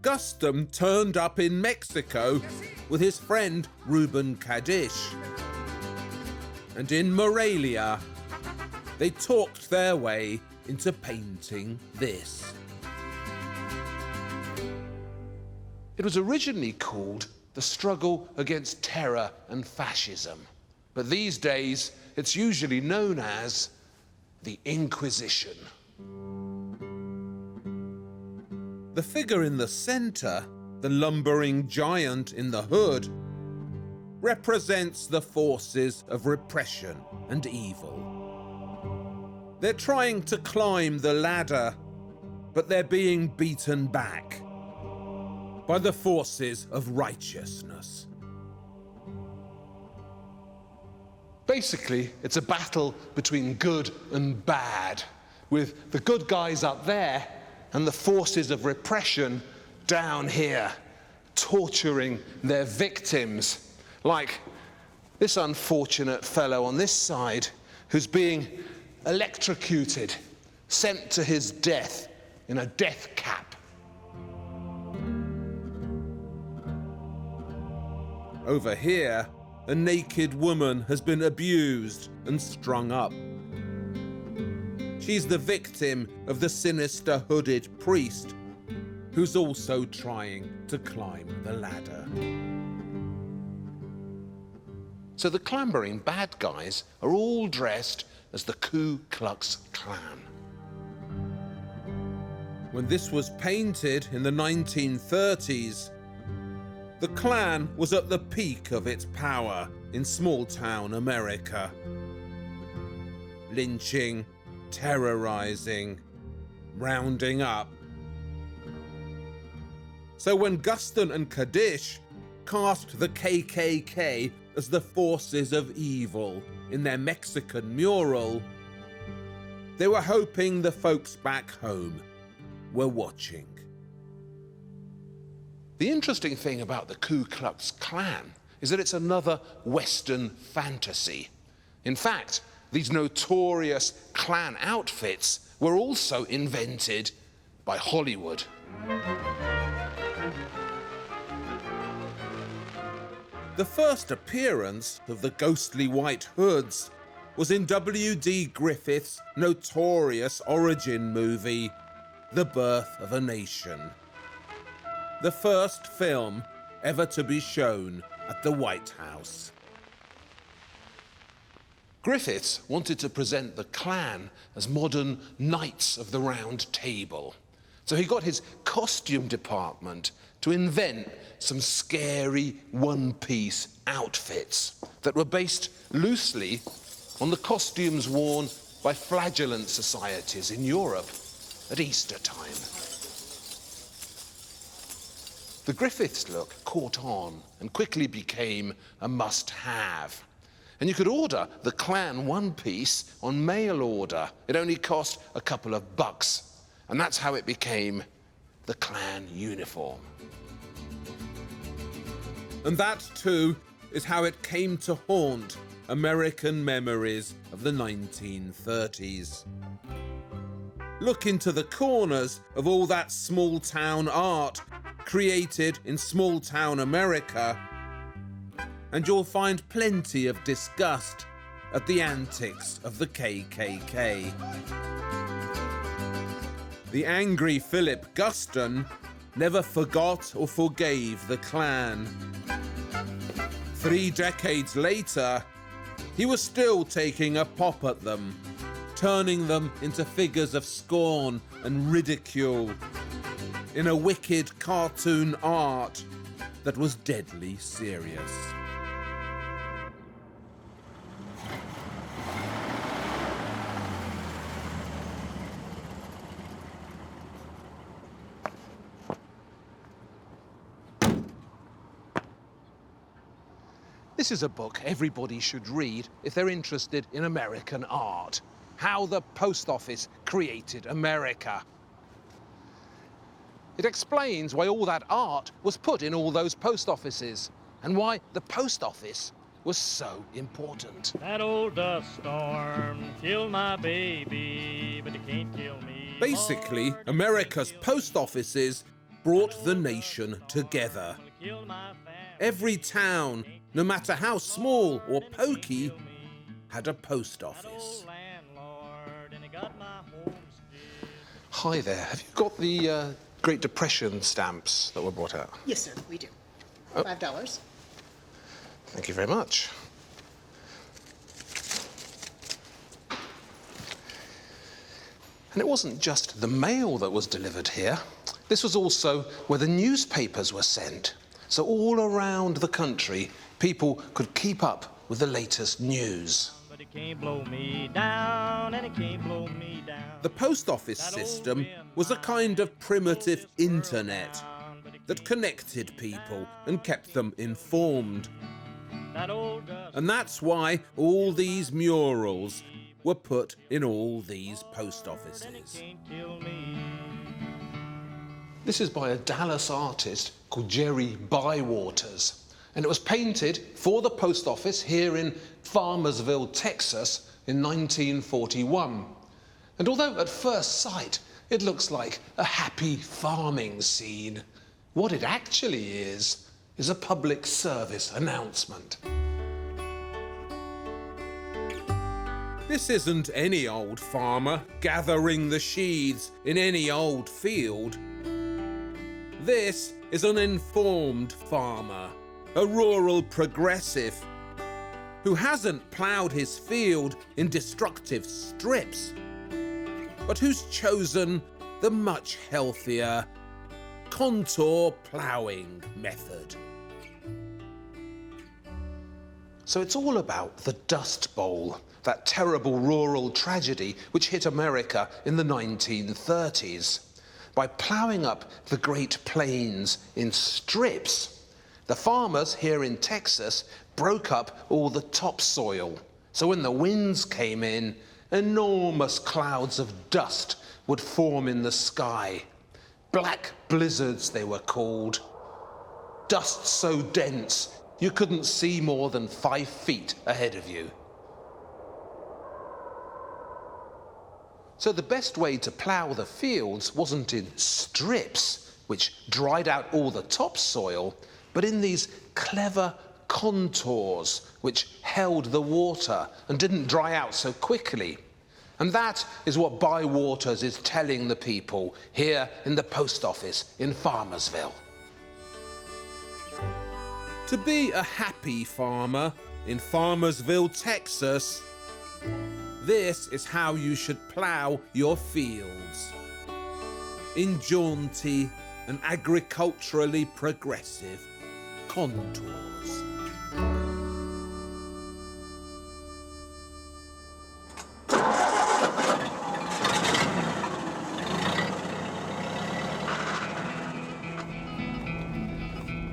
Guston turned up in Mexico with his friend Ruben Cadish. And in Morelia, they talked their way into painting this. It was originally called the struggle against terror and fascism, but these days it's usually known as the Inquisition. The figure in the centre, the lumbering giant in the hood, represents the forces of repression and evil. They're trying to climb the ladder, but they're being beaten back by the forces of righteousness. Basically, it's a battle between good and bad, with the good guys up there and the forces of repression down here, torturing their victims, like this unfortunate fellow on this side who's being electrocuted, sent to his death in a death cap. Over here, a naked woman has been abused and strung up. She's the victim of the sinister hooded priest, who's also trying to climb the ladder. So the clambering bad guys are all dressed as the Ku Klux Klan. When this was painted in the 1930s, the Klan was at the peak of its power in small-town America. Lynching, terrorizing, rounding up. So when Guston and Kaddish cast the KKK as the forces of evil in their Mexican mural, they were hoping the folks back home were watching. The interesting thing about the Ku Klux Klan is that it's another Western fantasy. In fact, these notorious Klan outfits were also invented by Hollywood. The first appearance of the ghostly white hoods was in W.D. Griffith's notorious origin movie, The Birth of a Nation. The first film ever to be shown at the White House. Griffiths wanted to present the Klan as modern Knights of the Round Table. So he got his costume department to invent some scary one-piece outfits that were based loosely on the costumes worn by flagellant societies in Europe at Easter time. The Griffiths look caught on and quickly became a must-have. And you could order the Klan one-piece on mail order. It only cost a couple of bucks. And that's how it became the Klan uniform. And that, too, is how it came to haunt American memories of the 1930s. Look into the corners of all that small-town art created in small-town America, and you'll find plenty of disgust at the antics of the KKK. The angry Philip Guston never forgot or forgave the Klan. 3 decades later, he was still taking a pop at them, turning them into figures of scorn and ridicule in a wicked cartoon art that was deadly serious. This is a book everybody should read if they're interested in American art. How the Post Office Created America. It explains why all that art was put in all those post offices and why the post office was so important. That old dust storm killed my baby, but it can't kill me. Basically, America's post offices brought the nation together. Every town, no matter how small or pokey, had a post office. Hi there, have you got the Great Depression stamps that were brought out? Yes, sir, we do. Oh. $5. Thank you very much. And it wasn't just the mail that was delivered here. This was also where the newspapers were sent. So all around the country, people could keep up with the latest news. But it can't blow me down, and it can't blow me down. The post office system was a kind of primitive internet that connected people and kept them informed. And that's why all these murals were put in all these post offices. This is by a Dallas artist called Jerry Bywaters, and it was painted for the post office here in Farmersville, Texas in 1941. And although at first sight it looks like a happy farming scene, what it actually is a public service announcement. This isn't any old farmer gathering the sheaves in any old field. This is an informed farmer, a rural progressive, who hasn't ploughed his field in destructive strips, but who's chosen the much healthier contour ploughing method. So it's all about the Dust Bowl, that terrible rural tragedy which hit America in the 1930s. By ploughing up the Great Plains in strips, the farmers here in Texas broke up all the topsoil. So when the winds came in, enormous clouds of dust would form in the sky. Black blizzards they were called. Dust so dense you couldn't see more than 5 feet ahead of you. So the best way to plough the fields wasn't in strips, which dried out all the topsoil, but in these clever contours which held the water and didn't dry out so quickly. And that is what Bywaters is telling the people here in the post office in Farmersville. To be a happy farmer in Farmersville, Texas, this is how you should plough your fields. In jaunty and agriculturally progressive contours.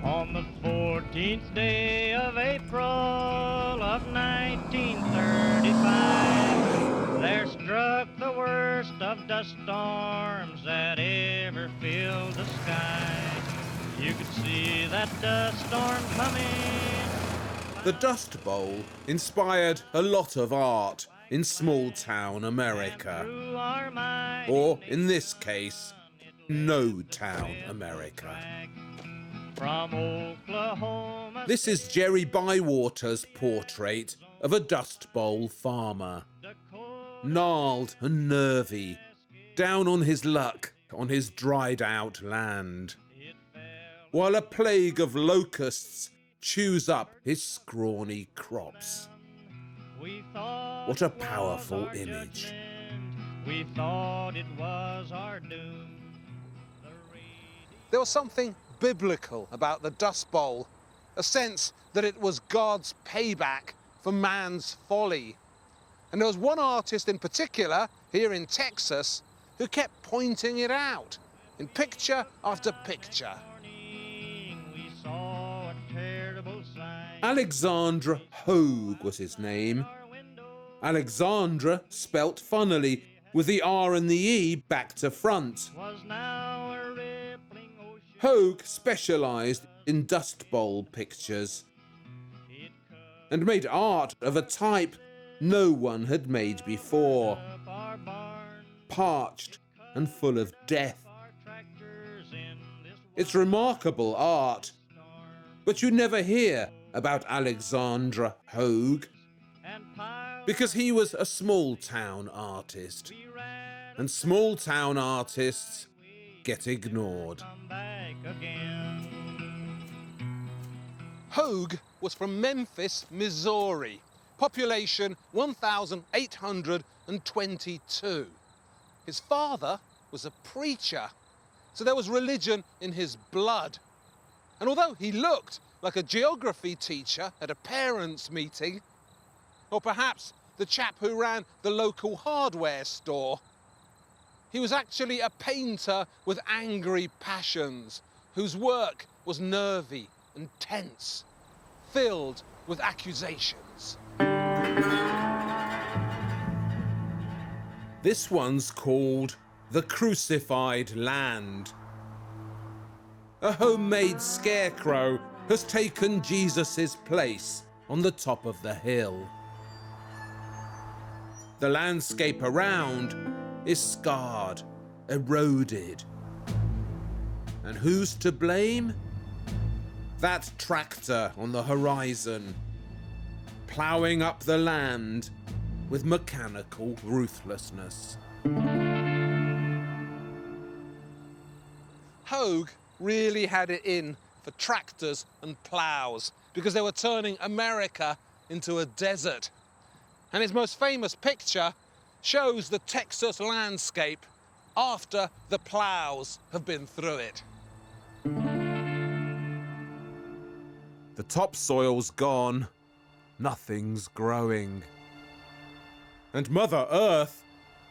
On the 14th day of April of 1935, there struck the worst of dust storms that ever filled the sky. You could see that dust storm coming. The Dust Bowl inspired a lot of art in small-town America. Or, in this case, no-town America. From Oklahoma. This is Jerry Bywater's portrait of a Dust Bowl farmer. Gnarled and nervy, down on his luck on his dried-out land, while a plague of locusts chews up his scrawny crops. What a powerful image. We thought it was our doom. There was something biblical about the Dust Bowl, a sense that it was God's payback for man's folly. And there was one artist in particular, here in Texas, who kept pointing it out in picture after picture. Alexandra Hogue was his name. Alexandra spelt funnily, with the R and the E back to front. Hogue specialised in Dust Bowl pictures and made art of a type no one had made before. Parched and full of death. It's remarkable art, but you never hear about Alexandra Hogue because he was a small-town artist, and small-town artists get ignored. Hogue was from Memphis, Missouri, population 1,822. His father was a preacher, so there was religion in his blood. And although he looked like a geography teacher at a parents' meeting, or perhaps the chap who ran the local hardware store, he was actually a painter with angry passions, whose work was nervy and tense, filled with accusations. This one's called The Crucified Land. A homemade scarecrow has taken Jesus' place on the top of the hill. The landscape around is scarred, eroded. And who's to blame? That tractor on the horizon, ploughing up the land with mechanical ruthlessness. Hogue really had it in for tractors and ploughs because they were turning America into a desert. And his most famous picture shows the Texas landscape after the ploughs have been through it. The topsoil's gone, nothing's growing. And Mother Earth,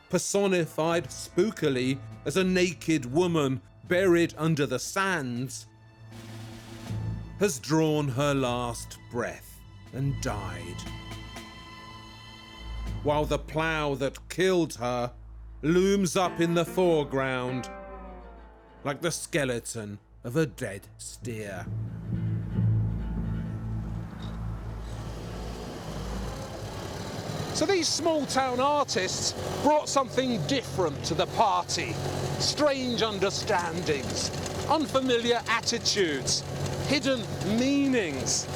personified spookily as a naked woman buried under the sands, has drawn her last breath and died. While the plough that killed her looms up in the foreground like the skeleton of a dead steer. So these small-town artists brought something different to the party. Strange understandings, unfamiliar attitudes, hidden meanings.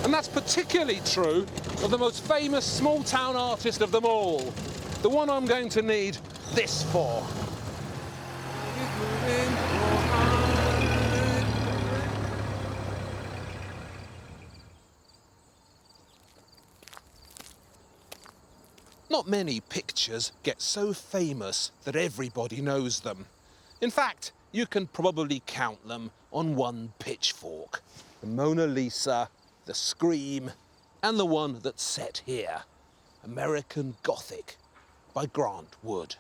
And that's particularly true of the most famous small-town artist of them all, the one I'm going to need this for. Not many pictures get so famous that everybody knows them. In fact, you can probably count them on one pitchfork. The Mona Lisa, the Scream, and the one that's set here, American Gothic by Grant Wood.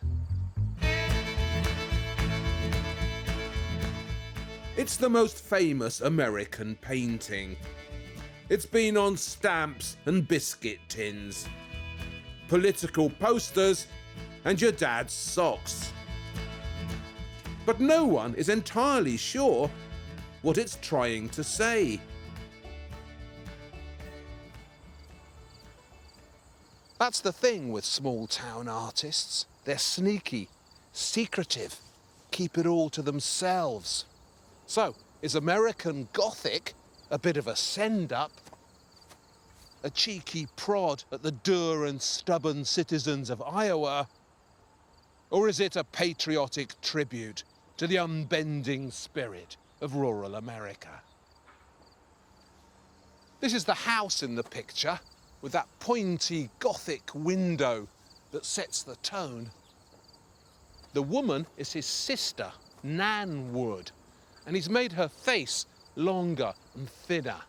It's the most famous American painting. It's been on stamps and biscuit tins, political posters, and your dad's socks. But no one is entirely sure what it's trying to say. That's the thing with small-town artists. They're sneaky, secretive, keep it all to themselves. So, is American Gothic a bit of a send-up? A cheeky prod at the dour and stubborn citizens of Iowa? Or is it a patriotic tribute to the unbending spirit of rural America? This is the house in the picture, with that pointy Gothic window that sets the tone. The woman is his sister, Nan Wood, and he's made her face longer and thinner,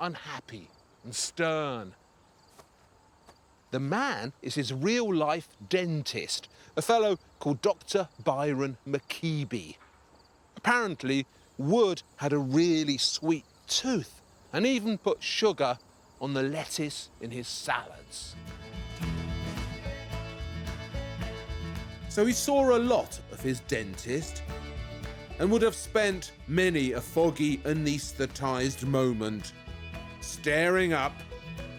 unhappy and stern. The man is his real-life dentist, a fellow called Dr. Byron McKeeby. Apparently, Wood had a really sweet tooth and even put sugar on the lettuce in his salads. So he saw a lot of his dentist and would have spent many a foggy, anaesthetised moment staring up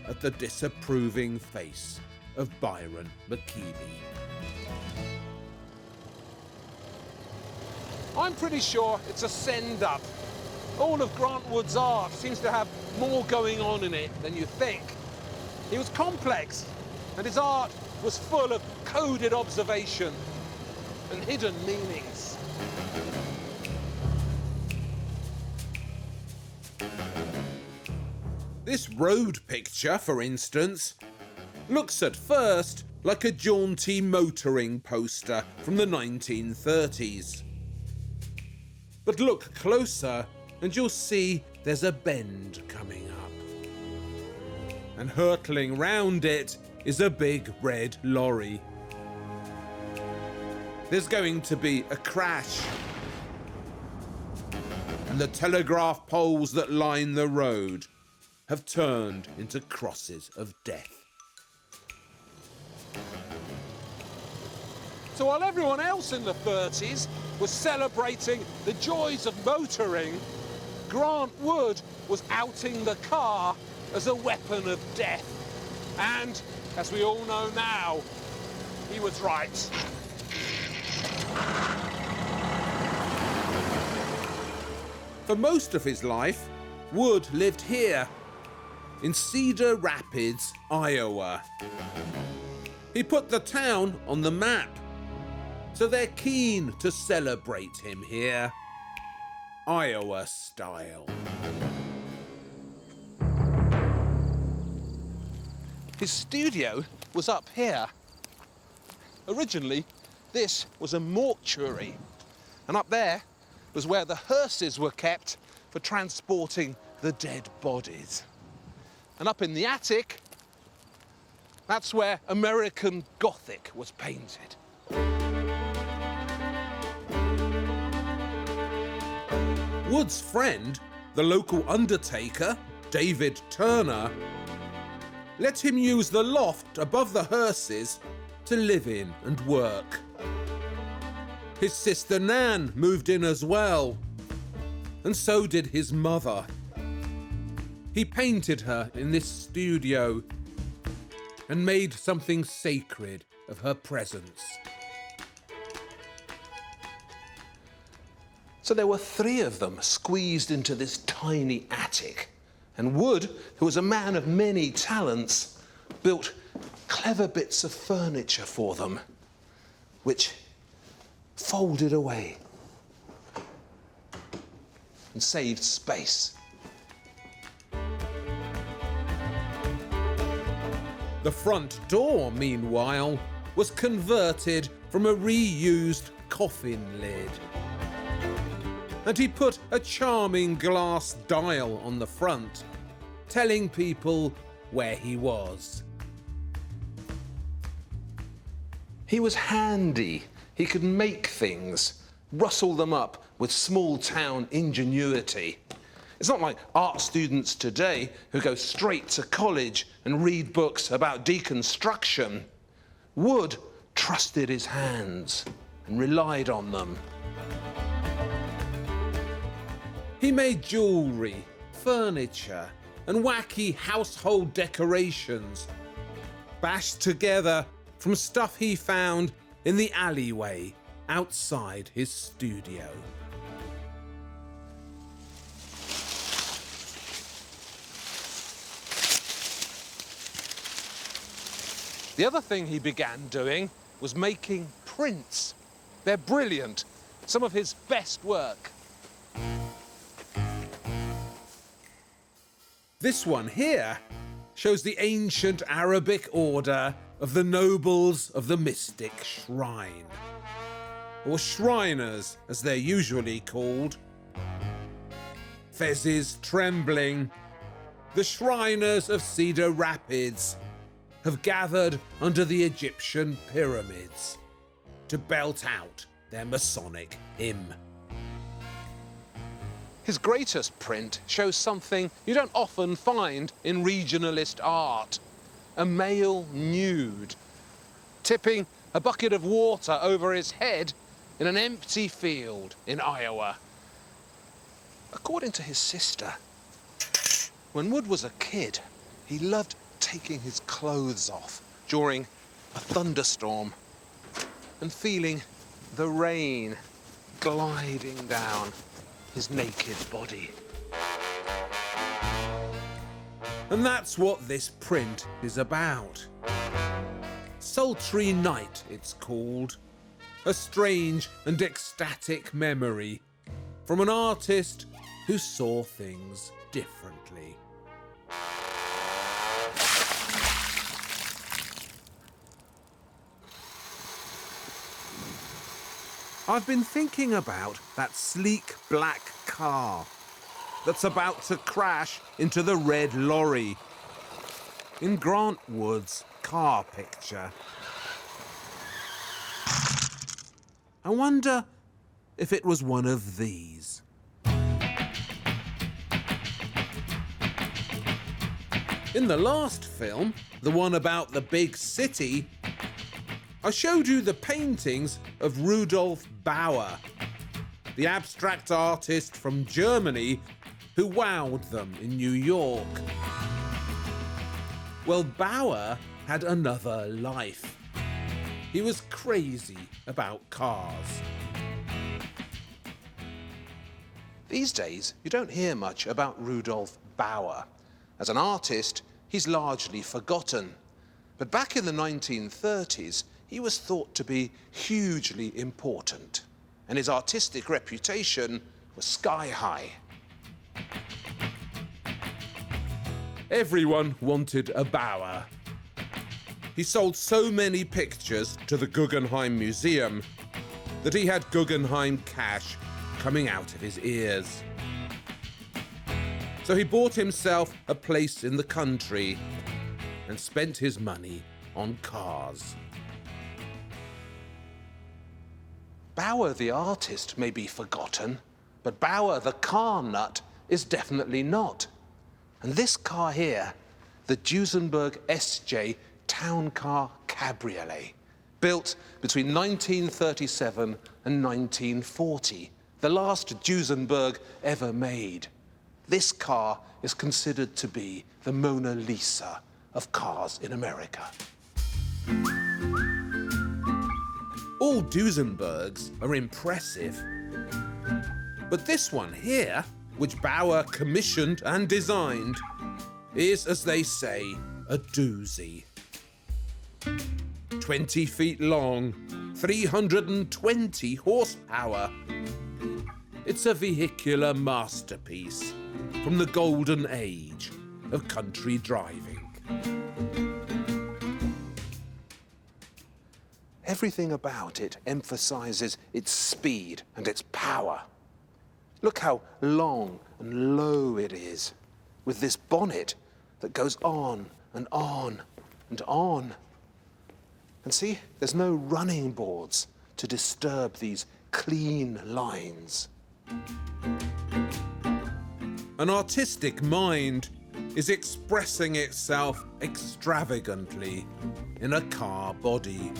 at the disapproving face of Byron McKeeby. I'm pretty sure it's a send-up. All of Grant Wood's art seems to have more going on in it than you think. He was complex, and his art was full of coded observation and hidden meanings. This road picture, for instance, looks at first like a jaunty motoring poster from the 1930s. But look closer and you'll see there's a bend coming up. And hurtling round it is a big red lorry. There's going to be a crash. And the telegraph poles that line the road have turned into crosses of death. So while everyone else in the 30s was celebrating the joys of motoring, Grant Wood was outing the car as a weapon of death. And, as we all know now, he was right. For most of his life, Wood lived here, in Cedar Rapids, Iowa. He put the town on the map, so they're keen to celebrate him here, Iowa style. His studio was up here. Originally, this was a mortuary, and up there was where the hearses were kept for transporting the dead bodies. And up in the attic, that's where American Gothic was painted. Wood's friend, the local undertaker, David Turner, let him use the loft above the hearses to live in and work. His sister Nan moved in as well, and so did his mother. He painted her in this studio and made something sacred of her presence. So there were 3 of them squeezed into this tiny attic. And Wood, who was a man of many talents, built clever bits of furniture for them, which folded away and saved space. The front door, meanwhile, was converted from a reused coffin lid. And he put a charming glass dial on the front, telling people where he was. He was handy. He could make things, rustle them up with small-town ingenuity. It's not like art students today who go straight to college and read books about deconstruction. Wood trusted his hands and relied on them. He made jewellery, furniture, and wacky household decorations, bashed together from stuff he found in the alleyway outside his studio. The other thing he began doing was making prints. They're brilliant, some of his best work. This one here shows the ancient Arabic order of the Nobles of the Mystic Shrine, or Shriners as they're usually called. Fezzes trembling, the Shriners of Cedar Rapids have gathered under the Egyptian pyramids to belt out their Masonic hymn. His greatest print shows something you don't often find in regionalist art. A male nude, tipping a bucket of water over his head in an empty field in Iowa. According to his sister, when Wood was a kid, he loved taking his clothes off during a thunderstorm and feeling the rain gliding down his naked body. And that's what this print is about. Sultry Night, it's called. A strange and ecstatic memory from an artist who saw things differently. I've been thinking about that sleek black car that's about to crash into the red lorry in Grant Wood's car picture. I wonder if it was one of these. In the last film, the one about the big city, I showed you the paintings of Rudolf Bauer, the abstract artist from Germany who wowed them in New York. Well, Bauer had another life. He was crazy about cars. These days, you don't hear much about Rudolf Bauer. As an artist, he's largely forgotten. But back in the 1930s, he was thought to be hugely important, and his artistic reputation was sky high. Everyone wanted a Bauer. He sold so many pictures to the Guggenheim Museum that he had Guggenheim cash coming out of his ears. So he bought himself a place in the country and spent his money on cars. Bauer the artist may be forgotten, but Bauer the car nut is definitely not. And this car here, the Duesenberg SJ Town Car Cabriolet, built between 1937 and 1940, the last Duesenberg ever made. This car is considered to be the Mona Lisa of cars in America. All Duesenbergs are impressive. But this one here, which Bauer commissioned and designed, is, as they say, a doozy. 20 feet long, 320 horsepower. It's a vehicular masterpiece from the golden age of country driving. Everything about it emphasizes its speed and its power. Look how long and low it is, with this bonnet that goes on and on and on. And see, there's no running boards to disturb these clean lines. An artistic mind is expressing itself extravagantly in a car body.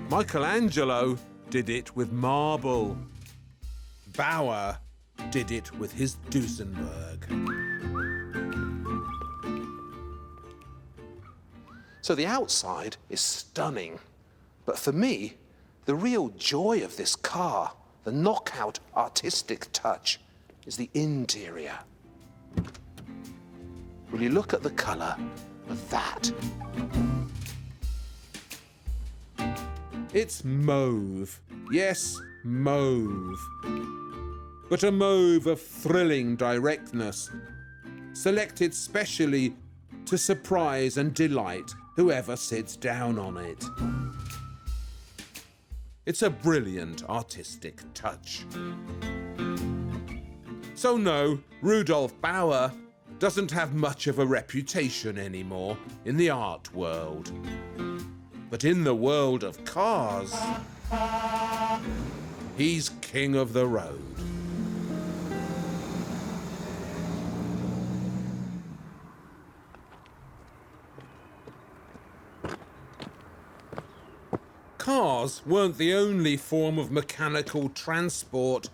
Michelangelo did it with marble. Bauer did it with his Duesenberg. So the outside is stunning. But for me, the real joy of this car, the knockout artistic touch, is the interior. Will you look at the colour of that? It's mauve. Yes, mauve. But a mauve of thrilling directness, selected specially to surprise and delight whoever sits down on it. It's a brilliant artistic touch. So no, Rudolf Bauer doesn't have much of a reputation anymore in the art world. But in the world of cars, he's king of the road. Cars weren't the only form of mechanical transport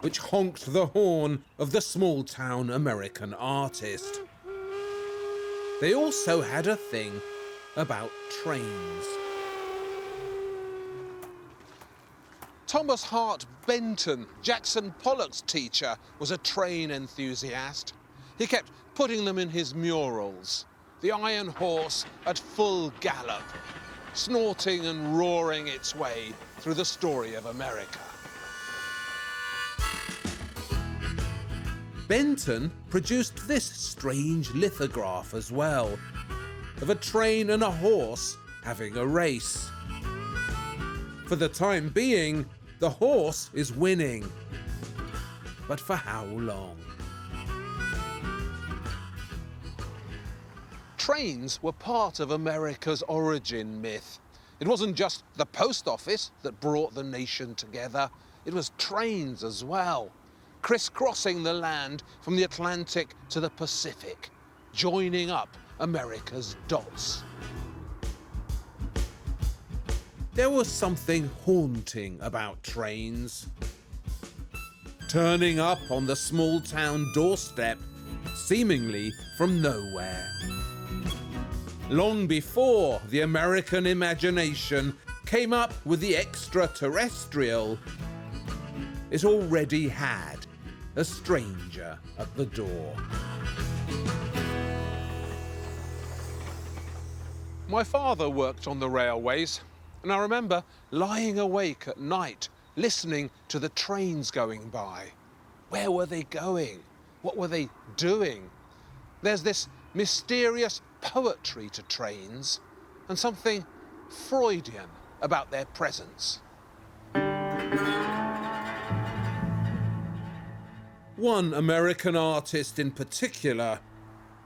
which honked the horn of the small-town American artist. They also had a thing about trains. Thomas Hart Benton, Jackson Pollock's teacher, was a train enthusiast. He kept putting them in his murals. The iron horse at full gallop, snorting and roaring its way through the story of America. Benton produced this strange lithograph as well, of a train and a horse having a race. For the time being, the horse is winning. But for how long? Trains were part of America's origin myth. It wasn't just the post office that brought the nation together, it was trains as well, crisscrossing the land from the Atlantic to the Pacific, joining up America's dots. There was something haunting about trains. Turning up on the small-town doorstep, seemingly from nowhere. Long before the American imagination came up with the extraterrestrial, it already had a stranger at the door. My father worked on the railways, and I remember lying awake at night, listening to the trains going by. Where were they going? What were they doing? There's this mysterious poetry to trains, and something Freudian about their presence. One American artist in particular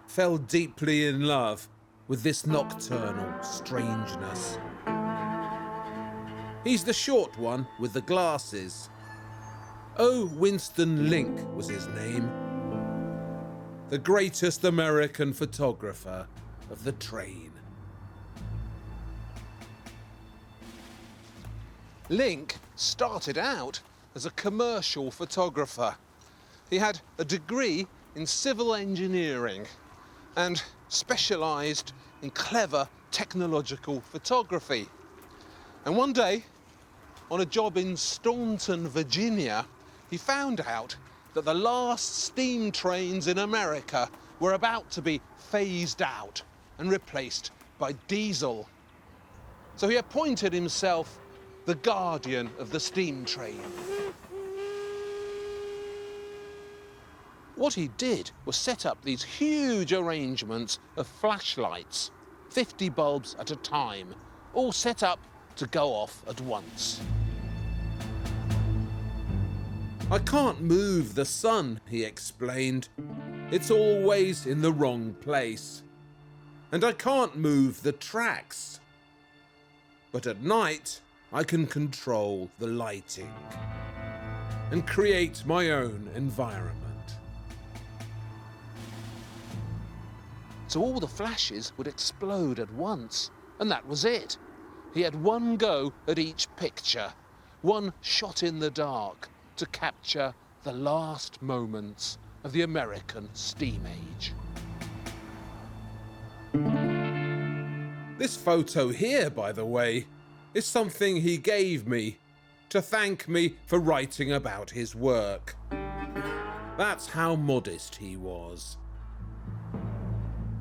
fell deeply in love with this nocturnal strangeness. He's the short one with the glasses. O. Winston Link was his name. The greatest American photographer of the train. Link started out as a commercial photographer. He had a degree in civil engineering and specialised in clever technological photography. And one day, on a job in Staunton, Virginia, he found out that the last steam trains in America were about to be phased out and replaced by diesel. So he appointed himself the guardian of the steam train. What he did was set up these huge arrangements of flashlights, 50 bulbs at a time, all set up to go off at once. I can't move the sun, he explained. It's always in the wrong place. And I can't move the tracks. But at night, I can control the lighting and create my own environment. So all the flashes would explode at once, and that was it. He had one go at each picture, one shot in the dark to capture the last moments of the American steam age. This photo here, by the way, is something he gave me to thank me for writing about his work. That's how modest he was.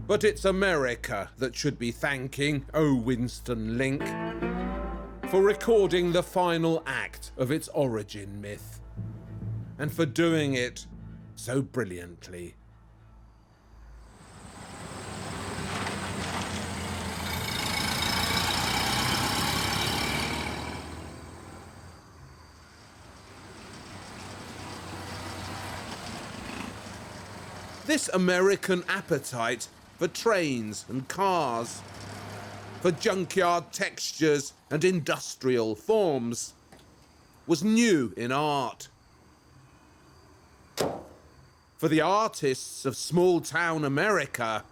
But it's America that should be thanking O. Winston Link for recording the final act of its origin myth, and for doing it so brilliantly. This American appetite for trains and cars, for junkyard textures and industrial forms, was new in art. For the artists of small-town America,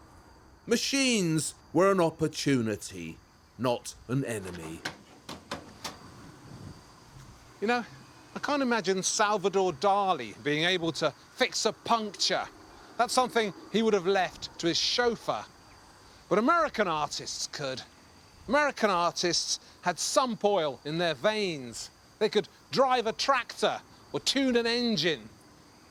machines were an opportunity, not an enemy. You know, I can't imagine Salvador Dali being able to fix a puncture. That's something he would have left to his chauffeur. But American artists could. American artists had sump oil in their veins. They could drive a tractor or tune an engine.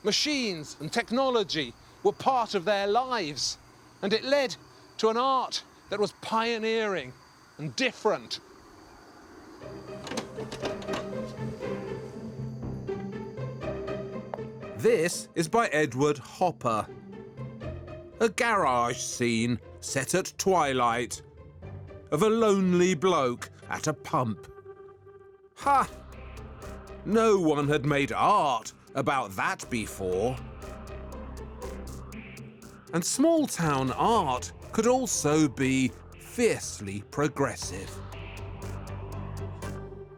Machines and technology were part of their lives, and it led to an art that was pioneering and different. This is by Edward Hopper. A garage scene set at twilight of a lonely bloke at a pump. Ha! No one had made art about that before. And small-town art could also be fiercely progressive.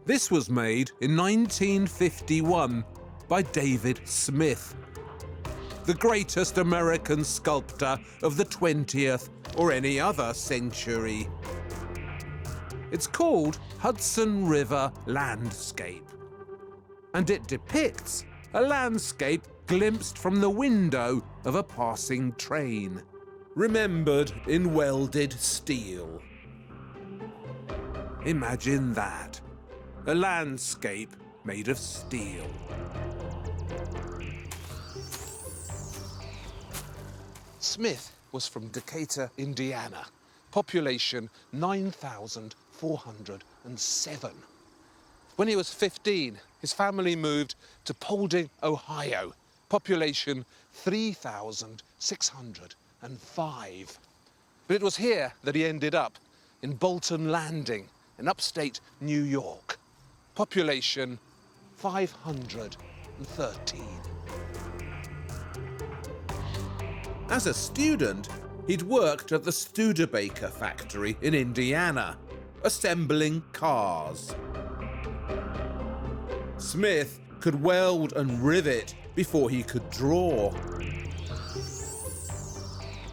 This was made in 1951 by David Smith, the greatest American sculptor of the 20th or any other century. It's called Hudson River Landscape, and it depicts a landscape glimpsed from the window of a passing train, remembered in welded steel. Imagine that, a landscape made of steel. Smith was from Decatur, Indiana, population 9,407. When he was 15, his family moved to Paulding, Ohio, population 3,605. But it was here that he ended up, in Bolton Landing, in upstate New York, population 513. As a student, he'd worked at the Studebaker factory in Indiana, assembling cars. Smith could weld and rivet before he could draw.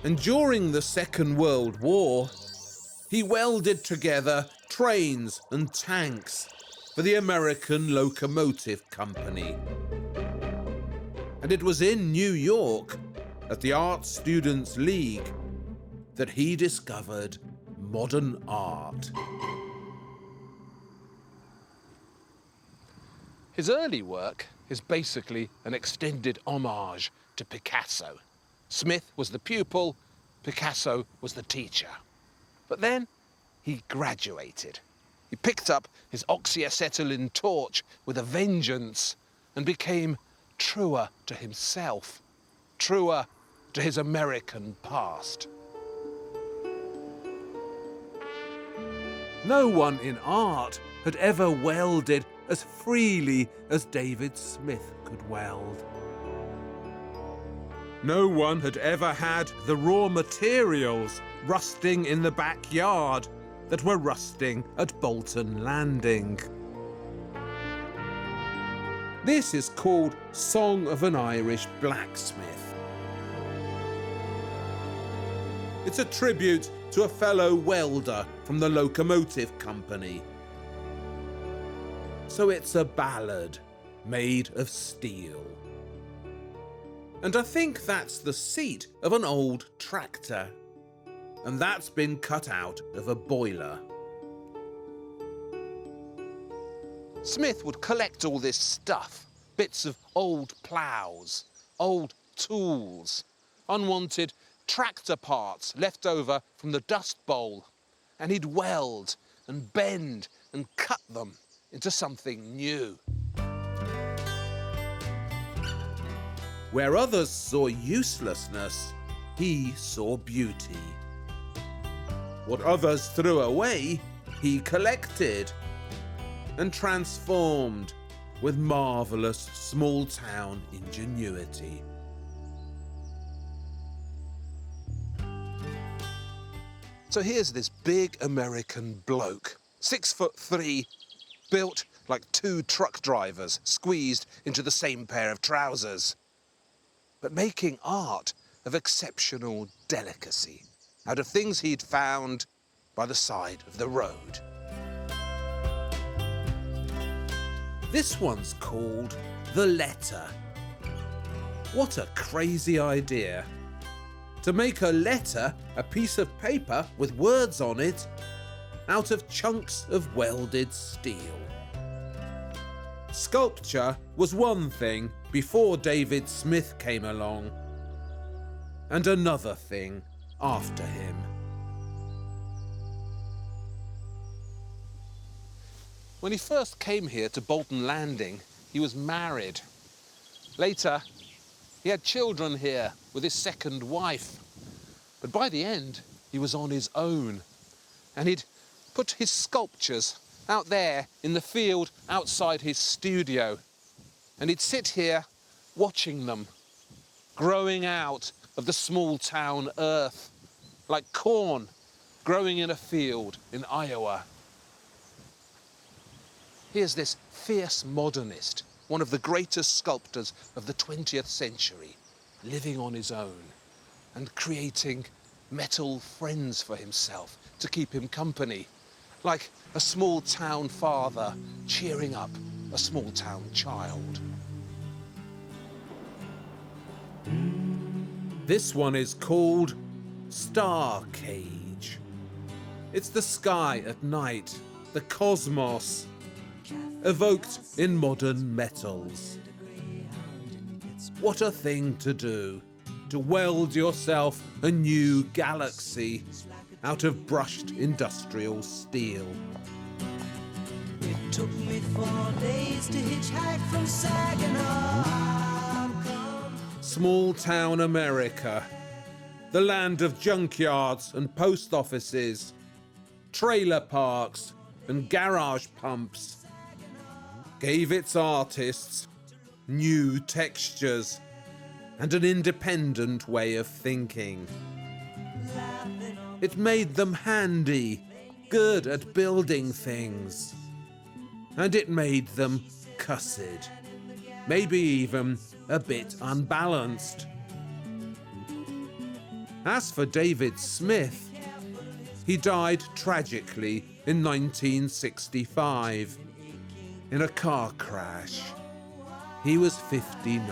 And during the Second World War, he welded together trains and tanks for the American Locomotive Company. And it was in New York, at the Art Students League, that he discovered modern art. His early work is basically an extended homage to Picasso. Smith was the pupil, Picasso was the teacher. But then he graduated. He picked up his oxyacetylene torch with a vengeance and became truer to himself, truer to his American past. No one in art had ever welded as freely as David Smith could weld. No one had ever had the raw materials rusting in the backyard that were rusting at Bolton Landing. This is called Song of an Irish Blacksmith. It's a tribute to a fellow welder from the Locomotive Company. So it's a ballad made of steel. And I think that's the seat of an old tractor. And that's been cut out of a boiler. Smith would collect all this stuff, bits of old ploughs, old tools, unwanted tractor parts left over from the Dust Bowl, and he'd weld and bend and cut them into something new. Where others saw uselessness, he saw beauty. What others threw away, he collected and transformed with marvellous small-town ingenuity. So here's this big American bloke, 6'3", built like two truck drivers squeezed into the same pair of trousers, but making art of exceptional delicacy out of things he'd found by the side of the road. This one's called The Letter. What a crazy idea. To make a letter, a piece of paper with words on it, out of chunks of welded steel. Sculpture was one thing before David Smith came along, and another thing after him. When he first came here to Bolton Landing, he was married. Later, he had children here with his second wife. But by the end, he was on his own. And he'd put his sculptures out there in the field outside his studio. And he'd sit here watching them, growing out of the small town earth, like corn growing in a field in Iowa. Here's this fierce modernist, one of the greatest sculptors of the 20th century, living on his own and creating metal friends for himself to keep him company, like a small town father cheering up a small town child. This one is called Star Cage. It's the sky at night, the cosmos, evoked in modern metals. What a thing to do, to weld yourself a new galaxy out of brushed industrial steel. It took me 4 days to hitchhike from Saginaw. Small town America, the land of junkyards and post offices, trailer parks and garage pumps, gave its artists new textures and an independent way of thinking. It made them handy, good at building things. And it made them cussed, maybe even a bit unbalanced. As for David Smith, he died tragically in 1965 in a car crash. He was 59.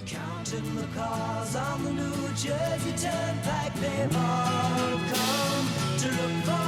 Counting the cars on the New Jersey Turnpike, they've all come to look for